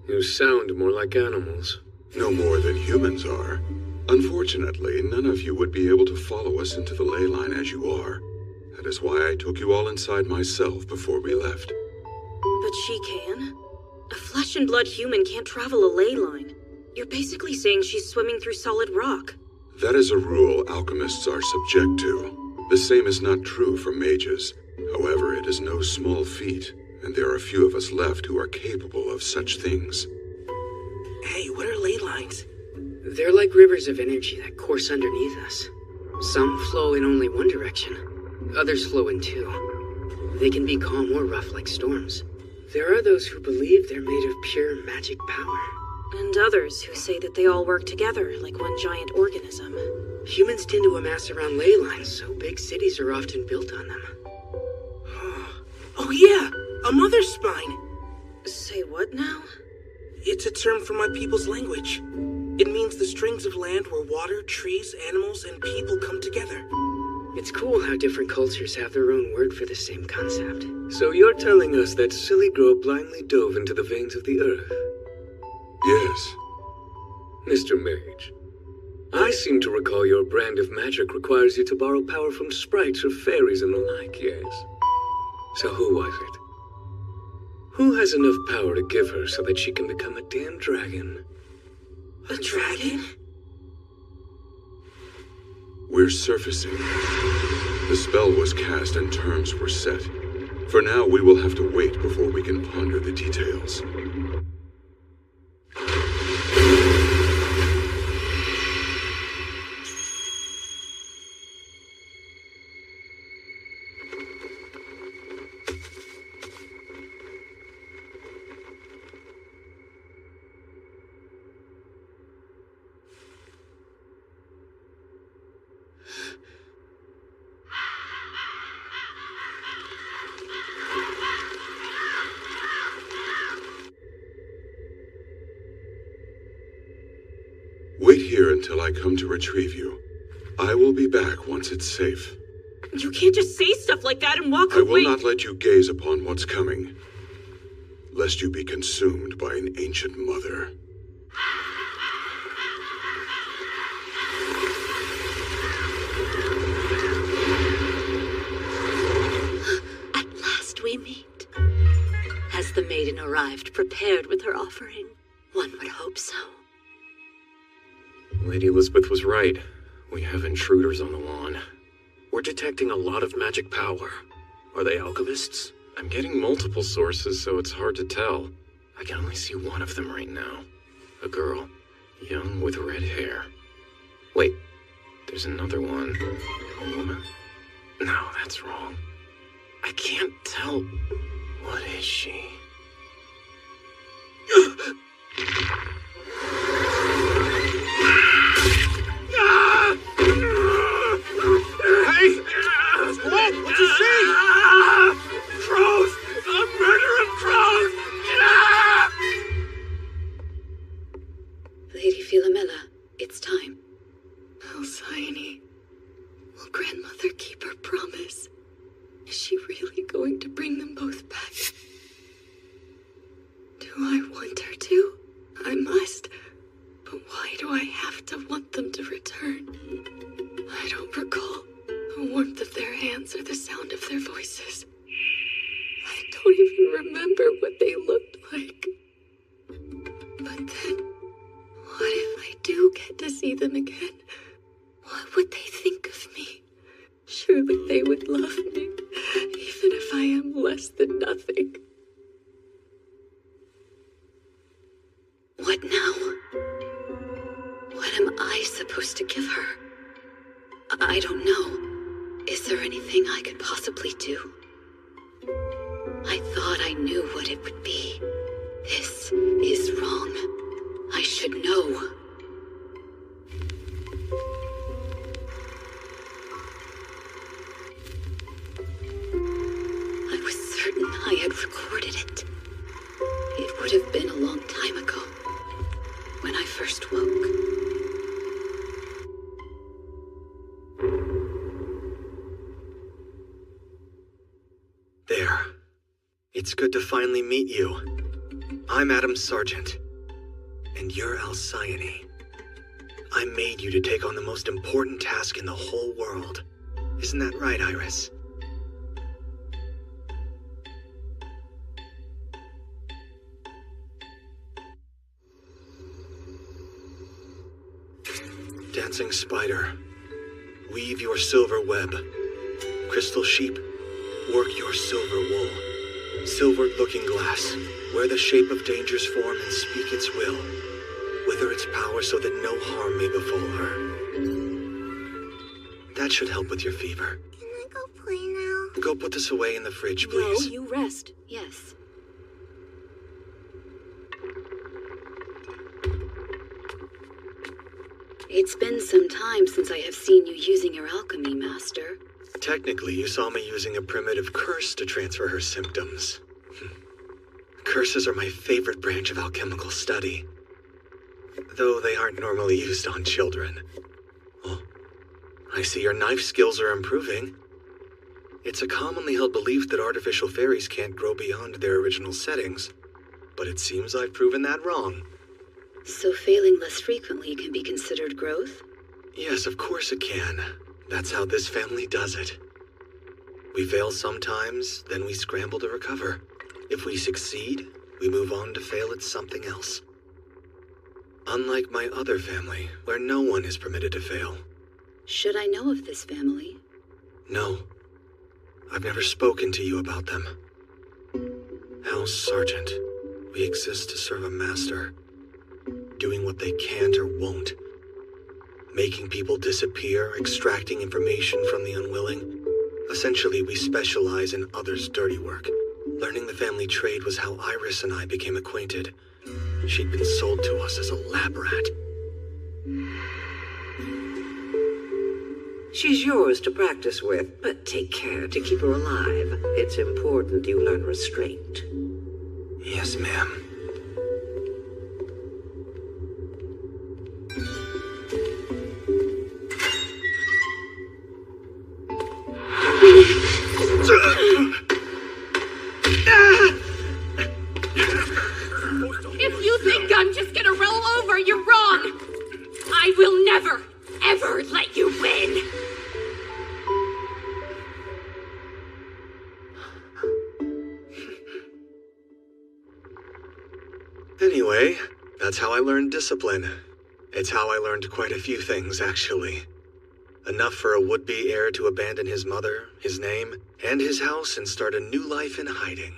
You sound more like animals. No more than humans are. Unfortunately, none of you would be able to follow us into the ley line as you are. That is why I took you all inside myself before we left. But she can? A flesh and blood human can't travel a ley line. You're basically saying she's swimming through solid rock. That is a rule alchemists are subject to. The same is not true for mages. However, it is no small feat, and there are few of us left who are capable of such things. Hey, what are ley lines? They're like rivers of energy that course underneath us. Some flow in only one direction. Others flow in two. They can be calm or rough like storms. There are those who believe they're made of pure magic power. And others who say that they all work together like one giant organism. Humans tend to amass around ley lines, so big cities are often built on them. Oh yeah, a mother's spine. Say what now? It's a term for my people's language. It means the strings of land where water, trees, animals, and people come together. It's cool how different cultures have their own word for the same concept. So you're telling us that Silly Girl blindly dove into the veins of the earth? Yes. Mr. Mage, I seem to recall your brand of magic requires you to borrow power from sprites or fairies and the like, yes? So who was it? Who has enough power to give her so that she can become a damn dragon? A dragon? We're surfacing. The spell was cast and terms were set. For now, we will have to wait before we can ponder the details. Wait here until I come to retrieve you. I will be back once it's safe. You can't just say stuff like that and walk away. I will not let you gaze upon what's coming, lest you be consumed by an ancient mother. At last we meet. Has the maiden arrived prepared with her offering? One would hope so. Lady Elizabeth was right. We have intruders on the lawn. We're detecting a lot of magic power. Are they alchemists? I'm getting multiple sources, so it's hard to tell. I can only see one of them right now. A girl, young with red hair. Wait, there's another one. A woman? No, that's wrong. I can't tell. What is she? Hey! What? What'd you see? Crows! A murder of crows! Lady Philomela, it's time. Alcyone, will grandmother keep her promise? Is she really going to bring them both back? Do I want her to? I must. But why do I have to want them to return? I don't recall the warmth of their hands or the sound of their voices. don't even remember what they looked like. But then, what if I do get to see them again? What would they think of me? Surely they would love me, even if I am less than nothing. What now? What am I supposed to give her? I don't know. Is there anything I could possibly do? I thought I knew what it would be. This is wrong. I should know. I was certain I had recorded it. It would have been a long time ago, when I first woke. There. It's good to finally meet you. I'm Adam Sargent, and you're Alcyone. I made you to take on the most important task in the whole world. Isn't that right, Iris? Dancing spider, weave your silver web. Crystal sheep, work your silver wool. Silvered looking glass, wear the shape of danger's form and speak its will. Wither its power so that no harm may befall her. That should help with your fever. Can I go play now? Go put this away in the fridge, please. No, you rest. Yes. It's been some time since I have seen you using your alchemy, Master. Technically, you saw me using a primitive curse to transfer her symptoms. Curses are my favorite branch of alchemical study, though they aren't normally used on children. Well, I see your knife skills are improving. It's a commonly held belief that artificial fairies can't grow beyond their original settings, but it seems I've proven that wrong. So failing less frequently can be considered growth? Yes, of course it can. That's how this family does it. We fail sometimes, then we scramble to recover. If we succeed, we move on to fail at something else. Unlike my other family, where no one is permitted to fail. Should I know of this family? No. I've never spoken to you about them. House Sergeant, we exist to serve a master. Doing what they can't or won't. Making people disappear, extracting information from the unwilling. Essentially, we specialize in others' dirty work. Learning the family trade was how Iris and I became acquainted. She'd been sold to us as a lab rat. She's yours to practice with, but take care to keep her alive. It's important you learn restraint. Yes, ma'am. If you think I'm just gonna roll over, you're wrong! I will never, ever let you win! Anyway, that's how I learned discipline. It's how I learned quite a few things, actually. Enough for a would-be heir to abandon his mother, his name, and his house and start a new life in hiding.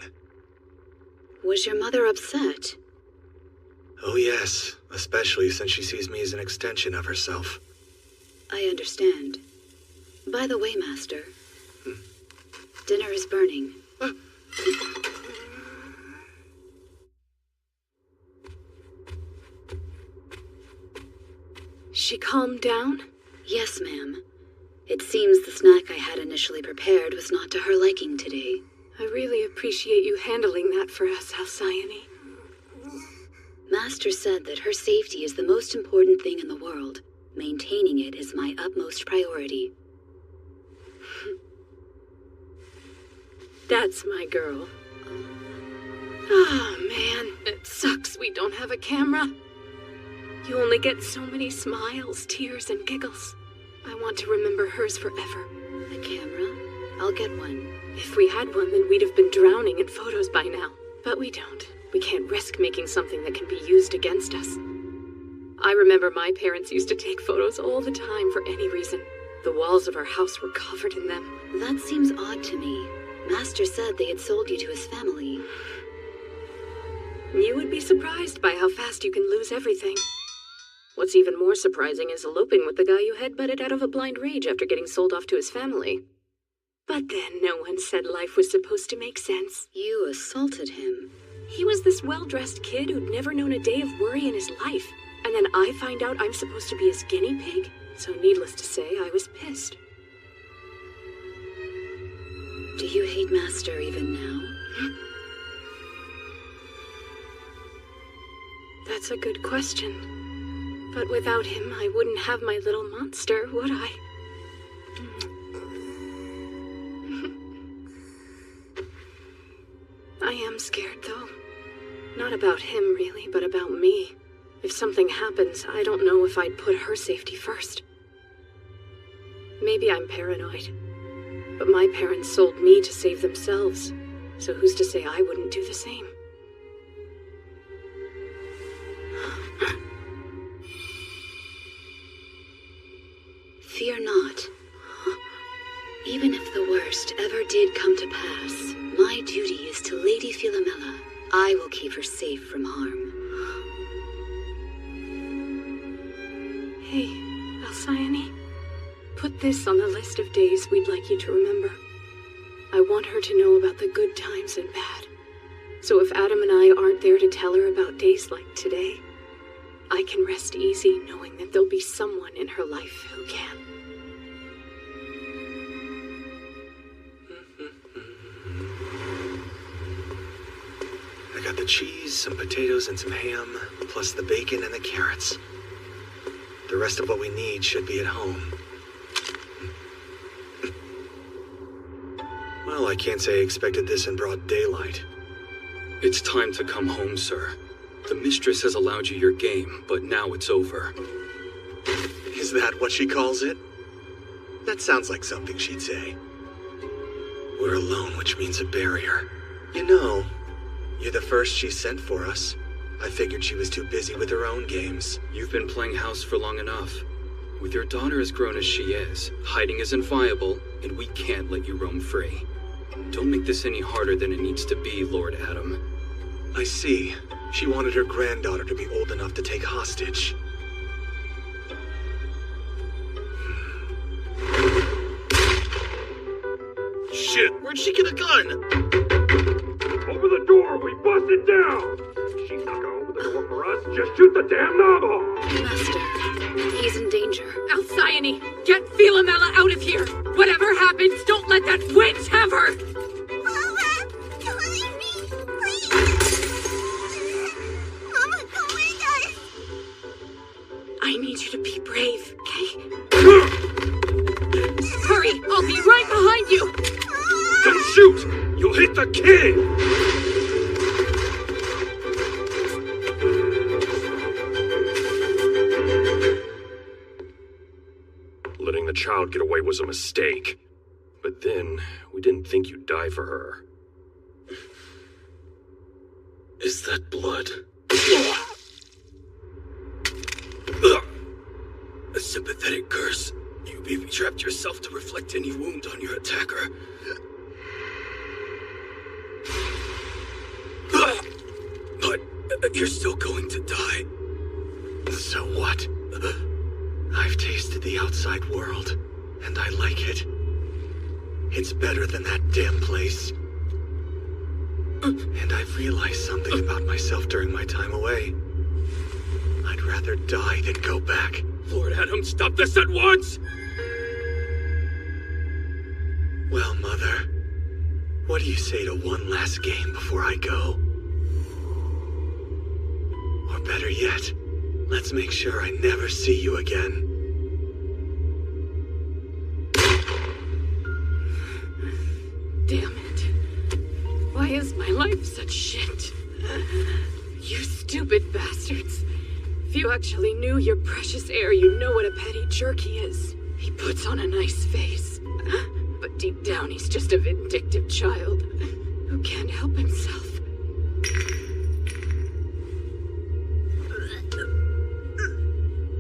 Was your mother upset? Oh yes, especially since she sees me as an extension of herself. I understand. By the way, Master, dinner is burning. She calmed down? Yes, ma'am. It seems the snack I had initially prepared was not to her liking today. I really appreciate you handling that for us, Alcyone. Master said that her safety is the most important thing in the world. Maintaining it is my utmost priority. That's my girl. Ah, man, it sucks we don't have a camera. You only get so many smiles, tears, and giggles. I want to remember hers forever. A camera? I'll get one. If we had one, then we'd have been drowning in photos by now. But we don't. We can't risk making something that can be used against us. I remember my parents used to take photos all the time for any reason. The walls of our house were covered in them. That seems odd to me. Master said they had sold you to his family. You would be surprised by how fast you can lose everything. What's even more surprising is eloping with the guy you headbutted out of a blind rage after getting sold off to his family. But then no one said life was supposed to make sense. You assaulted him. He was this well-dressed kid who'd never known a day of worry in his life. And then I find out I'm supposed to be his guinea pig? So needless to say, I was pissed. Do you hate Master even now? That's a good question. But without him, I wouldn't have my little monster, would I? I am scared, though. Not about him, really, but about me. If something happens, I don't know if I'd put her safety first. Maybe I'm paranoid. But my parents sold me to save themselves, so who's to say I wouldn't do the same? Fear not. Even if the worst ever did come to pass, my duty is to Lady Philomela. I will keep her safe from harm. Hey, Alcyone, put this on the list of days we'd like you to remember. I want her to know about the good times and bad. So if Adam and I aren't there to tell her about days like today, I can rest easy knowing that there'll be someone in her life who can. I got the cheese, some potatoes, and some ham, plus the bacon and the carrots. The rest of what we need should be at home. Well, I can't say I expected this in broad daylight. It's time to come home, sir. The mistress has allowed you your game, but now it's over. Is that what she calls it? That sounds like something she'd say. We're alone, which means a barrier. You know, you're the first she sent for us. I figured she was too busy with her own games. You've been playing house for long enough. With your daughter as grown as she is, hiding isn't viable, and we can't let you roam free. Don't make this any harder than it needs to be, Lord Adam. I see. She wanted her granddaughter to be old enough to take hostage. Shit, where'd she get a gun? Over the door, we bust it down! She's not gonna open the door for us, just shoot the damn knob off! Master, he's in danger. Alcyone, get Philomela out of here! Whatever happens, don't let that witch have her! Mama, don't leave me, please! Mama, don't leave us! I need you to be brave, okay? Hurry, I'll be right behind you! Don't shoot! You'll hit the kid! Letting the child get away was a mistake. But then, we didn't think you'd die for her. Is that blood? A sympathetic curse. You baby-trapped yourself to reflect any wound on your attacker. But you're still going to die. So what? I've tasted the outside world, and I like it. It's better than that damn place. And I've realized something about myself during my time away. I'd rather die than go back. Lord Adam, stop this at once! Well, Mother, what do you say to one last game before I go? Or better yet, let's make sure I never see you again. Damn it. Why is my life such shit? You stupid bastards. If you actually knew your precious heir, you'd know what a petty jerk he is. He puts on a nice face. But Deep down, he's just a vindictive child who can't help himself.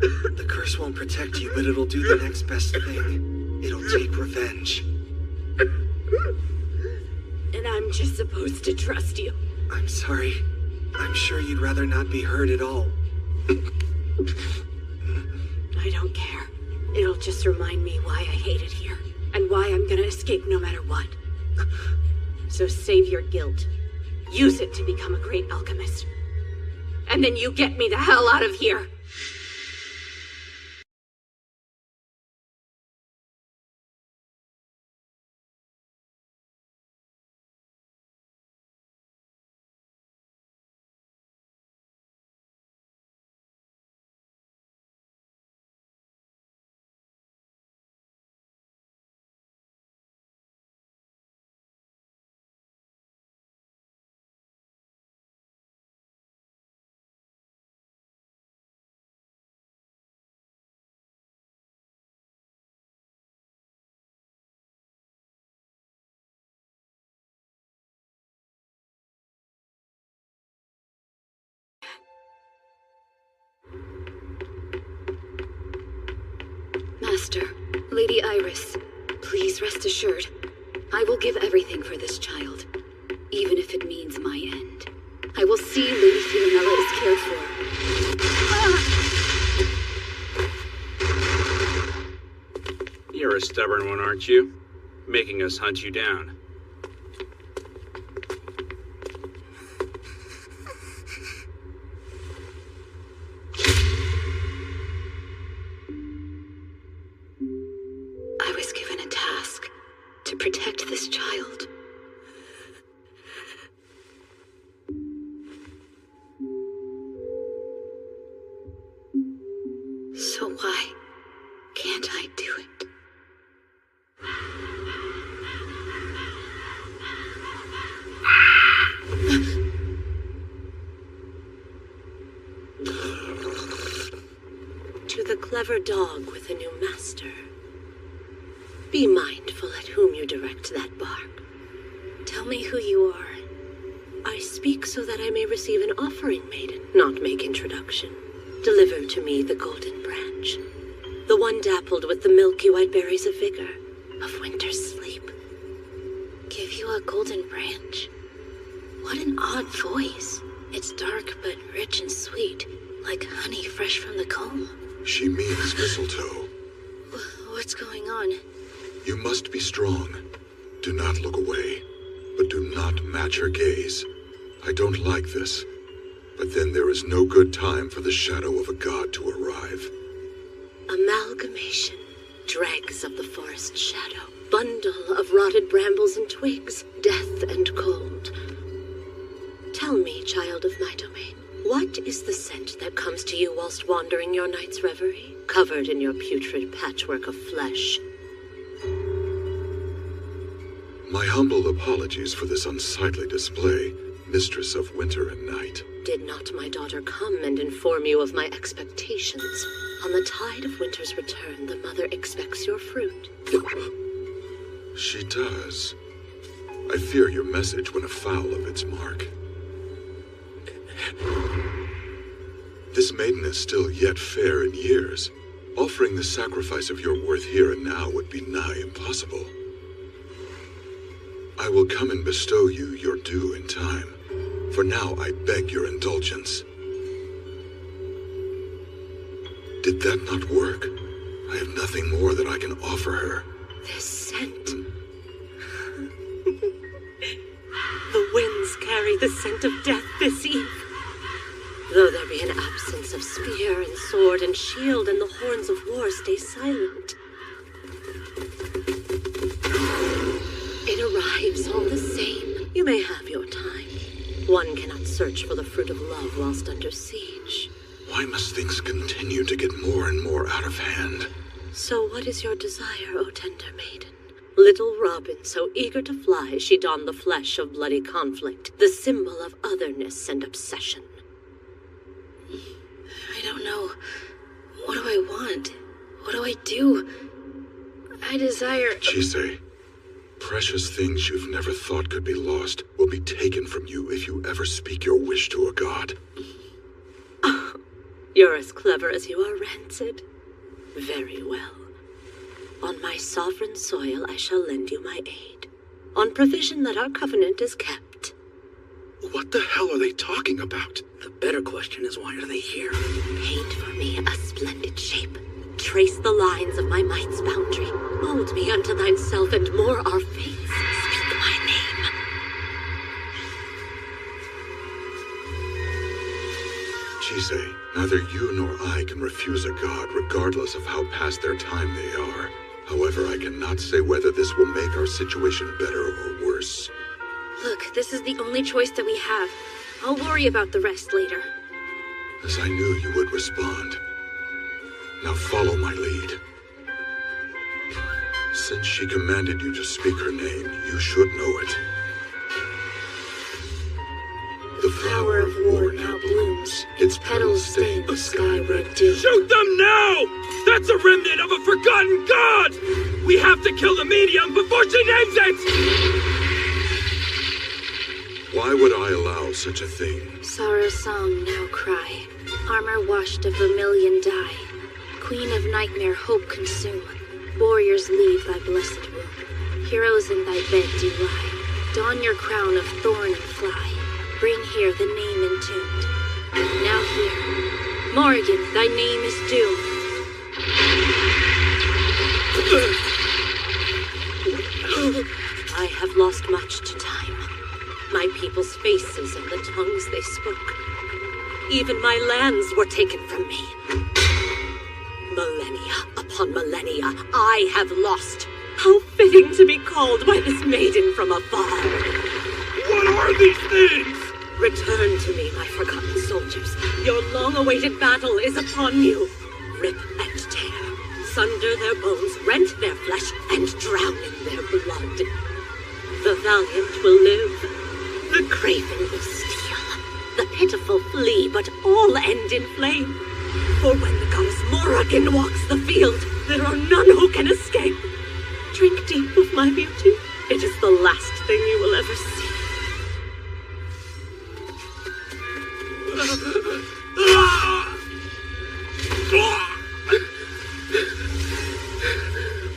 The curse won't protect you, but it'll do the next best thing. It'll take revenge. And I'm just supposed to trust you. I'm sorry. I'm sure you'd rather not be hurt at all. I don't care. It'll just remind me why I hate it here, and why I'm gonna escape no matter what. So save your guilt. Use it to become a great alchemist. And then you get me the hell out of here! Master, Lady Iris, please rest assured, I will give everything for this child, even if it means my end. I will see Lady Philomela is cared for. You're a stubborn one, aren't you? Making us hunt you down. I was given a task to protect this child. So why can't I do it? To the clever dog with a new master. Be mindful at whom you direct that bark. Tell me who you are. I speak so that I may receive an offering, maiden, not make introduction. Deliver to me the golden branch, the one dappled with the milky white berries of vigor, of winter's sleep. Give you a golden branch? What an odd voice. It's dark but rich and sweet, like honey fresh from the comb. She means mistletoe. What's going on? You must be strong. Do not look away, but do not match her gaze. I don't like this, but then there is no good time for the shadow of a god to arrive. Amalgamation, dregs of the forest shadow, bundle of rotted brambles and twigs, death and cold. Tell me, child of my domain, what is the scent that comes to you whilst wandering your night's reverie, covered in your putrid patchwork of flesh? My humble apologies for this unsightly display, mistress of winter and night. Did not my daughter come and inform you of my expectations? On the tide of winter's return, the mother expects your fruit. She does. I fear your message went afoul of its mark. This maiden is still yet fair in years. Offering the sacrifice of your worth here and now would be nigh impossible. I will come and bestow you your due in time. For now, I beg your indulgence. Did that not work? I have nothing more that I can offer her. This scent. The winds carry the scent of death this eve. Though there be an absence of spear and sword and shield, and the horns of war stay silent. It arrives all the same. You may have your time. One cannot search for the fruit of love whilst under siege. Why must things continue to get more and more out of hand? So what is your desire, O tender maiden? Little robin, so eager to fly, she donned the flesh of bloody conflict, the symbol of otherness and obsession. I don't know. What do I want? What do I do? I desire... Chise, Precious things you've never thought could be lost will be taken from you if you ever speak your wish to a god. You're as clever as you are rancid. Very well. On my sovereign soil, I shall lend you my aid, on provision that our covenant is kept. What the hell are they talking about? The better question is, why are they here? Paint for me a splendid shape. Trace the lines of my might's boundary. Mold me unto thyself, and more our fates. Speak my name. Chise, neither you nor I can refuse a god regardless of how past their time they are. However, I cannot say whether this will make our situation better or worse. Look, this is the only choice that we have. I'll worry about the rest later. As I knew you would respond. Now follow my lead. Since she commanded you to speak her name, you should know it. The flower of war now blooms, its petals stain the sky-red dew. Shoot them now! That's a remnant of a forgotten god! We have to kill the medium before she names it! Why would I allow such a thing? Sorrow's song now cry, armor washed of vermilion dye. Queen of nightmare hope consume, warriors leave thy blessed womb. Heroes in thy bed do lie, don your crown of thorn and fly. Bring here the name entombed. Now here, Morrigan, thy name is doomed. I have lost much to time. My people's faces and the tongues they spoke. Even my lands were taken from me. Millennia upon millennia, I have lost. How fitting to be called by this maiden from afar. What are these things? Return to me, my forgotten soldiers. Your long-awaited battle is upon you. Rip and tear, sunder their bones, rent their flesh, and drown in their blood. The valiant will live. The craven will steal. The pitiful flee, but all end in flame. For when the goddess Morrigan walks the field, there are none who can escape. Drink deep of my beauty. It is the last thing you will ever see.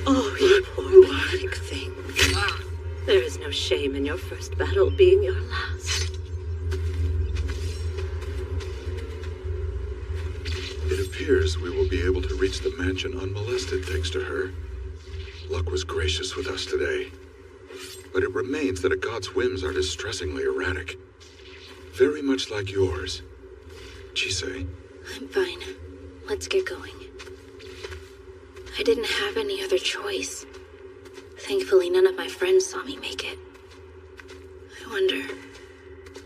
Oh, you poor pathetic thing. There is no shame in your first battle being your last. It appears we will be able to reach the mansion unmolested thanks to her. Luck was gracious with us today. But it remains that a god's whims are distressingly erratic. Very much like yours. Chise. I'm fine. Let's get going. I didn't have any other choice. Thankfully, none of my friends saw me make it. I wonder,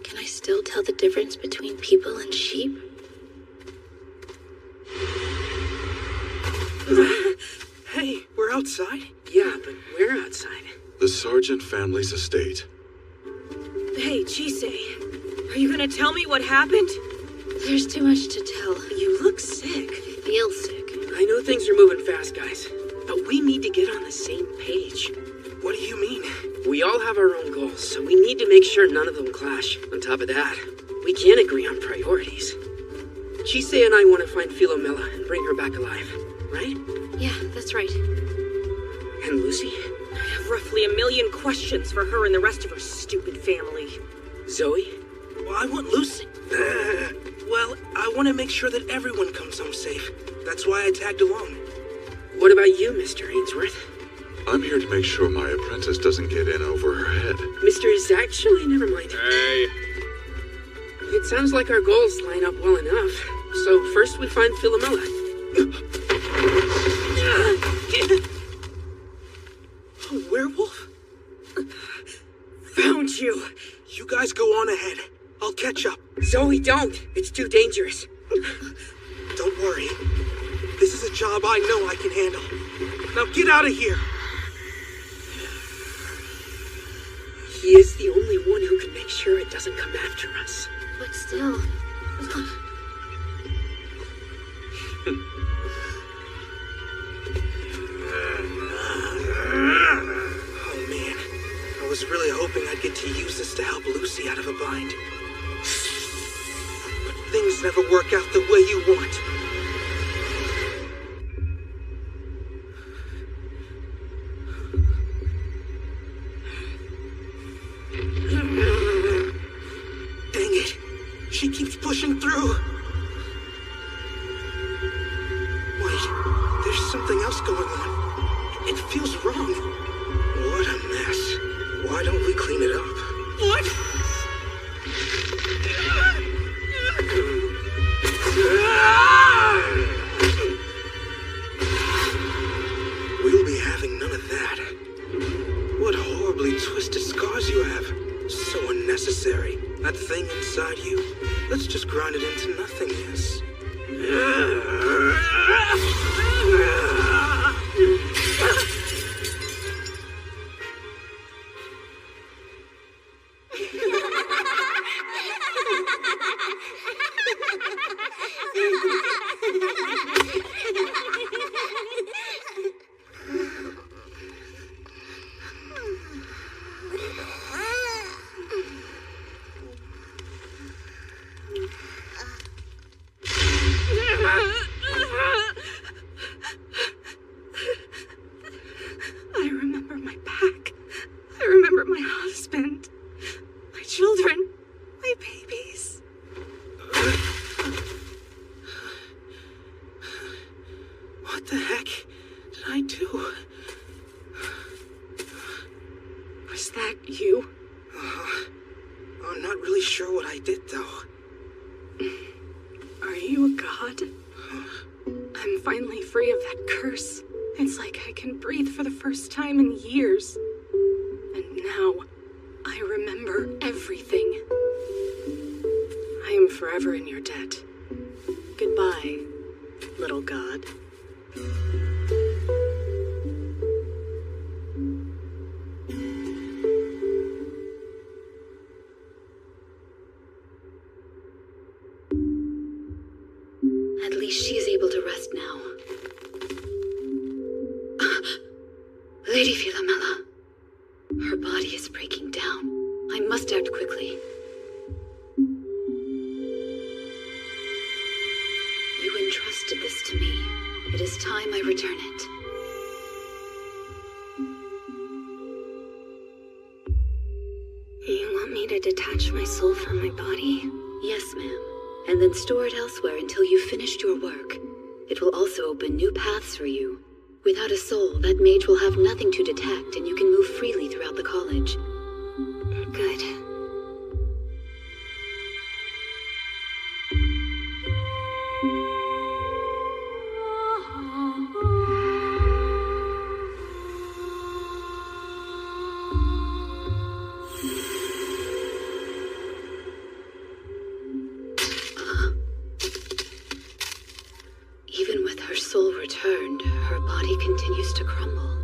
can I still tell the difference between people and sheep? Hey, we're outside? Yeah, but we're outside. The Sargent family's estate. Hey, Chise, are you gonna tell me what happened? There's too much to tell. You look sick. I feel sick. I know things are moving fast, guys, but we need to get on the same page. What do you mean? We all have our own goals, so we need to make sure none of them clash. On top of that, we can't agree on priorities. Chise and I want to find Philomela and bring her back alive, right? Yeah, that's right. And Lucy? I have roughly 1 million questions for her and the rest of her stupid family. Zoe? Well, I want Lucy. Well, I want to make sure that everyone comes home safe. That's why I tagged along. What about you, Mr. Ainsworth? I'm here to make sure my apprentice doesn't get in over her head. Mr. is actually, never mind. Hey. It sounds like our goals line up well enough. So first we find Philomela. A werewolf? Found you. You guys go on ahead. I'll catch up. Zoe, don't. It's too dangerous. Don't worry. This is a job I know I can handle. Now get out of here. He is the only one who can make sure it doesn't come after us. But still... Oh man, was really hoping I'd get to use this to help Lucy out of a bind. But things never work out the way you want. Dang it! She keeps pushing through! Wait, there's something else going on. It feels wrong. What a mess. Why don't we clean it up? What? We'll be having none of that. What horribly twisted scars you have. So unnecessary. That thing inside you. Let's just grind it into nothingness. I remember my pack. I remember my husband. My children. My babies. What the heck did I do? Was that you? I'm not really sure what I did, though. Are you a god? I'm finally free of that curse. It's like I can breathe for the first time in years. And now, I remember everything. I am forever in your debt. Goodbye, little god. At least she's able to rest now. Lady Philomela. Her body is breaking down. I must act quickly. You entrusted this to me. It is time I return it. You want me to detach my soul from my body? Yes, ma'am. And then store it elsewhere until you've finished your work. It will also open new paths for you. Without a soul, that mage will have nothing to detect, and you can move freely throughout the college. Good. Even with her soul returned, her body continues to crumble.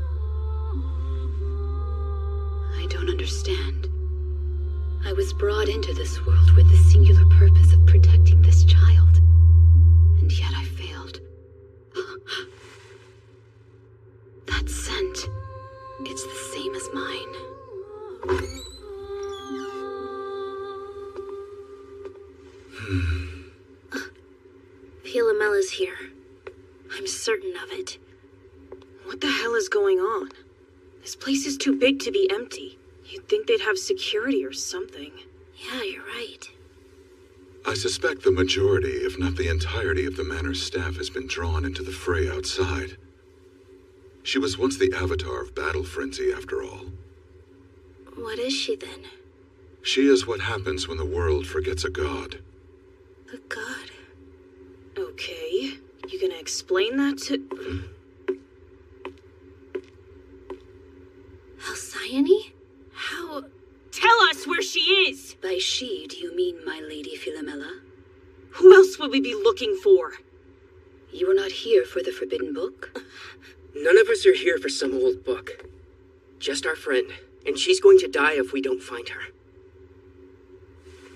I don't understand. I was brought into this world with the singular purpose of protecting this child, and yet I failed. That scent, it's the same as mine. Philomela's here. I'm certain of it. What the hell is going on? This place is too big to be empty. You'd think they'd have security or something. Yeah, you're right. I suspect the majority, if not the entirety of the manor's staff has been drawn into the fray outside. She was once the avatar of battle frenzy, after all. What is she then? She is what happens when the world forgets a god. A god? Okay. You gonna explain that to... Halcyone? How... Tell us where she is! By she, do you mean my Lady Philomela? Who else would we be looking for? You are not here for the Forbidden Book? None of us are here for some old book. Just our friend, and she's going to die if we don't find her.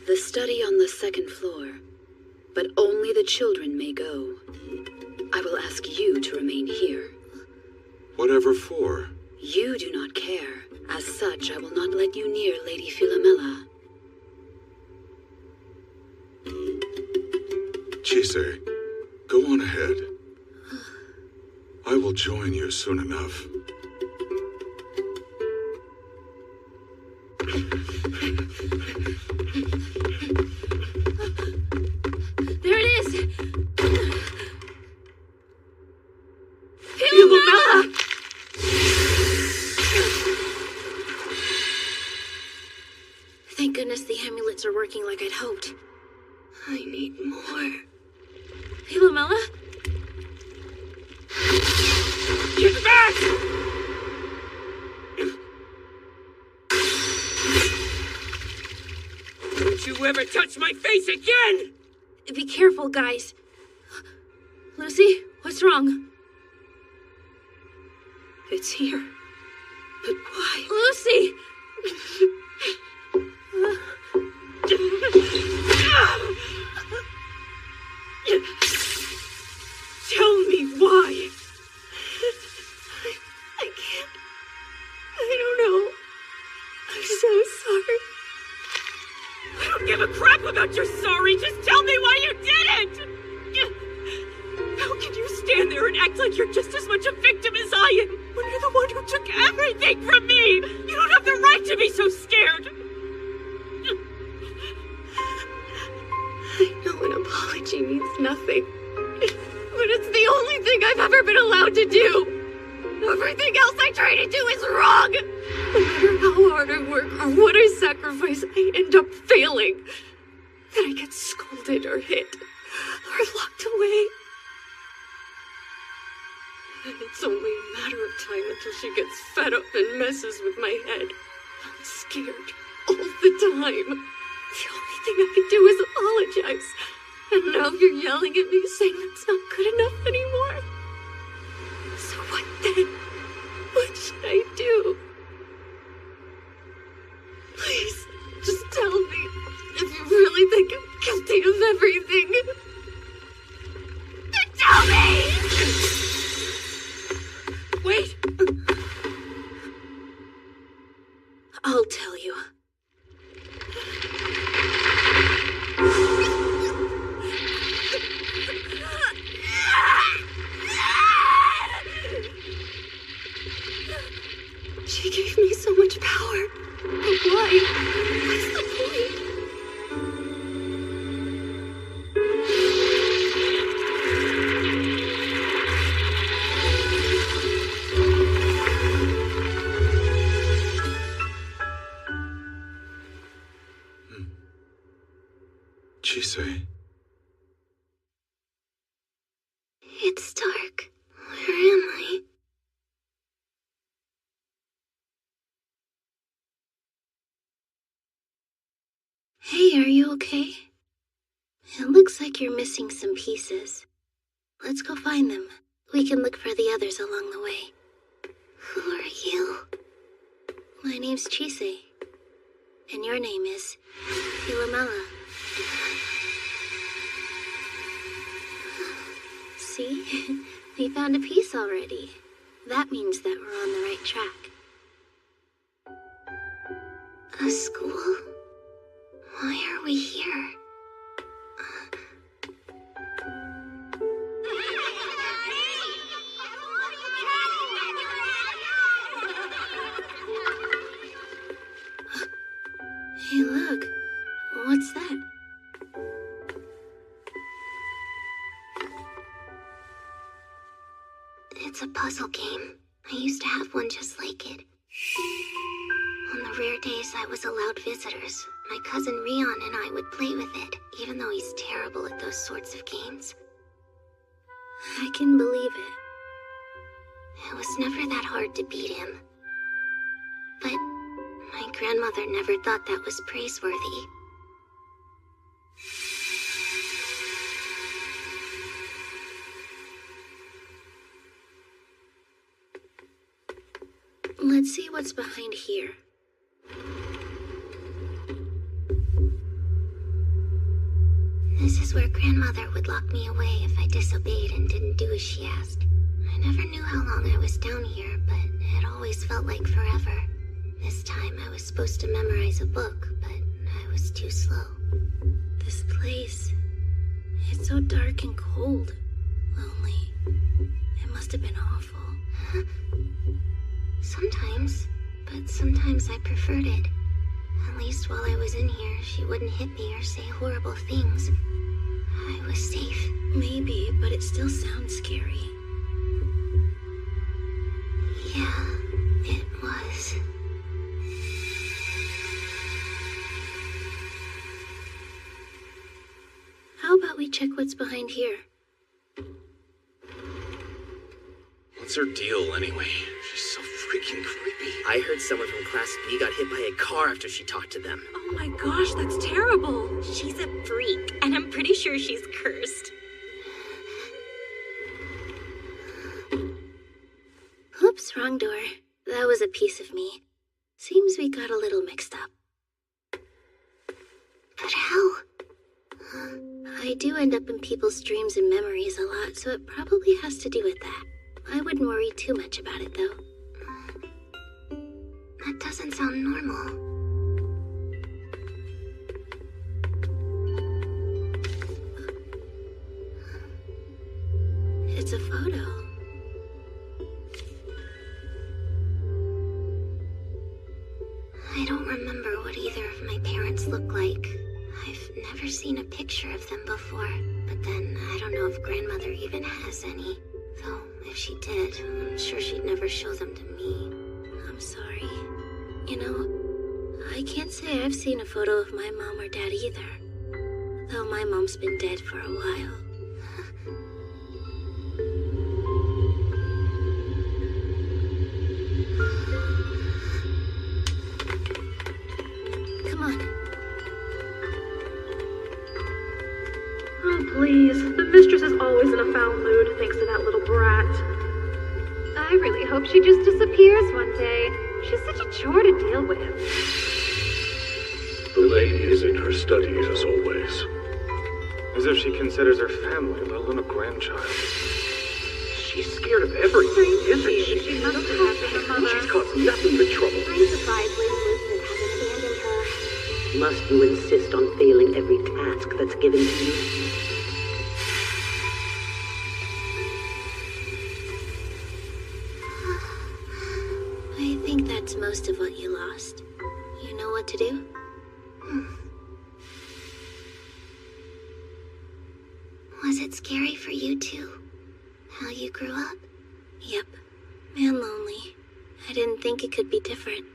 The study on the second floor, but only the children may go. I will ask you to remain here. Whatever for? You do not care. As such, I will not let you near Lady Philomela. Chise, go on ahead. I will join you soon enough. There it is! Philomela! Thank goodness the amulets are working like I'd hoped. I need more. Philomela? Get back! Don't you ever touch my face again! Be careful, guys. Lucy, what's wrong? It's here. But why? Lucy! Tell me why! I can't. I don't know. I'm so sorry. I don't give a crap about your sorry. Just tell me why you did it! How can you stand there and act like you're just as much a victim as I am when you're the one who took everything from me? You don't have the right to be so scared. I know an apology means nothing, but it's the only thing I've ever been allowed to do. Everything else I try to do is wrong. No matter how hard I work or what I sacrifice, I end up failing. Then I get scolded or hit or locked away. And it's only a matter of time until she gets fed up and messes with my head. I'm scared all the time. The only thing I can do is apologize. And now you're yelling at me saying that's not good enough anymore. So what then? What should I do? Please, just tell me if you really think I'm guilty of everything. Then tell me! Wait! I'll tell you. She gave me so much power. But why? What's the point? Chise. It's dark. Where am I? Hey, are you okay? It looks like you're missing some pieces. Let's go find them. We can look for the others along the way. Who are you? My name's Chise. And your name is Philomela. See? We found a piece already. That means that we're on the right track. A school? Why are we here? Hey, look. What's that? It's a puzzle game. I used to have one just like it. On the rare days I was allowed visitors, my cousin Rion and I would play with it, even though he's terrible at those sorts of games. I can believe it. It was never that hard to beat him. But my grandmother never thought that was praiseworthy. Let's see what's behind here. This is where grandmother would lock me away if I disobeyed and didn't do as she asked. I never knew how long I was down here, but it always felt like forever. As was supposed to memorize a book, but I was too slow. This place, it's so dark and cold. Lonely. It must have been awful. Sometimes, but sometimes I preferred it. At least while I was in here, she wouldn't hit me or say horrible things. I was safe. Maybe, but it still sounds scary. Yeah, it was. How about we check what's behind here? What's her deal, anyway? She's so freaking creepy. I heard someone from Class B got hit by a car after she talked to them. Oh my gosh, that's terrible. She's a freak, and I'm pretty sure she's cursed. Oops, wrong door. That was a piece of me. Seems we got a little mixed up. But how? I do end up in people's dreams and memories a lot, so it probably has to do with that. I wouldn't worry too much about it, though. That doesn't sound normal. It's a photo. I don't remember what either of my parents look like. I've never seen a picture of them before, but then I don't know if grandmother even has any. Though, if she did, I'm sure she'd never show them to me. I'm sorry. You know, I can't say I've seen a photo of my mom or dad either. Though my mom's been dead for a while. Come on. Oh, please. The mistress is always in a foul mood thanks to that little brat. I really hope she just disappears one day. She's such a chore to deal with. The lady is in her study as always. As if she considers her family, let alone a grandchild. She's scared of everything, isn't she? She's not so happy, her mother. She's caused nothing but trouble. I'm surprised Lady Elizabeth hasn't abandoned her. Must you insist on failing every task that's given to you? I think that's most of what you lost. You know what to do? Was it scary for you too? How you grew up? Yep. And lonely. I didn't think it could be different.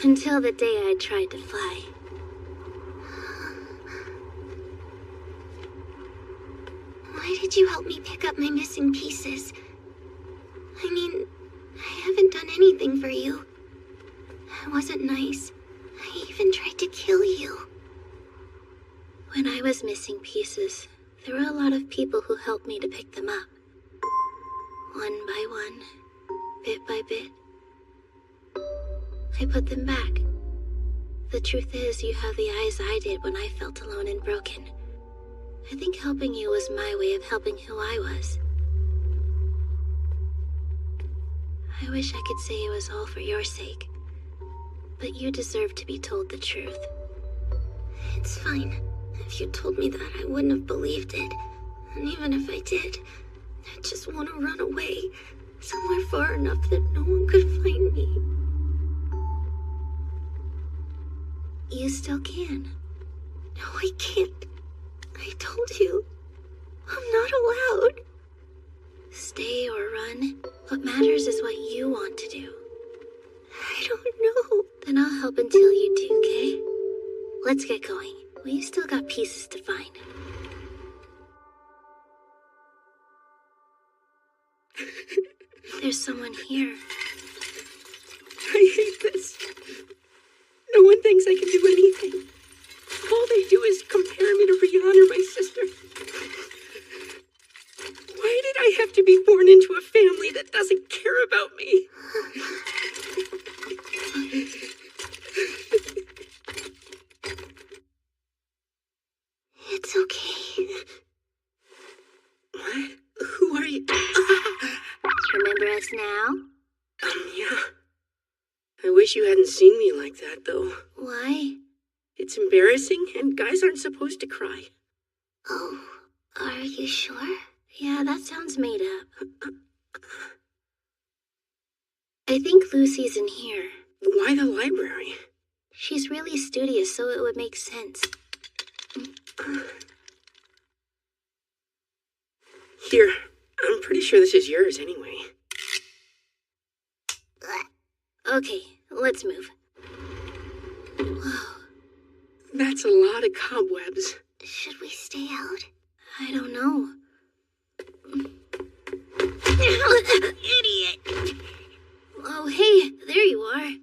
Until the day I tried to fly. Why did you help me pick up my missing pieces? I mean, I haven't done anything for you. I wasn't nice. I even tried to kill you. When I was missing pieces, there were a lot of people who helped me to pick them up. One by one, bit by bit. I put them back. The truth is, you have the eyes I did when I felt alone and broken. I think helping you was my way of helping who I was. I wish I could say it was all for your sake. But you deserve to be told the truth. It's fine. If you told me that, I wouldn't have believed it. And even if I did, I just want to run away. Somewhere far enough that no one could find me. You still can. No, I can't. I told you. I'm not allowed. Stay or run. What matters is what you want to do. I don't know. Then I'll help until you do, okay? Let's get going. We've still got pieces to find. There's someone here. I hate this. No one thinks I can do anything. All they do is compare me to Rihanna, my sister. Why did I have to be born into a family that doesn't care about me? It's okay. What? Who are you? Remember us now? Yeah. I wish wish you hadn't seen me like that, though. Why? It's embarrassing, and guys aren't supposed to cry. Oh, are you sure? Yeah, that sounds made up. I think Lucy's in here. Why the library? She's really studious, so it would make sense. Here, I'm pretty sure this is yours anyway. Okay, let's move. Whoa. That's a lot of cobwebs. Should we stay out? I don't know. Idiot! Oh, hey, there you are.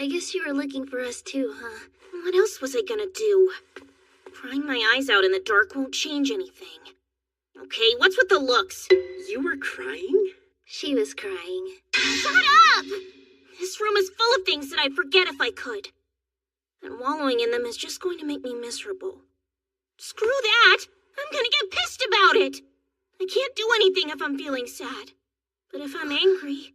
I guess you were looking for us too, huh? What else was I gonna do? Crying my eyes out in the dark won't change anything. Okay, what's with the looks? You were crying? She was crying. Shut up! This room is full of things that I'd forget if I could. And wallowing in them is just going to make me miserable. Screw that! I'm gonna get pissed about it! I can't do anything if I'm feeling sad. But if I'm angry,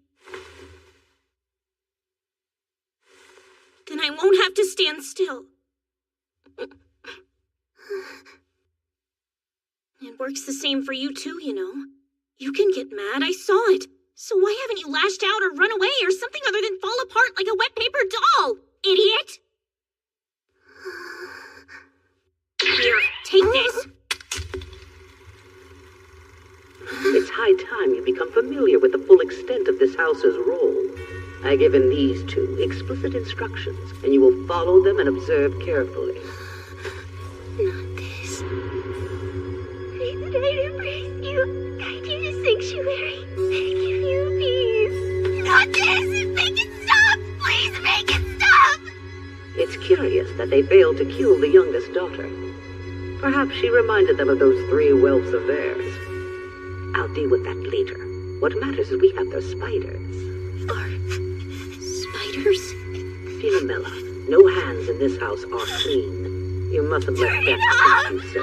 then I won't have to stand still. It works the same for you too, you know. You can get mad, I saw it. So why haven't you lashed out or run away or something other than fall apart like a wet paper doll, idiot? Here, take this. It's high time you become familiar with the full extent of this house's role. I've given these two explicit instructions, and you will follow them and observe carefully. Not this. Pray that I embrace you, guide you to sanctuary, beg you, please. Not this! Make it stop! Please make it stop! It's curious that they failed to kill the youngest daughter. Perhaps she reminded them of those 3 whelps of theirs. I'll deal with that later. What matters is we have their spiders. Spiders? Philomela, no hands in this house are clean. You mustn't let death take you so.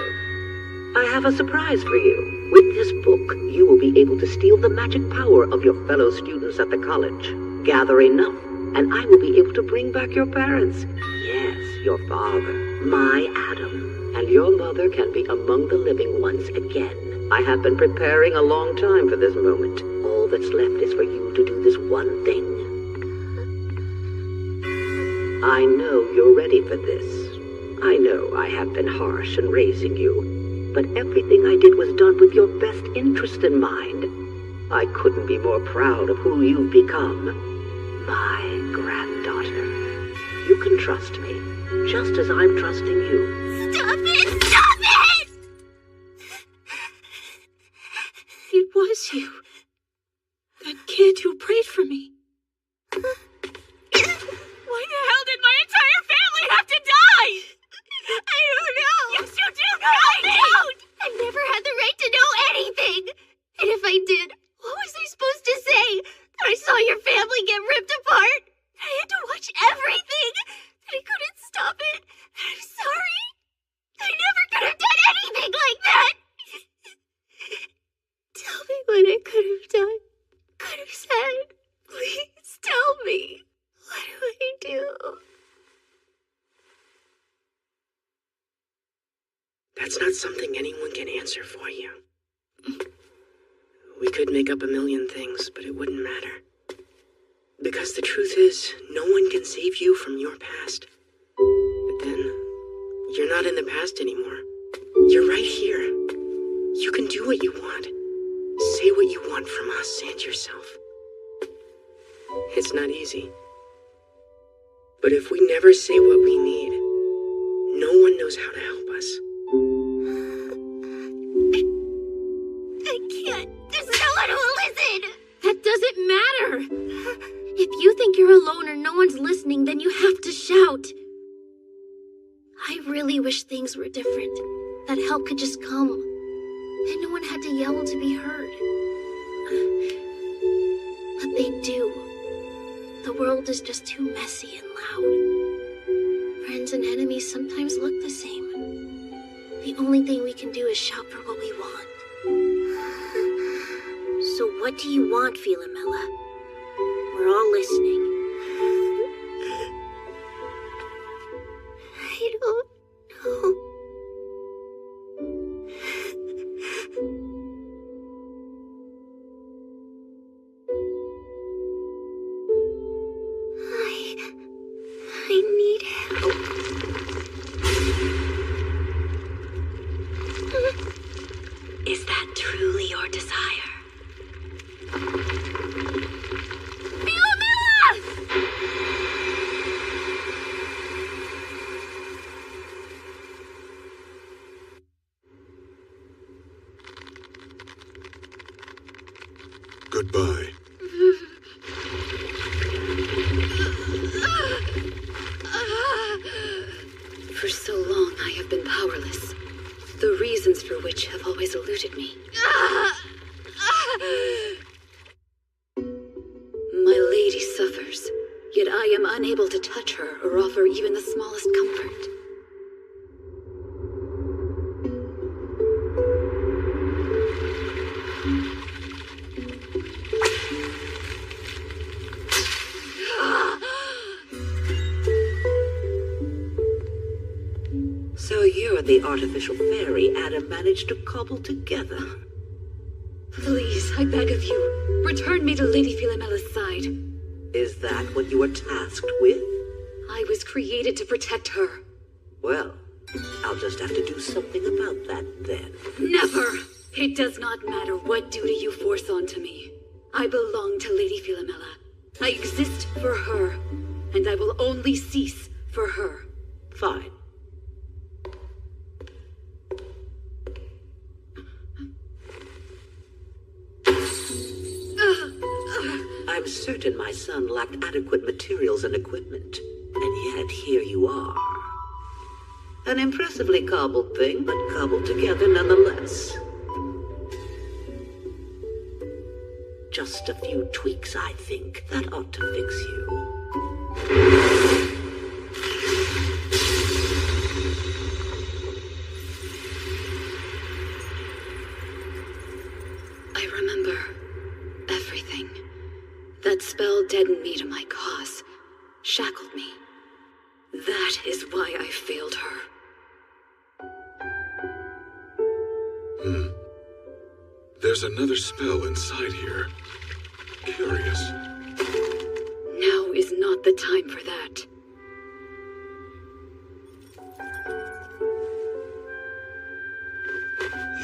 I have a surprise for you. With this book, you will be able to steal the magic power of your fellow students at the college. Gather enough, and I will be able to bring back your parents. Yes, your father, my Adam. And your mother can be among the living once again. I have been preparing a long time for this moment. All that's left is for you to do this one thing. I know you're ready for this. I know I have been harsh in raising you, but everything I did was done with your best interest in mind. I couldn't be more proud of who you've become. My granddaughter. You can trust me, just as I'm trusting you. Stop it! Stop it! It was you. That kid who prayed for me. Why the hell did my entire family have to die? I don't know. Yes, you do. I don't. I never had the right to know anything. And if I did, what was I supposed to say? That I saw your family get ripped apart? I had to watch everything. That I couldn't stop it. I'm sorry. I never could have done anything like that. Tell me what I could have done. Could have said. Please tell me. What do I do? That's not something anyone can answer for you. We could make up a million things, but it wouldn't matter. Because the truth is, no one can save you from your past. But then, you're not in the past anymore. You're right here. You can do what you want. Say what you want from us and yourself. It's not easy. But if we never say what we need, no one knows how to help us. I can't. There's no one who will listen. That doesn't matter. If you think you're alone or no one's listening, then you have to shout. I really wish things were different. That help could just come. And no one had to yell to be heard. But they do. The world is just too messy and loud. Friends and enemies sometimes look the same. The only thing we can do is shout for what we want. So what do you want, Philomela? We're all listening. I need help. Is that truly your desire? Goodbye. For so long, I have been powerless. The reasons for which have always eluded me. My lady suffers, yet I am unable to touch her or offer even the smallest comfort. So you're the artificial fairy Adam managed to cobble together. Please, I beg of you, return me to Lady Philomella's side. Is that what you were tasked with? I was created to protect her. Well, I'll just have to do something about that then. Never! It does not matter what duty you force onto me. I belong to Lady Philomela. I exist for her, and I will only cease for her. Fine. I'm certain my son lacked adequate materials and equipment, and yet here you are. An impressively cobbled thing, but cobbled together nonetheless. Just a few tweaks, I think. That ought to fix you. I remember everything. That spell deadened me to my cause, shackled me. That is why I failed her. There's another spell inside here. Curious. Now is not the time for that.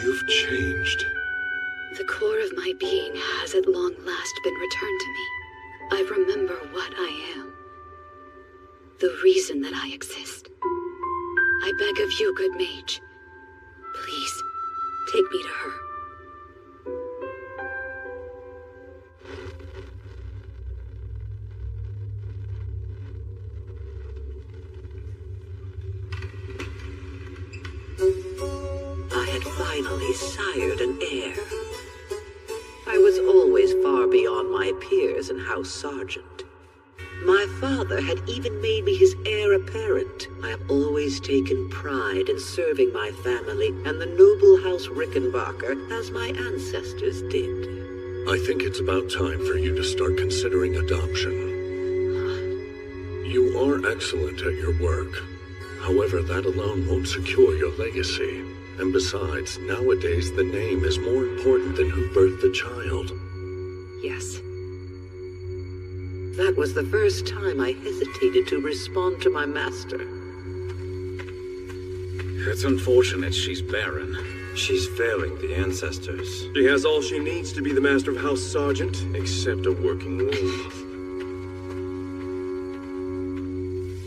You've changed. The core of my being has at long last been returned to me. I remember what I am. The reason that I exist. I beg of you, good mage. Please, take me to her. I had finally sired an heir. I was always far beyond my peers in House Sargent. My father had even made me his heir apparent. I have always taken pride in serving my family and the noble House Rickenbacker as my ancestors did. I think it's about time for you to start considering adoption. You are excellent at your work. However, that alone won't secure your legacy. And besides, nowadays the name is more important than who birthed the child. Yes. That was the first time I hesitated to respond to my master. It's unfortunate she's barren. She's failing the ancestors. She has all she needs to be the master of House Sargent, except a working womb.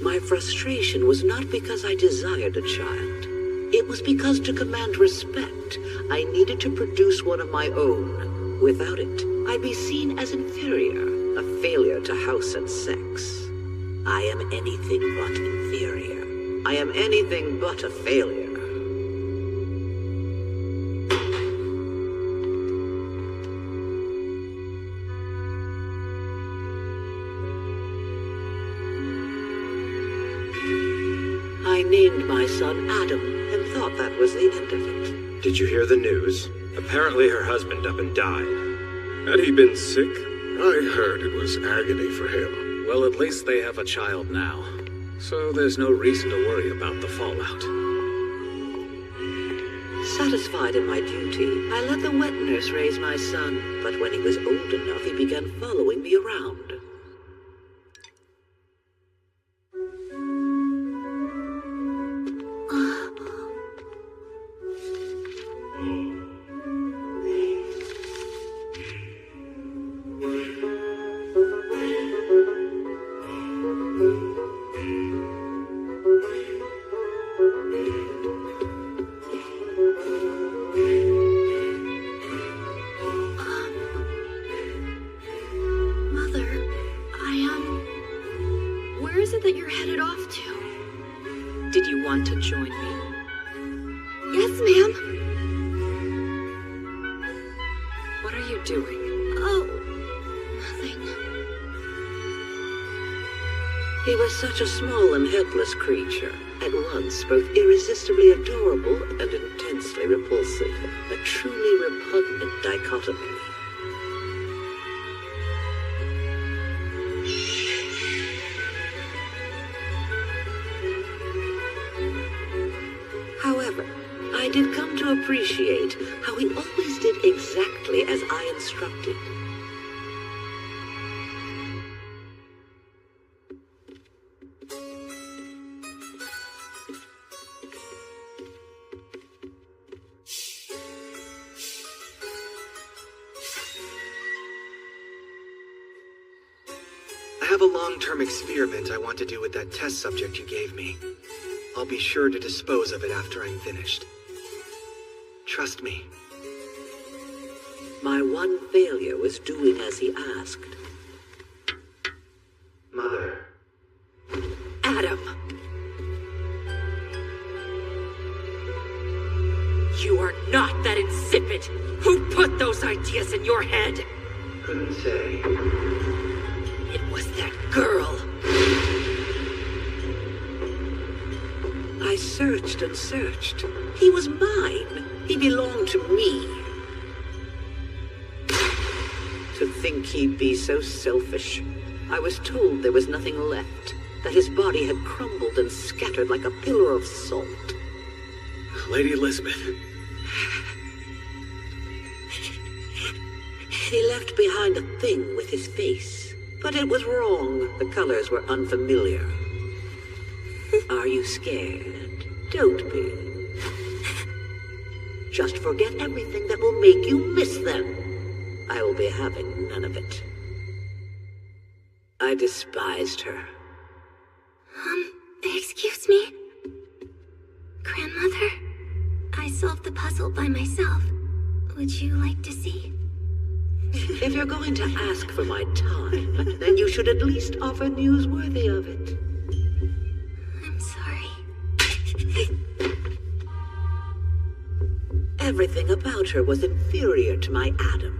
My frustration was not because I desired a child. It was because to command respect, I needed to produce one of my own. Without it, I'd be seen as inferior, a failure to house and sex. I am anything but inferior. I am anything but a failure. I named my son Adam and thought that was the end of it. Did you hear the news? Apparently her husband up and died. Had he been sick? I heard it was agony for him. Well, at least they have a child now. So there's no reason to worry about the fallout. Satisfied in my duty, I let the wet nurse raise my son, but when he was old enough, he began following me around. Did you want to join me? Yes, ma'am. What are you doing? Oh, nothing. He was such a small and helpless creature, at once both irresistibly adorable and intensely repulsive. A truly repugnant dichotomy. However, I did come to appreciate how he always did exactly as I instructed. I have a long-term experiment I want to do with that test subject you gave me. I'll be sure to dispose of it after I'm finished. Trust me. My one failure was doing as he asked. Mother. Adam! You are not that insipid! Who put those ideas in your head? Couldn't say. It was that girl. I searched and searched. He was mine. He belonged to me. To think he'd be so selfish. I was told there was nothing left, that his body had crumbled and scattered like a pillar of salt. Lady Elizabeth. He left behind a thing with his face, but it was wrong. The colors were unfamiliar. Are you scared? Don't be. Just forget everything that will make you miss them. I will be having none of it. I despised her. Excuse me? Grandmother? I solved the puzzle by myself. Would you like to see? If you're going to ask for my time, then you should at least offer news worthy of it. I'm sorry. Everything about her was inferior to my Adam.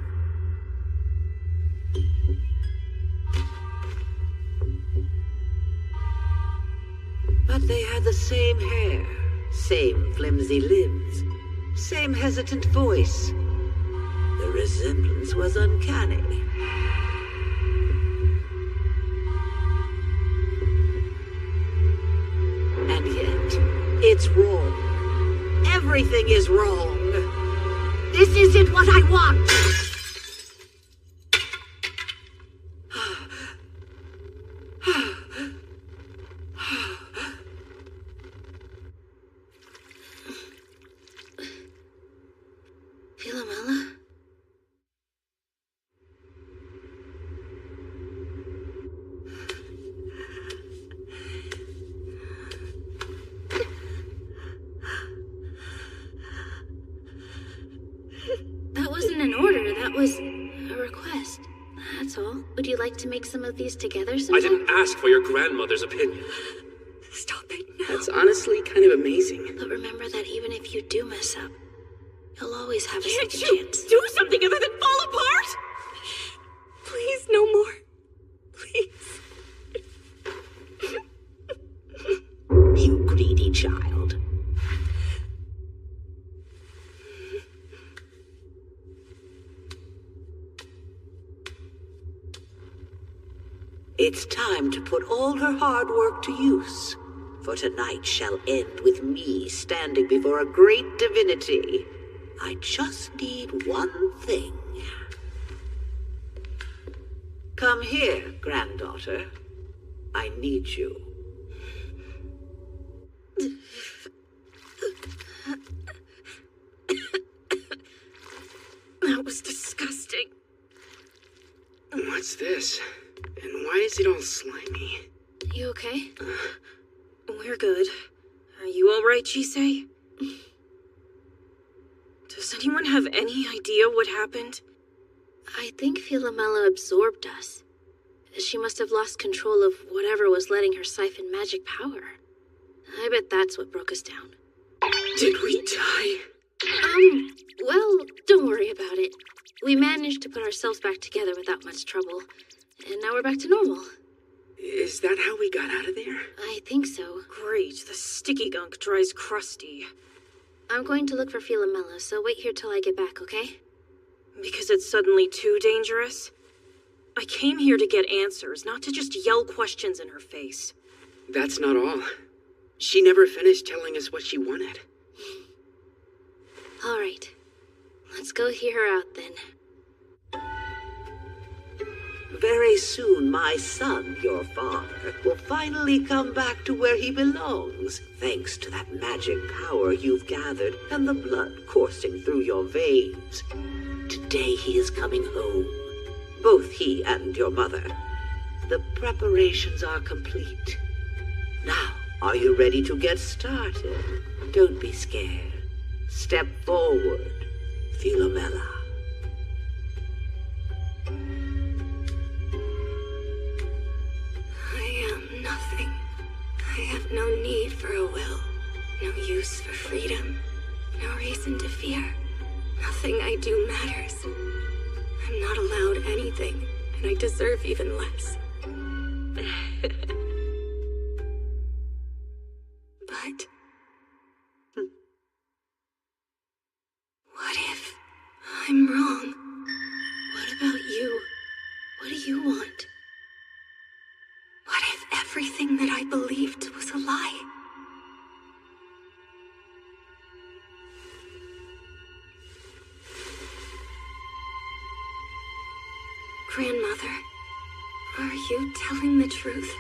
But they had the same hair, same flimsy limbs, same hesitant voice. The resemblance was uncanny. And yet, it's wrong. Everything is wrong. This isn't what I want. Philomela? That wasn't an order, that was a request. That's all. Would you like to make some of these together sometime? I didn't ask for your grandmother's opinion. Stop it now. That's honestly kind of amazing. But remember that even if you do mess up, you'll always have a Can't second you chance. do something other than fall apart? Please, no more. Please. You greedy child. It's time to put all her hard work to use, for tonight shall end with me standing before a great divinity. I just need one thing. Come here, granddaughter. I need you. That was disgusting. What's this? And why is it all slimy? You okay? We're good. Are you alright, Jisei? Does anyone have any idea what happened? I think Philomela absorbed us. She must have lost control of whatever was letting her siphon magic power. I bet that's what broke us down. Did we die? Well, don't worry about it. We managed to put ourselves back together without much trouble. And now we're back to normal. Is that how we got out of there? I think so. Great, the sticky gunk dries crusty. I'm going to look for Philomela, so wait here till I get back, okay? Because it's suddenly too dangerous? I came here to get answers, not to just yell questions in her face. That's not all. She never finished telling us what she wanted. All right. Let's go hear her out then. Very soon, my son, your father, will finally come back to where he belongs, thanks to that magic power you've gathered and the blood coursing through your veins. Today he is coming home, both he and your mother. The preparations are complete. Now, are you ready to get started? Don't be scared. Step forward, Philomela. Nothing. I have no need for a will, no use for freedom, no reason to fear. Nothing I do matters. I'm not allowed anything, and I deserve even less. But what if I'm wrong? What about you? What do you want? What if everything that I believed was a lie? Grandmother, are you telling the truth?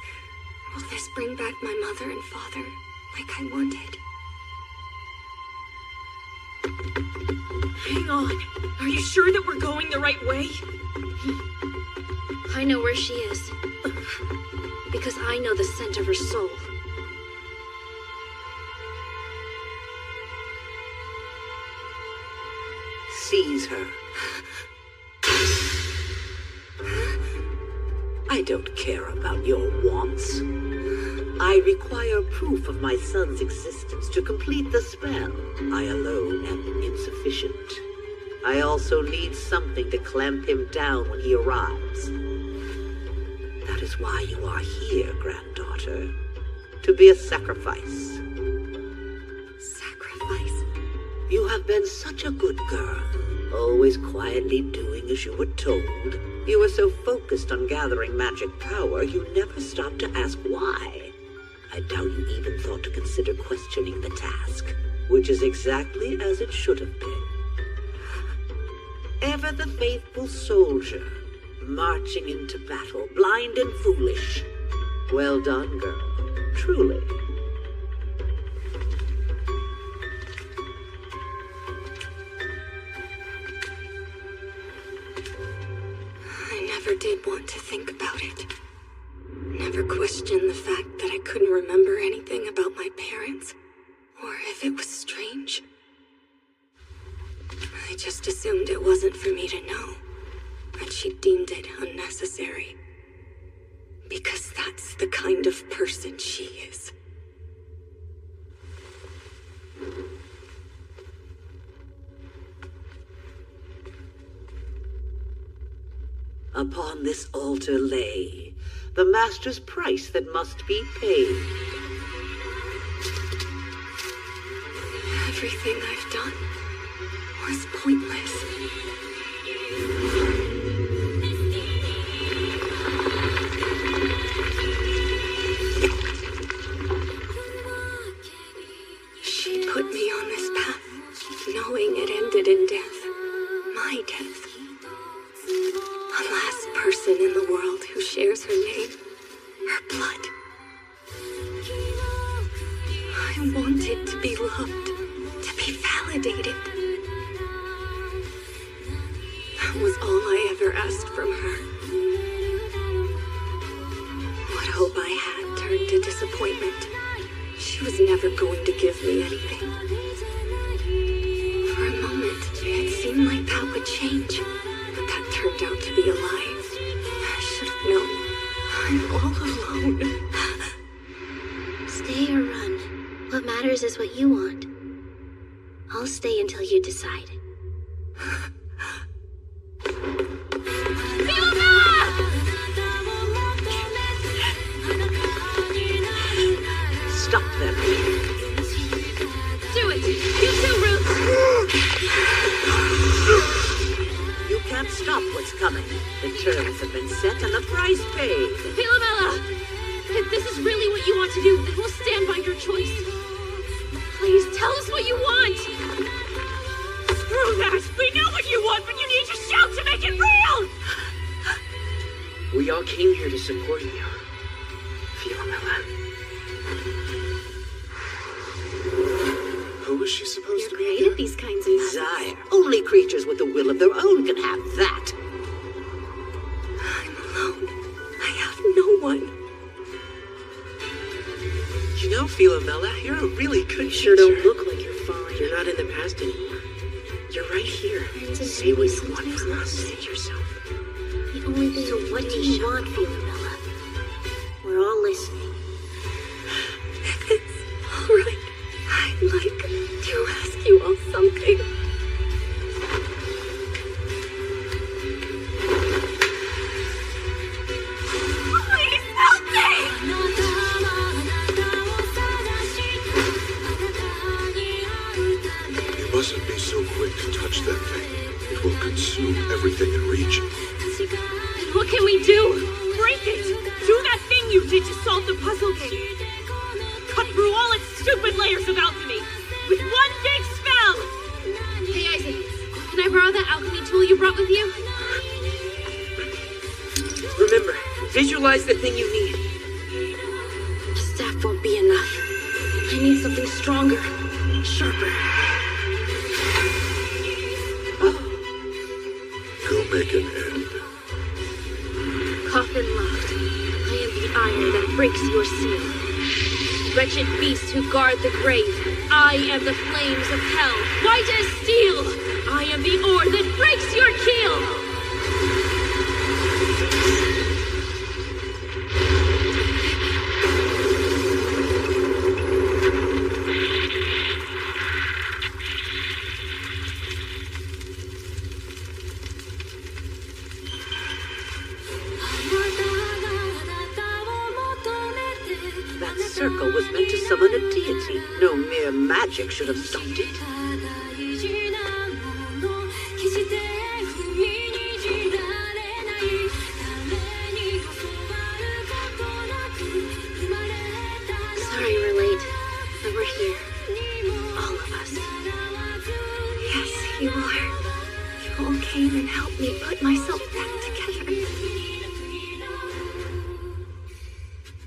Will this bring back my mother and father like I wanted? Hang on. Are you sure that we're going the right way? I know where she is. Because I know the scent of her soul. Seize her. I don't care about your wants. I require proof of my son's existence to complete the spell. I alone am insufficient. I also need something to clamp him down when he arrives. That is why you are here, granddaughter. To be a sacrifice. Sacrifice? You have been such a good girl, always quietly doing as you were told. You were so focused on gathering magic power, you never stopped to ask why. I doubt you even thought to consider questioning the task, which is exactly as it should have been. Ever the faithful soldier, marching into battle, blind and foolish. Well done, girl. Truly. I never did want to think about it. Never questioned the fact that I couldn't remember anything about my parents, or if it was strange. I just assumed it wasn't for me to know. And she deemed it unnecessary. Because that's the kind of person she is. Upon this altar lay the master's price that must be paid. Everything I've done was pointless. She put me on this path, knowing it ended in death. My death. A last person in the world who shares her name, her blood. I wanted to be loved, to be validated. That was all I ever asked from her. What hope I had turned to disappointment. She was never going to give me anything. For a moment, it seemed like that would change, but that turned out to be a lie. I should have known. I'm all alone. Stay or run. What matters is what you want. I'll stay until you decide. Stop them. Do it! You too, Ruth! You can't stop what's coming. The terms have been set and the price paid. Philomela! If this is really what you want to do, then we'll stand by your choice. Please, tell us what you want! Screw that! We know what you want, but you need to shout to make it real! We all came here to support you, Philomela. Who is she supposed to be? Created these kinds of desire. Only creatures with a will of their own can have that. I'm alone. I have no one. You know, Philomela, you're a really good teacher. Sure don't look like you're fine. You're not in the past anymore. You're right here. Say what you want from us. Say it yourself. The only thing so what do you want, Philomela? We're all listening. It's all right. I'd like to ask you all something. Please help me! You mustn't be so quick to touch that thing. It will consume everything in reach. Then what can we do? Break it! Do that thing you did to solve the puzzle game. Cut through all its stupid layers of alchemy with one big spell! Hey, Isaac, can I borrow that alchemy tool you brought with you? Remember, visualize the thing you need. The staff won't be enough. I need something stronger, sharper. Go make an end. Coffin locked. I am the iron that breaks your seal. Wretched beasts who guard the grave. I am the flames of hell, white as steel. I am the ore that breaks your keel. That circle was meant to summon a deity. No mere magic should have stopped it. Sorry we're late, but we're here. All of us. Yes, you are. You all came and helped me put myself back together.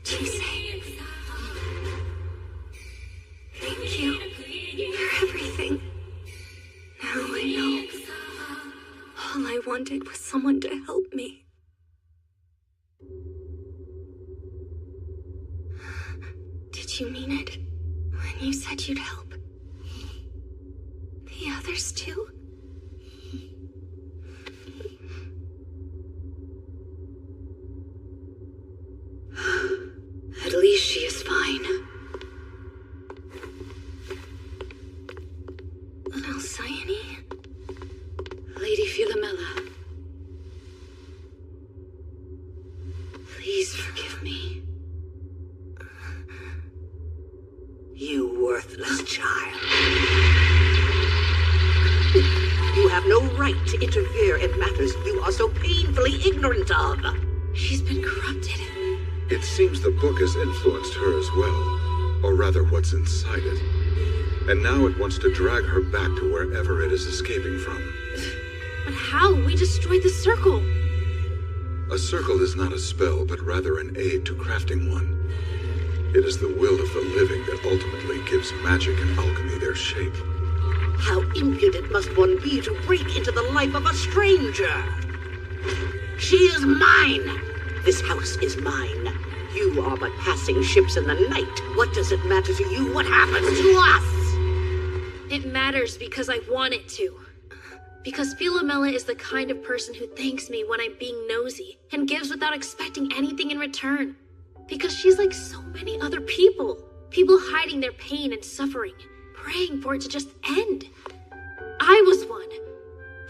Jisei. Thank you for everything. Now I know. All I wanted was someone to help me. Did you mean it when you said you'd help? The others too? At least she is fine. Alcyone? Lady Philomela. Please forgive me. You worthless child. You have no right to interfere in matters you are so painfully ignorant of. She's been corrupted. It seems the book has influenced her as well. Or rather, what's inside it. And now it wants to drag her back to wherever it is escaping from. But how? We destroyed the circle. A circle is not a spell, but rather an aid to crafting one. It is the will of the living that ultimately gives magic and alchemy their shape. How impudent must one be to break into the life of a stranger? She is mine. This house is mine. You are but passing ships in the night. What does it matter to you what happens to us? It matters because I want it to. Because Philomela is the kind of person who thanks me when I'm being nosy and gives without expecting anything in return. Because she's like so many other people. People hiding their pain and suffering, praying for it to just end. I was one,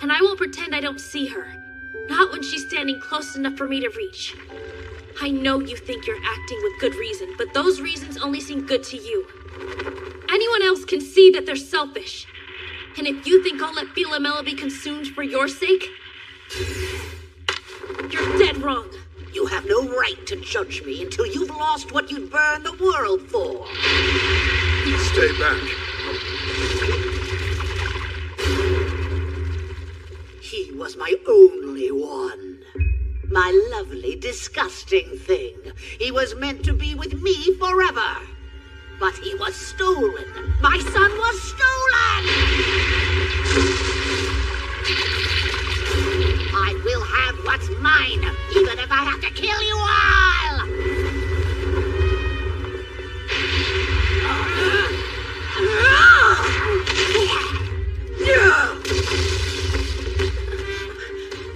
and I won't pretend I don't see her. Not when she's standing close enough for me to reach. I know you think you're acting with good reason, but those reasons only seem good to you. Anyone else can see that they're selfish. And if you think I'll let Philomela be consumed for your sake, you're dead wrong. You have no right to judge me until you've lost what you'd burn the world for. Stay back. He was my only one. My lovely, disgusting thing. He was meant to be with me forever. But he was stolen. My son was stolen! I will have what's mine, even if I have to kill you all!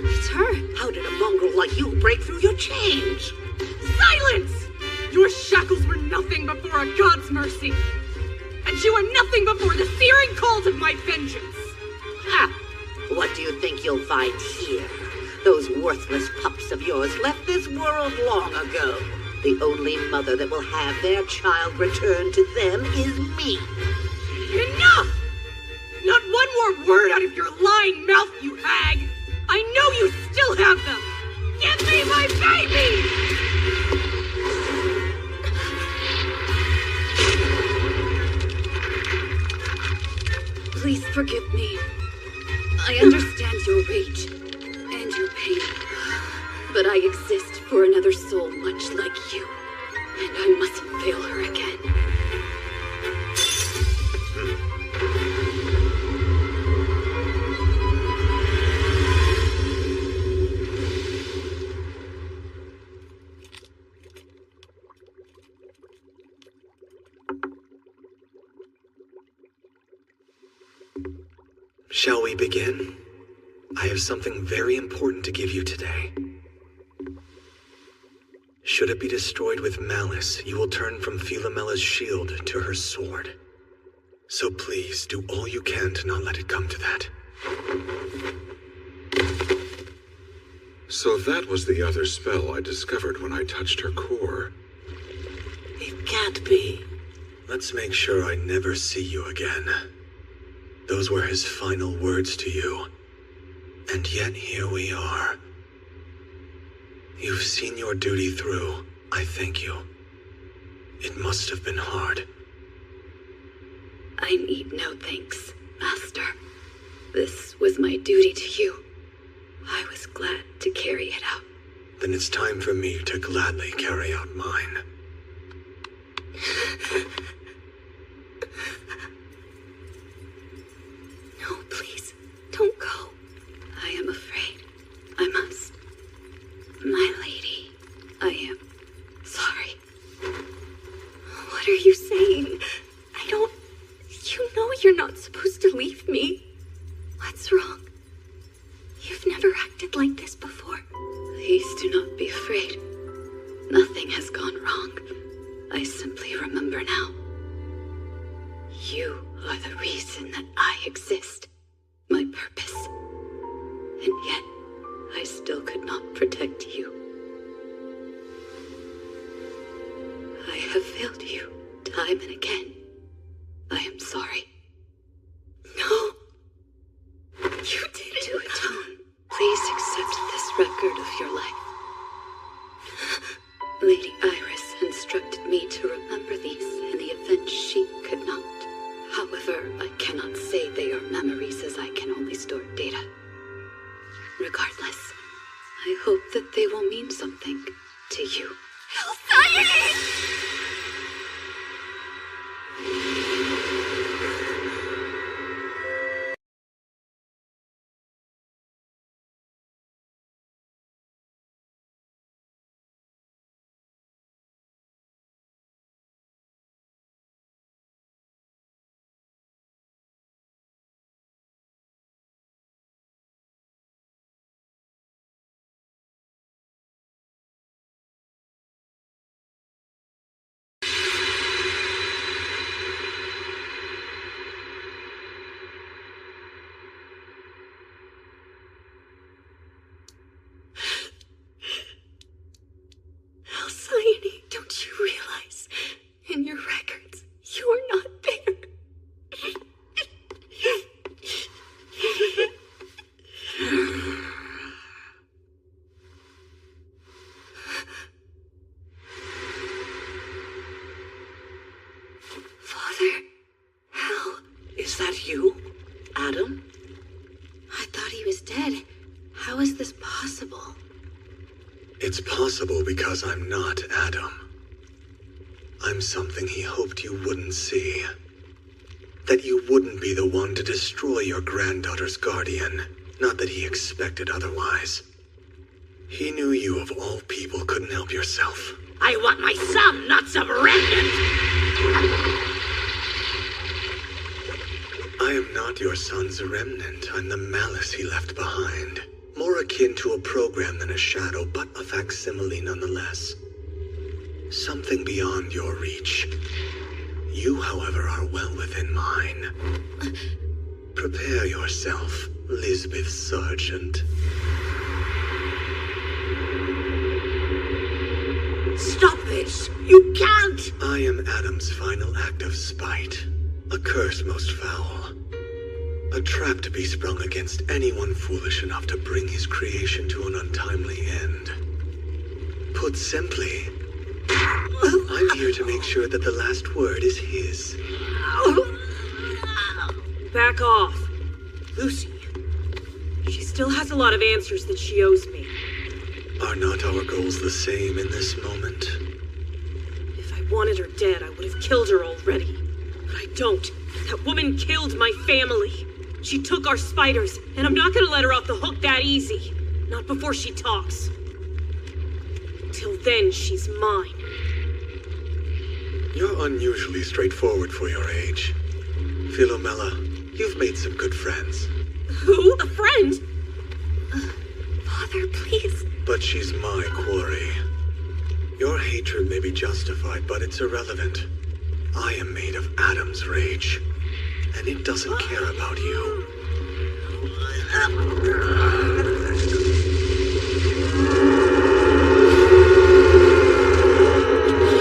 It's her. How did a mongrel like you break through your chains? Silence! Your shackles were nothing before a god's mercy. And you are nothing before the searing cold of my vengeance. Ha! What do you think you'll find here? Those worthless pups of yours left this world long ago. The only mother that will have their child returned to them is me. Enough! Not one more word out of your lying mouth, you hag! I know you still have them! Give me my baby! Please forgive me. I understand your rage and your pain, but I exist for another soul much like you, and I mustn't fail her again. Shall we begin? I have something very important to give you today. Should it be destroyed with malice, you will turn from Philomela's shield to her sword. So please, do all you can to not let it come to that. So that was the other spell I discovered when I touched her core. It can't be. Let's make sure I never see you again. Those were his final words to you. And yet here we are. You've seen your duty through. I thank you. It must have been hard. I need no thanks, Master. This was my duty to you. I was glad to carry it out. Then it's time for me to gladly carry out mine. No, please, don't go. I am afraid. I must. My lady, I am sorry. What are you saying? I don't... You know you're not supposed to leave me. What's wrong? You've never acted like this before. Please do not be afraid. Nothing has gone wrong. I simply remember now. You are the reason that I exist. My purpose. And yet, I still could not protect you. I have failed you time and again. I am sorry. No! You didn't. To atone, please accept this record of your life. Lady Iris instructed me to remember these in the event she could not. However, I cannot say they are memories as I can only store data. Regardless, I hope that they will mean something to you. Alcione! You? Adam? I thought he was dead. How is this possible? It's possible because I'm not Adam. I'm something he hoped you wouldn't see. That you wouldn't be the one to destroy your granddaughter's guardian. Not that he expected otherwise. He knew you of all people couldn't help yourself. I want my son, not some remnant! I am not your son's remnant. I'm the malice he left behind. More akin to a program than a shadow, but a facsimile nonetheless. Something beyond your reach. You, however, are well within mine. Prepare yourself, Lisbeth Sargent. Stop this! You can't! I am Adam's final act of spite. A curse most foul. A trap to be sprung against anyone foolish enough to bring his creation to an untimely end. Put simply, I'm here to make sure that the last word is his. Back off. Lucy. She still has a lot of answers that she owes me. Are not our goals the same in this moment? If I wanted her dead, I would have killed her already. But I don't. That woman killed my family. She took our spiders, and I'm not gonna let her off the hook that easy. Not before she talks. Till then, she's mine. You're unusually straightforward for your age. Philomela, you've made some good friends. Who? A friend? Father, please. But she's my quarry. Your hatred may be justified, but it's irrelevant. I am made of Adam's rage, and it doesn't care about you.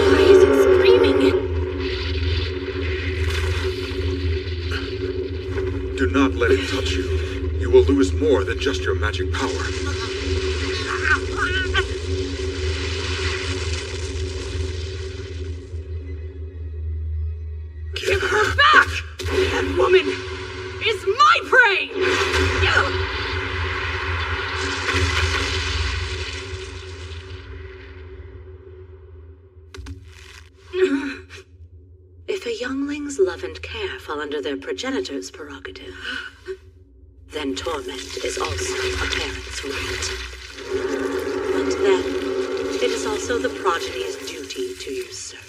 Why is it screaming? Do not let it touch you. You will lose more than just your magic power. Give her back! That woman is my prey! If a youngling's love and care fall under their progenitor's prerogative, then torment is also a parent's right. But then, it is also the progeny's duty to usurp.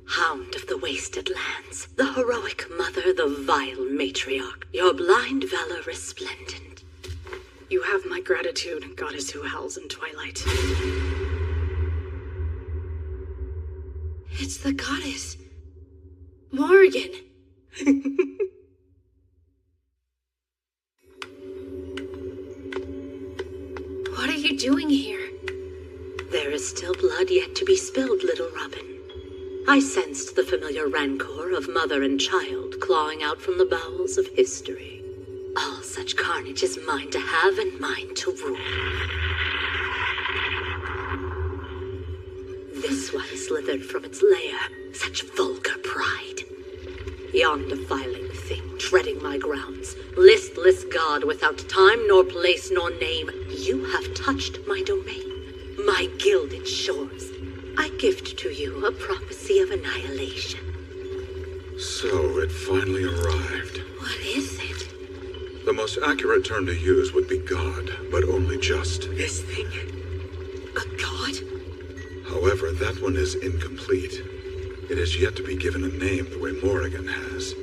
Hound of the wasted lands, the heroic mother, the vile matriarch, your blind valor resplendent. You have my gratitude, goddess who howls in twilight. It's the goddess. Morgan. What are you doing here? There is still blood yet to be spilled, little Robin. I sensed the familiar rancor of mother and child clawing out from the bowels of history. All such carnage is mine to have and mine to rule. This one slithered from its lair, such vulgar pride. Yon defiling thing, treading my grounds, listless god without time nor place nor name, you have touched my domain, my gilded shores. I gift to you a prophecy of annihilation. So it finally arrived. What is it? The most accurate term to use would be God, but only just. This thing? A god? However, that one is incomplete. It is yet to be given a name the way Morrigan has.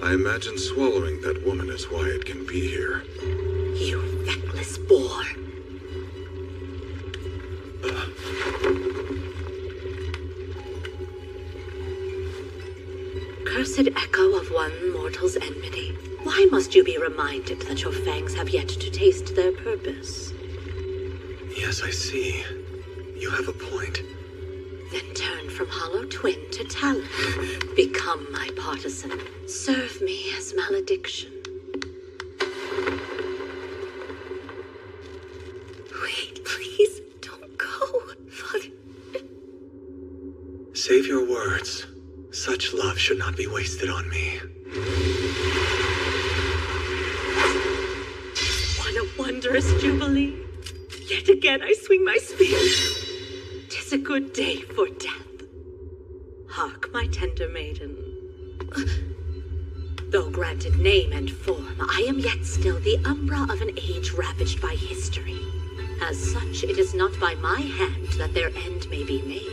I imagine swallowing that woman is why it can be here. You feckless boar. Cursed echo of one mortal's enmity. Why must you be reminded that your fangs have yet to taste their purpose? Yes, I see. You have a point. Then turn from hollow twin to talon. Become my partisan. Serve me as malediction. Wait, please, don't go, Father. Save your words. Such love should not be wasted on me. What a wondrous jubilee. Yet again I swing my spear. 'Tis a good day for death. Hark, my tender maiden. Though granted name and form, I am yet still the umbra of an age ravaged by history. As such, it is not by my hand that their end may be made.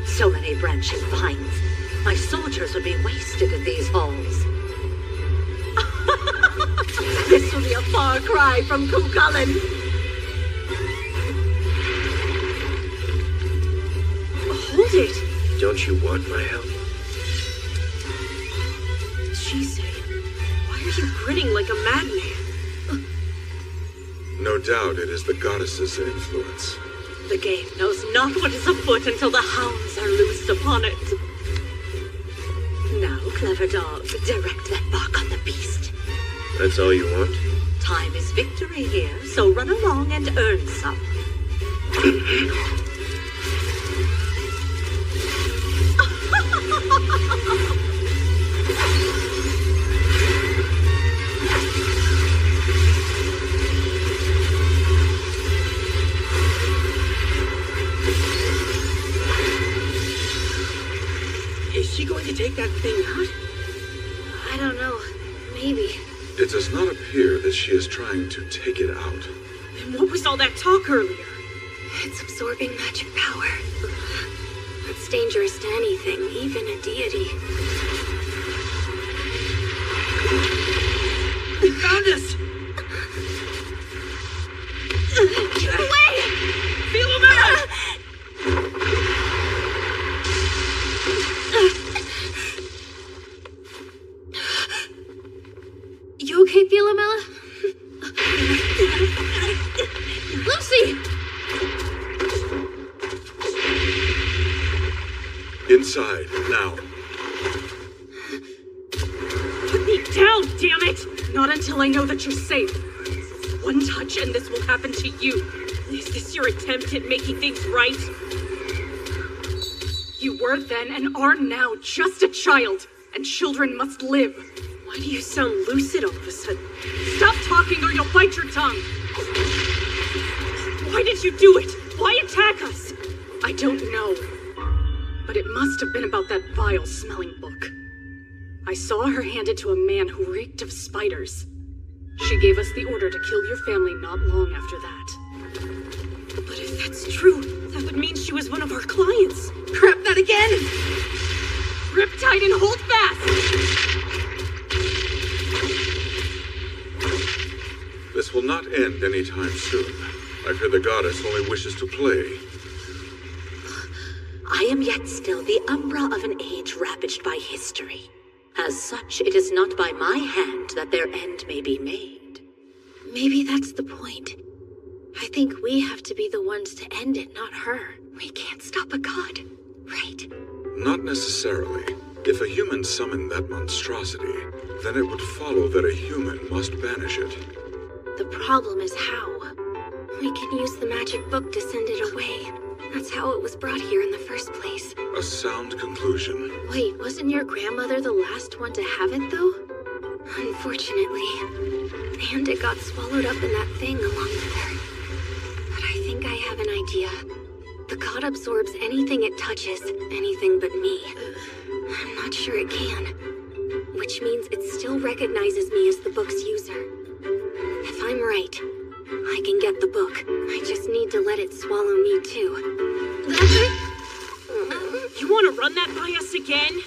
So many branching vines. My soldiers would be wasted in these halls. This will be a far cry from Kukulin. Hold it! Don't you want my help? She say, why are you grinning like a madman? No doubt it is the goddess's influence. The game knows not what is afoot until the hounds are loosed upon it. Now, clever dog, direct that bark on the beast. That's all you want? Time is victory here, so run along and earn some. Is she going to take that thing out? I don't know. Maybe. It does not appear that she is trying to take it out. And what was all that talk earlier? It's absorbing magic power. It's dangerous to anything, even a deity. They found us! Get away! Philomena! You okay, Philomela? Lucy! Inside, now. Put me down, damn it! Not until I know that you're safe. One touch and this will happen to you. Is this your attempt at making things right? You were then and are now just a child, and children must live. Why do you sound lucid all of a sudden? Stop talking or you'll bite your tongue! Why did you do it? Why attack us? I don't know. But it must have been about that vile-smelling book. I saw her hand it to a man who reeked of spiders. She gave us the order to kill your family not long after that. But if that's true, that would mean she was one of our clients. Crap that again! Grip tight and hold fast! This will not end anytime soon. I fear the goddess only wishes to play. I am yet still the umbra of an age ravaged by history. As such, it is not by my hand that their end may be made. Maybe that's the point. I think we have to be the ones to end it, not her. We can't stop a god, right? Not necessarily. If a human summoned that monstrosity, then it would follow that a human must banish it. The problem is how. We can use the magic book to send it away. That's how it was brought here in the first place. A sound conclusion. Wait, wasn't your grandmother the last one to have it, though? Unfortunately. And it got swallowed up in that thing along with her. But I think I have an idea. The god absorbs anything it touches, anything but me. I'm not sure it can. Which means it still recognizes me as the book's user. If I'm right, I can get the book. I just need to let it swallow me, too. You want to run that by us again?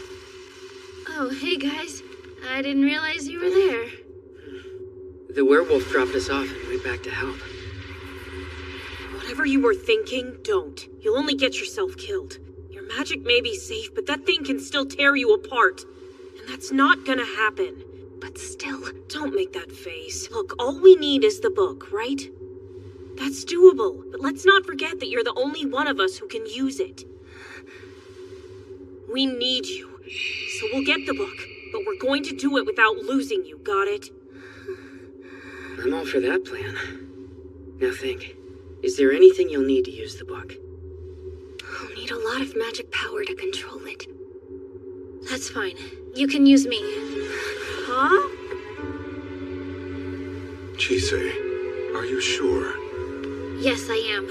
Oh, hey guys. I didn't realize you were there. The werewolf dropped us off and went back to help. Whatever you were thinking, don't. You'll only get yourself killed. Your magic may be safe, but that thing can still tear you apart. And that's not gonna happen. But still... Don't make that face. Look, all we need is the book, right? That's doable, but let's not forget that you're the only one of us who can use it. We need you. So we'll get the book, but we're going to do it without losing you, got it? I'm all for that plan. Now think, is there anything you'll need to use the book? I'll need a lot of magic power to control it. That's fine. You can use me. Huh? Chise, are you sure? Yes, I am.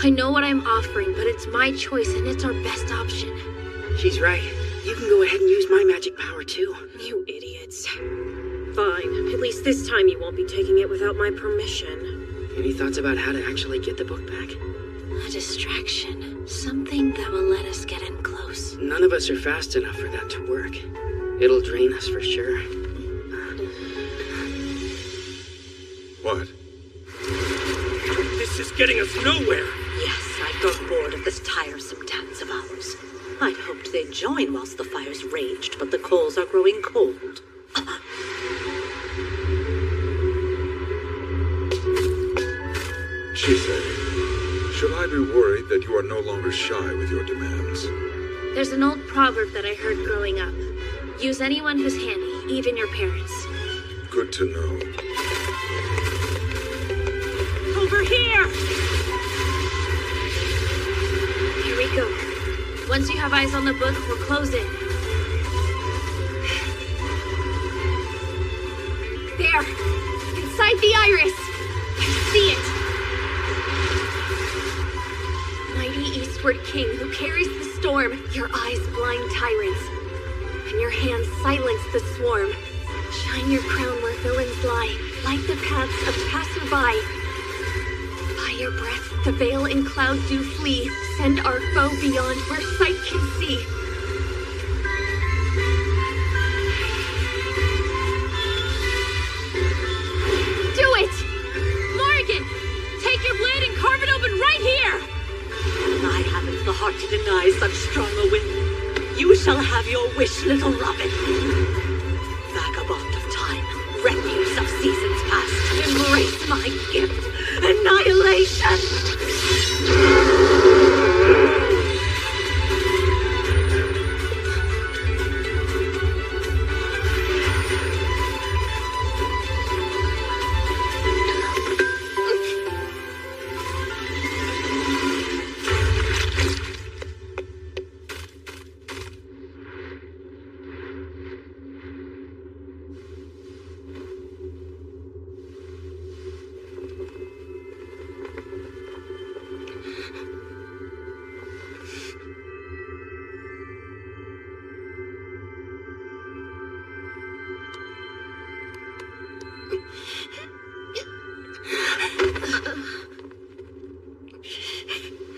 I know what I'm offering, but it's my choice and it's our best option. She's right. You can go ahead and use my magic power too. You idiots. Fine. At least this time you won't be taking it without my permission. Any thoughts about how to actually get the book back? A distraction. Something that will let us get in close. None of us are fast enough for that to work. It'll drain us for sure. What? This is getting us nowhere. Yes, I've grown bored of this tiresome dance of ours. I'd hoped they'd join whilst the fires raged, but the coals are growing cold. Chise, should I be worried that you are no longer shy with your demands? There's an old proverb that I heard growing up. Use anyone who's handy, even your parents. Good to know. Over here! Here we go. Once you have eyes on the book, we'll close in. There! Inside the iris! I see it! Mighty Eastward King who carries the storm, your eyes blind tyrants, and your hands silence the swarm. Shine your crown where villains lie, light the paths of passerby. By your breath, the veil and cloud do flee. Send our foe beyond where sight can see. Do it! Morrigan! Take your blade and carve it open right here! I haven't the heart to deny such strong a will. You shall have your wish, little Robin. Vagabond of time, refuse of seasons past, embrace my gift. Annihilation!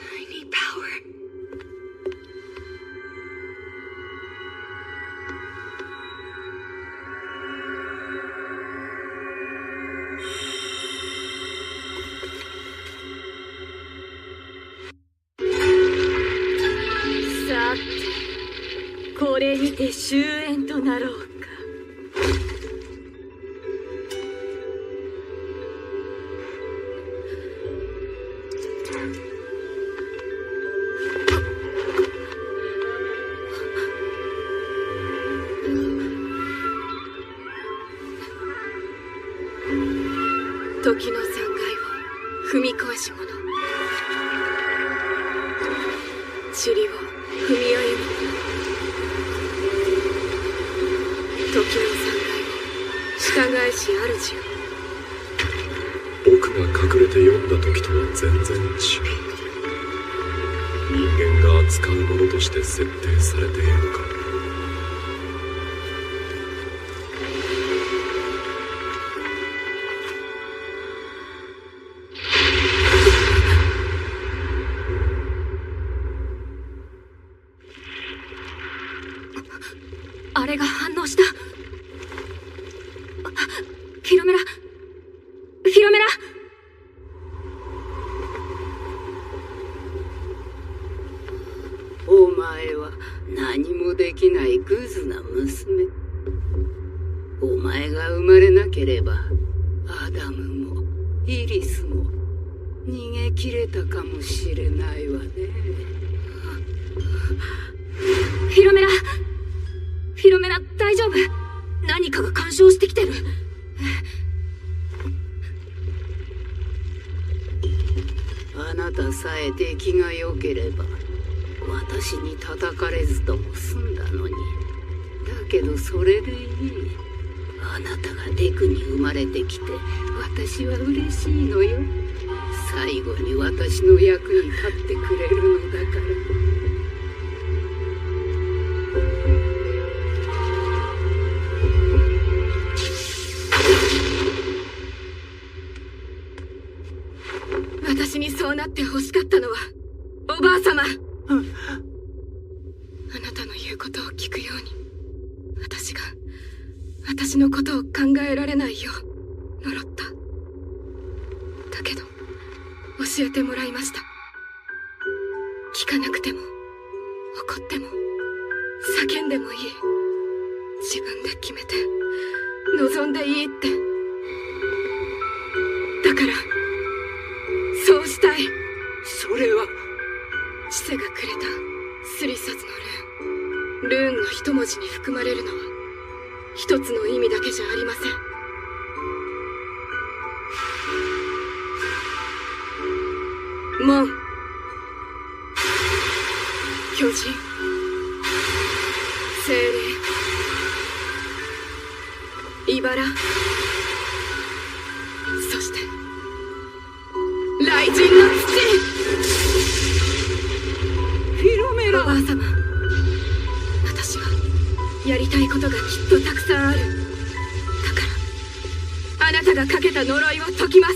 I need power.さて、これにて終焉となろうか。時の残骸を踏み壊し者。塵を踏み歩む。時の残骸を従えし主よ。僕が隠れて読んだ時とは全然違う。人間が扱うものとして設定されているのか。あれが反応した。フィロメラ。フィロメラ。お前は何もできないグズな娘。お前が生まれなければアダムもイリスも逃げ切れたかもしれないわね。フィロメラ。フィロメラ、大丈夫？何かが干渉してきてる。え出来が良ければ私に叩かれずとも済んだのに。だけどそれでいい。あなたがデクに生まれてきて私は嬉しいのよ。最後に私の役に立ってくれるのだから。私にそうなって欲しかったのはおばあ様。あなたの言うことを聞くように私のことを考えられないよう呪った。だけど教えてもらいました。聞かなくても怒っても叫んでもいい。自分で決めて望んでいいって。だからそうしたい。それはチセがくれたスリサズのルーンの一文字に含まれるのは一つの意味だけじゃありません。門、巨人、精霊、茨、そして雷神の土。フィロメラ。おばあ様、私はやりたいことがきっとたくさんある。だからあなたがかけた呪いを解きます。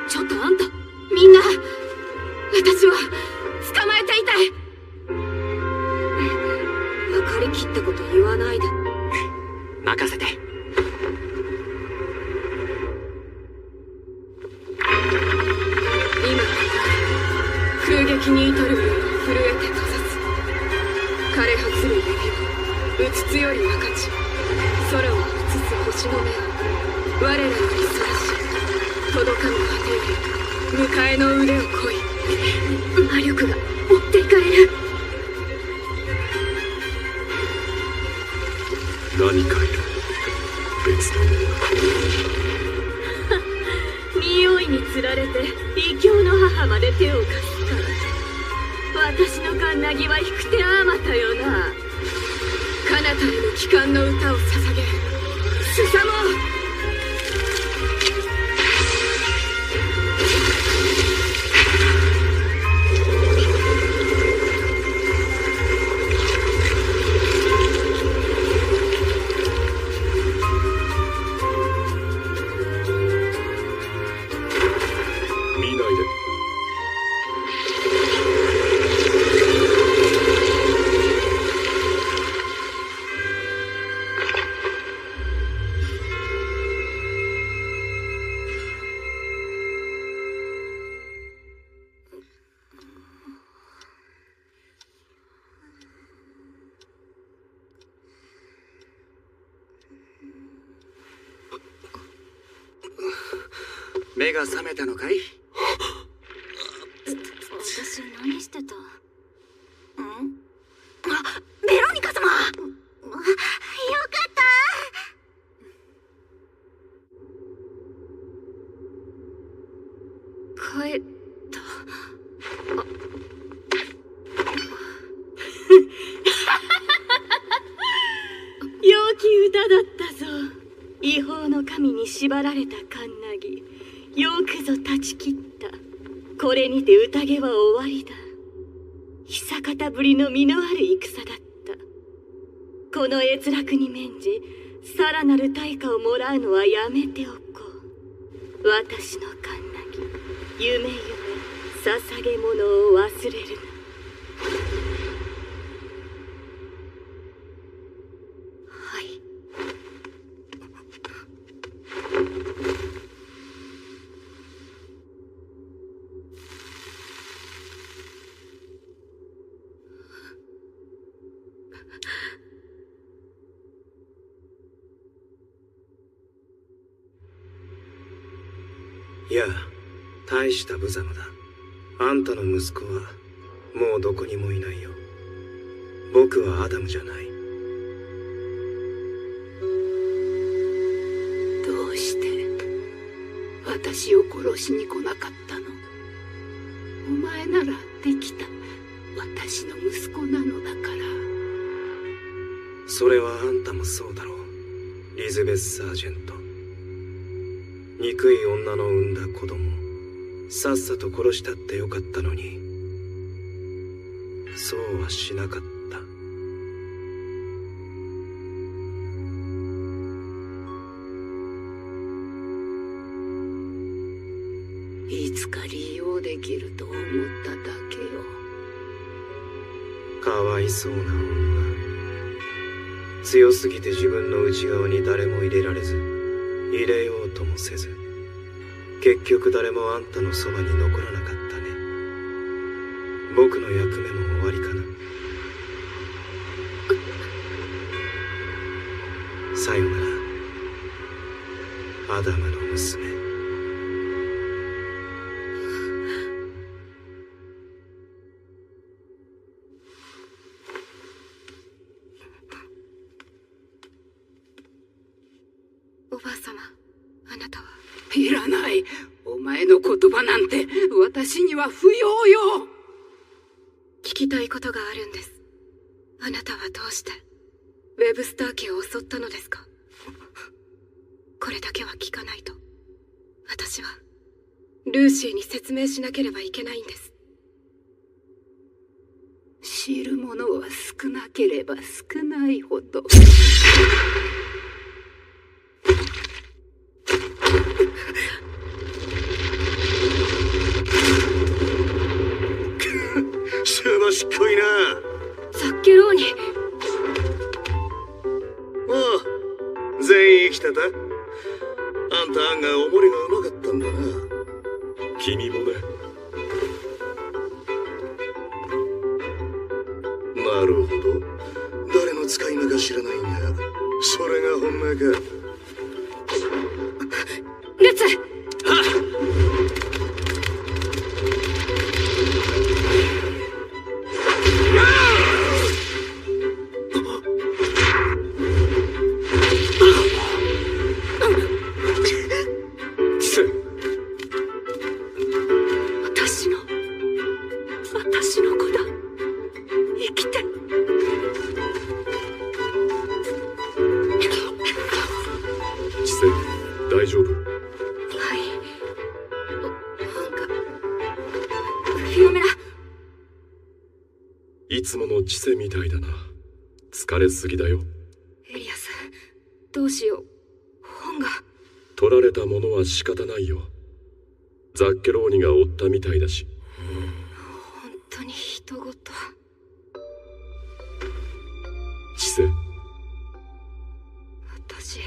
ちょっとあんた、みんな、私は捕まえていたい。分かりきったこと言わないで。任せて。今空撃に至る分震えて閉ざす。枯れ果つる指をうつつより分かち、空を映す星の目を我らよりそらし、届かぬ果てへ迎えの腕をこい。魔力が追っていかれる。何かいる。別のも匂いにつられて異教の母まで手を貸すから。私のカンナギは引く手あまたよな。彼方への帰還の歌を捧げ、すさもう。目が覚めたのかい？私何してた？ベロニカ様！よかった帰った。良き歌だったぞ。違法の神に縛られたカンナギ、よくぞ断ち切った。これにて宴は終わりだ。久方ぶりの実のある戦だった。この閲楽に免じ、さらなる対価をもらうのはやめておこう。私のカンナギ、夢夢捧げ物を忘れるな。はい。いや、大した無様だ。あんたの息子はもうどこにもいないよ。僕はアダムじゃない。どうして私を殺しに来なかったの？お前ならできた。私の息子なのだから。それはあんたもそうだろう、リズベス・サージェント。憎い女の産んだ子供、さっさと殺したってよかったのに、そうはしなかった。いつか利用できると思っただけよ。かわいそうな女。強すぎて自分の内側に誰も入れられず、入れようともせず、結局誰もあんたのそばに残らなかったね。僕の役目も終わりかな。さよなら、アダムの娘。おばあ様、あなたは。いらない。お前の言葉なんて私には不要よ。聞きたいことがあるんです。あなたはどうしてウェブスター家を襲ったのですか？これだけは聞かないと。私はルーシーに説明しなければいけないんです。知るものは少なければ少ないほど。すばしっこいな。ザッケローニ。おう、全員生きてた。あんた案外おもりがうまかったんだな。君もね。なるほど。誰の使い名か知らないが、それが本命か。ルツ！私の子だ。生きて。知世、大丈夫？はい。なんかフィロメナ。いつもの知世みたいだな。疲れすぎだよ。エリアス、どうしよう。本が。取られたものは仕方ないよ。ザッケローニが追ったみたいだし。本当に人ごと。知世。私、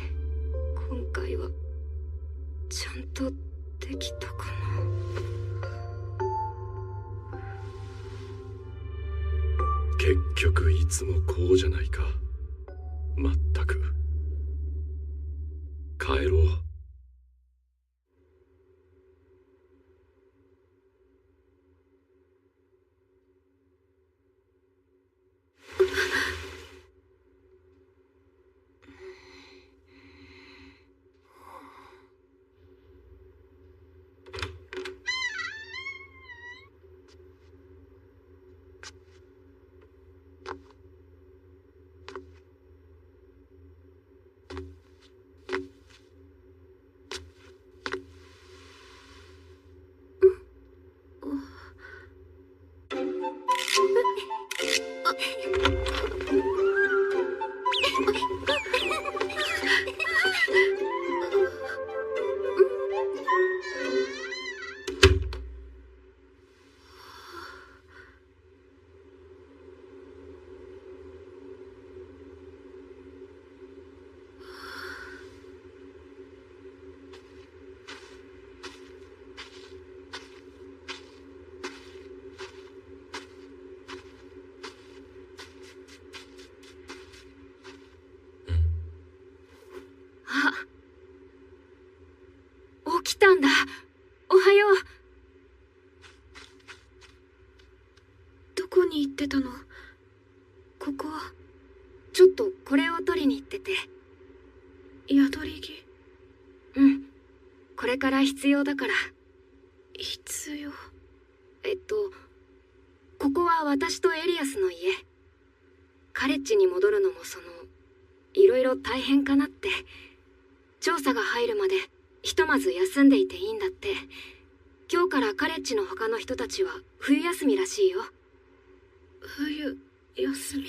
今回はちゃんとできたかな。結局いつもこうじゃないか。まったく。帰ろう。起きたんだ。おはよう。どこれから必要だから。必要？ここは私とエリアスの家。カレッジに戻るのもいろいろ大変かなって。調査が入るまでひとまず休んでいていいんだって。今日からカレッジの他の人たちは冬休みらしいよ。冬休み。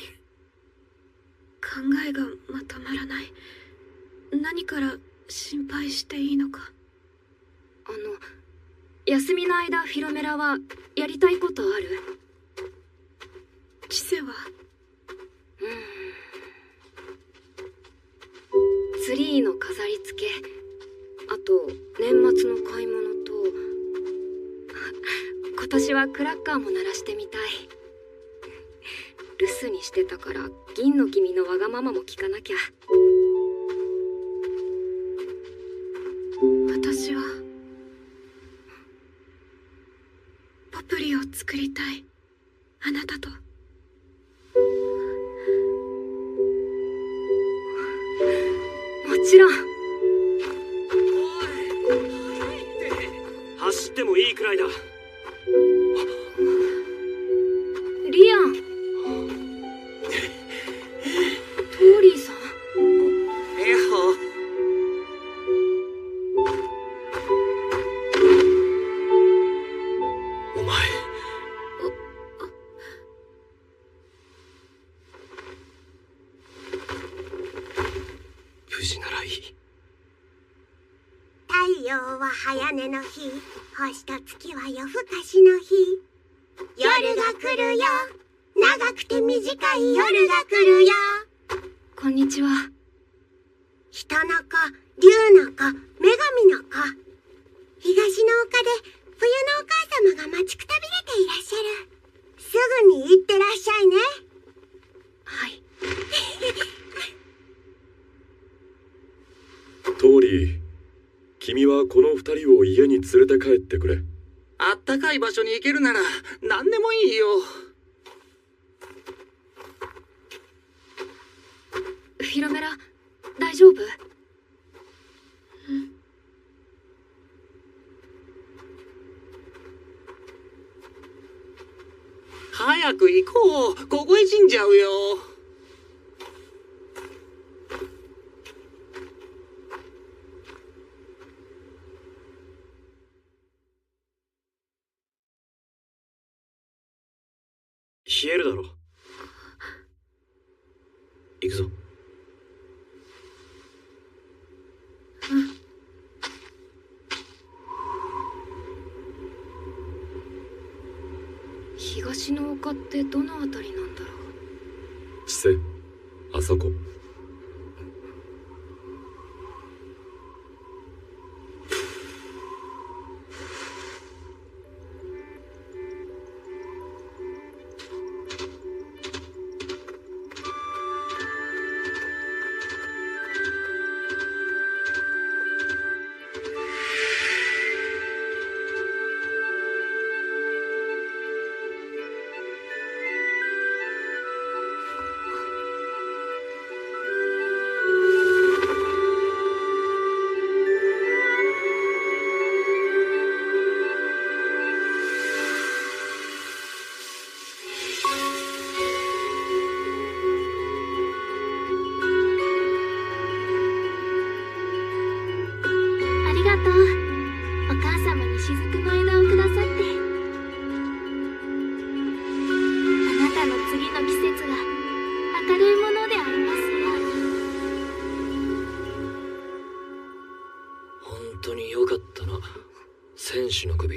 考えがまとまらない。何から心配していいのか。休みの間フィロメラはやりたいことある？チセは？ツリーの飾り付け、あと年末の買い物と、今年はクラッカーも鳴らしてみたい。留守にしてたから銀の君のわがままも聞かなきゃ。私はポプリを作りたい。あなたと。もちろん。走ってもいいくらいだ。リアン。トーリーさん。お前。無事ならいい。太陽は早寝の日、星と月は夜更かしの日。夜が来るよ、長くて短い夜が来るよ。こんにちは。人の子、竜の子、女神の子。東の丘で冬のお母様が待ちくたびれていらっしゃる。すぐに行ってらっしゃいね。はい。トーリー、君はこの二人を家に連れて帰ってくれ。あったかい場所に行けるなら何でもいいよ。フィロメラ、大丈夫？早く行こう。凍え死んじゃうよ。冷えるだろ。行くぞ。東の丘ってどのあたりなんだろう。千世、あそこ。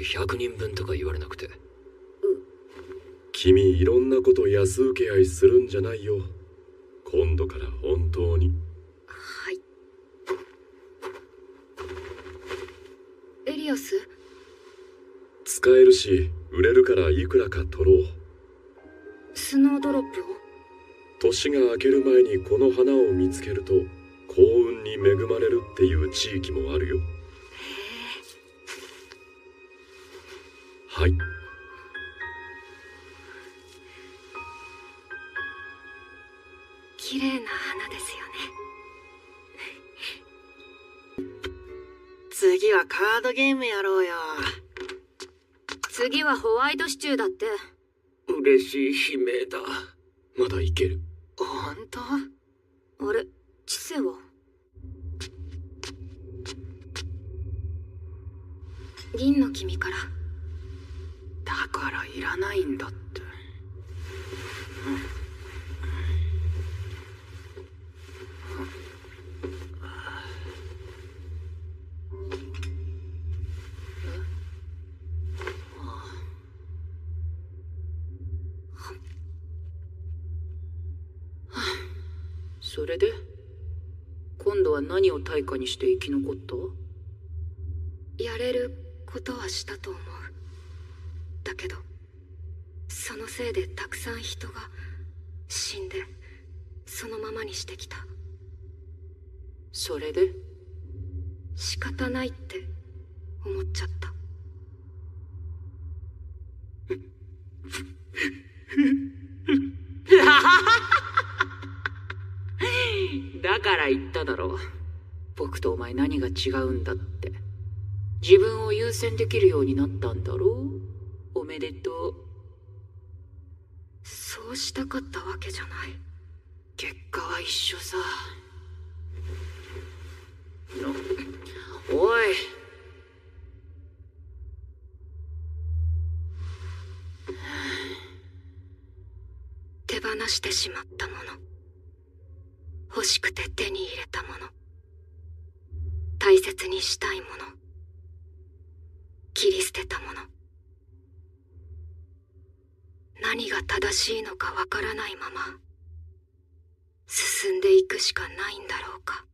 100人分とか言われなくて。君いろんなこと安請け合いするんじゃないよ。今度から本当に。はい。エリアス？使えるし売れるからいくらか取ろう。スノードロップを？年が明ける前にこの花を見つけると幸運に恵まれるっていう地域もあるよ。はい。綺麗な花ですよね。次はカードゲームやろうよ。次はホワイトシチューだって。嬉しい悲鳴だ。まだいける。本当？あれ、知性は？銀の君から。だからいらないんだって。それで今度は何を対価にして生き残った？やれることはしたと思う。だけどそのせいでたくさん人が死んでそのままにしてきた。それで仕方ないって思っちゃった。だから言っただろう。僕とお前何が違うんだって。自分を優先できるようになったんだろう。おめでとう。そうしたかったわけじゃない。結果は一緒さ。おい。手放してしまったもの、欲しくて手に入れたもの、大切にしたいもの、切り捨てたもの、何が正しいのかわからないまま進んでいくしかないんだろうか。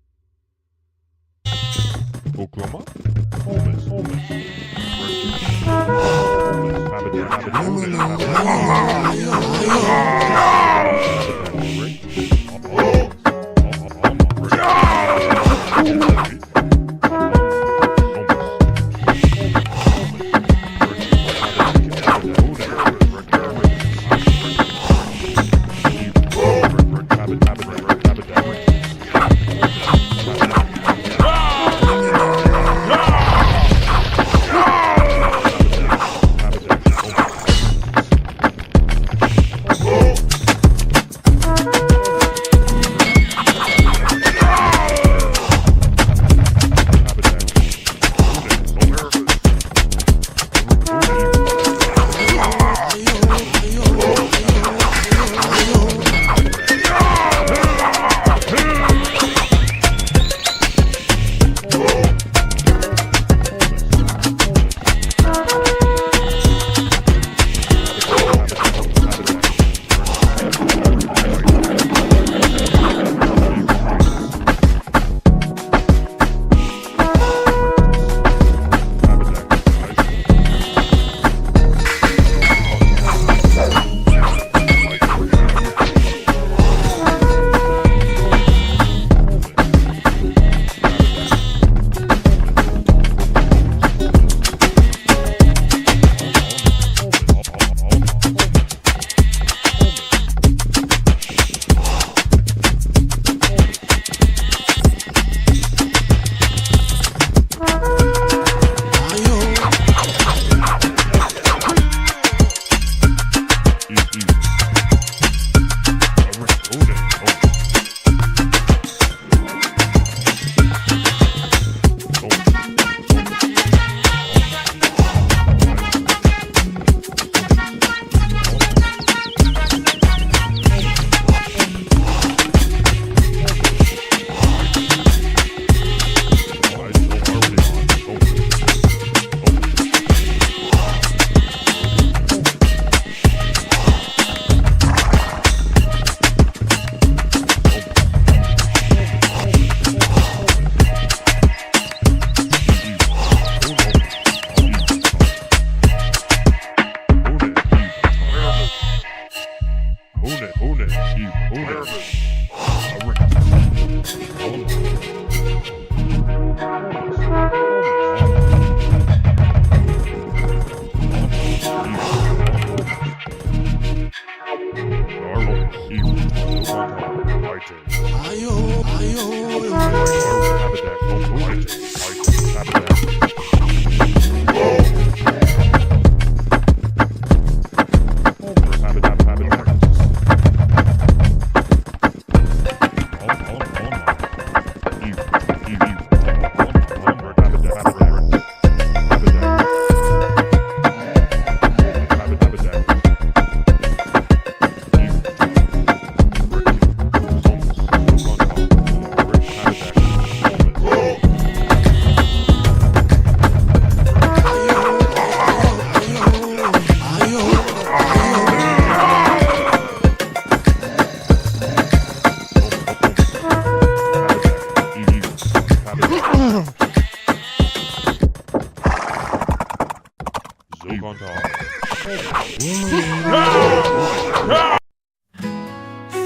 도망쳐.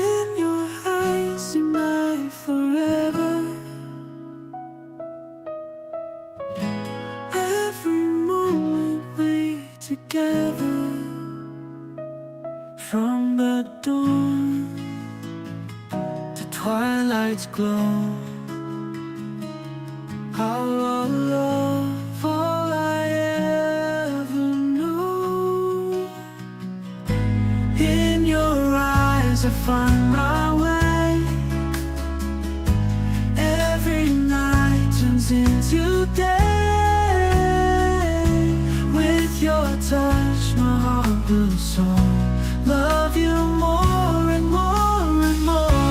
In your eyes seem like forever. Every moment we together, from the dawn to twilight's glow. Our love, all I ever knew. In your eyes I find my way. Every night turns into day. With your touch my heart will soar. Love you more and more and more.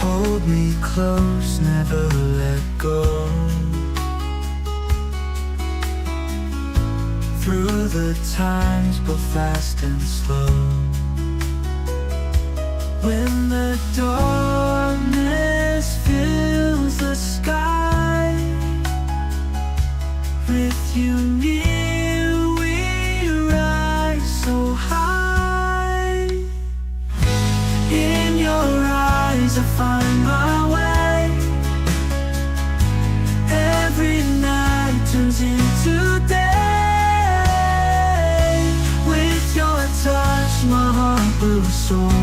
Hold me close, never let go. Through the times, both fast and slow. When the darkness fills the sky, with you near we rise so high. In your eyes I find my way. Every night turns into day. With your touch my heart will soar.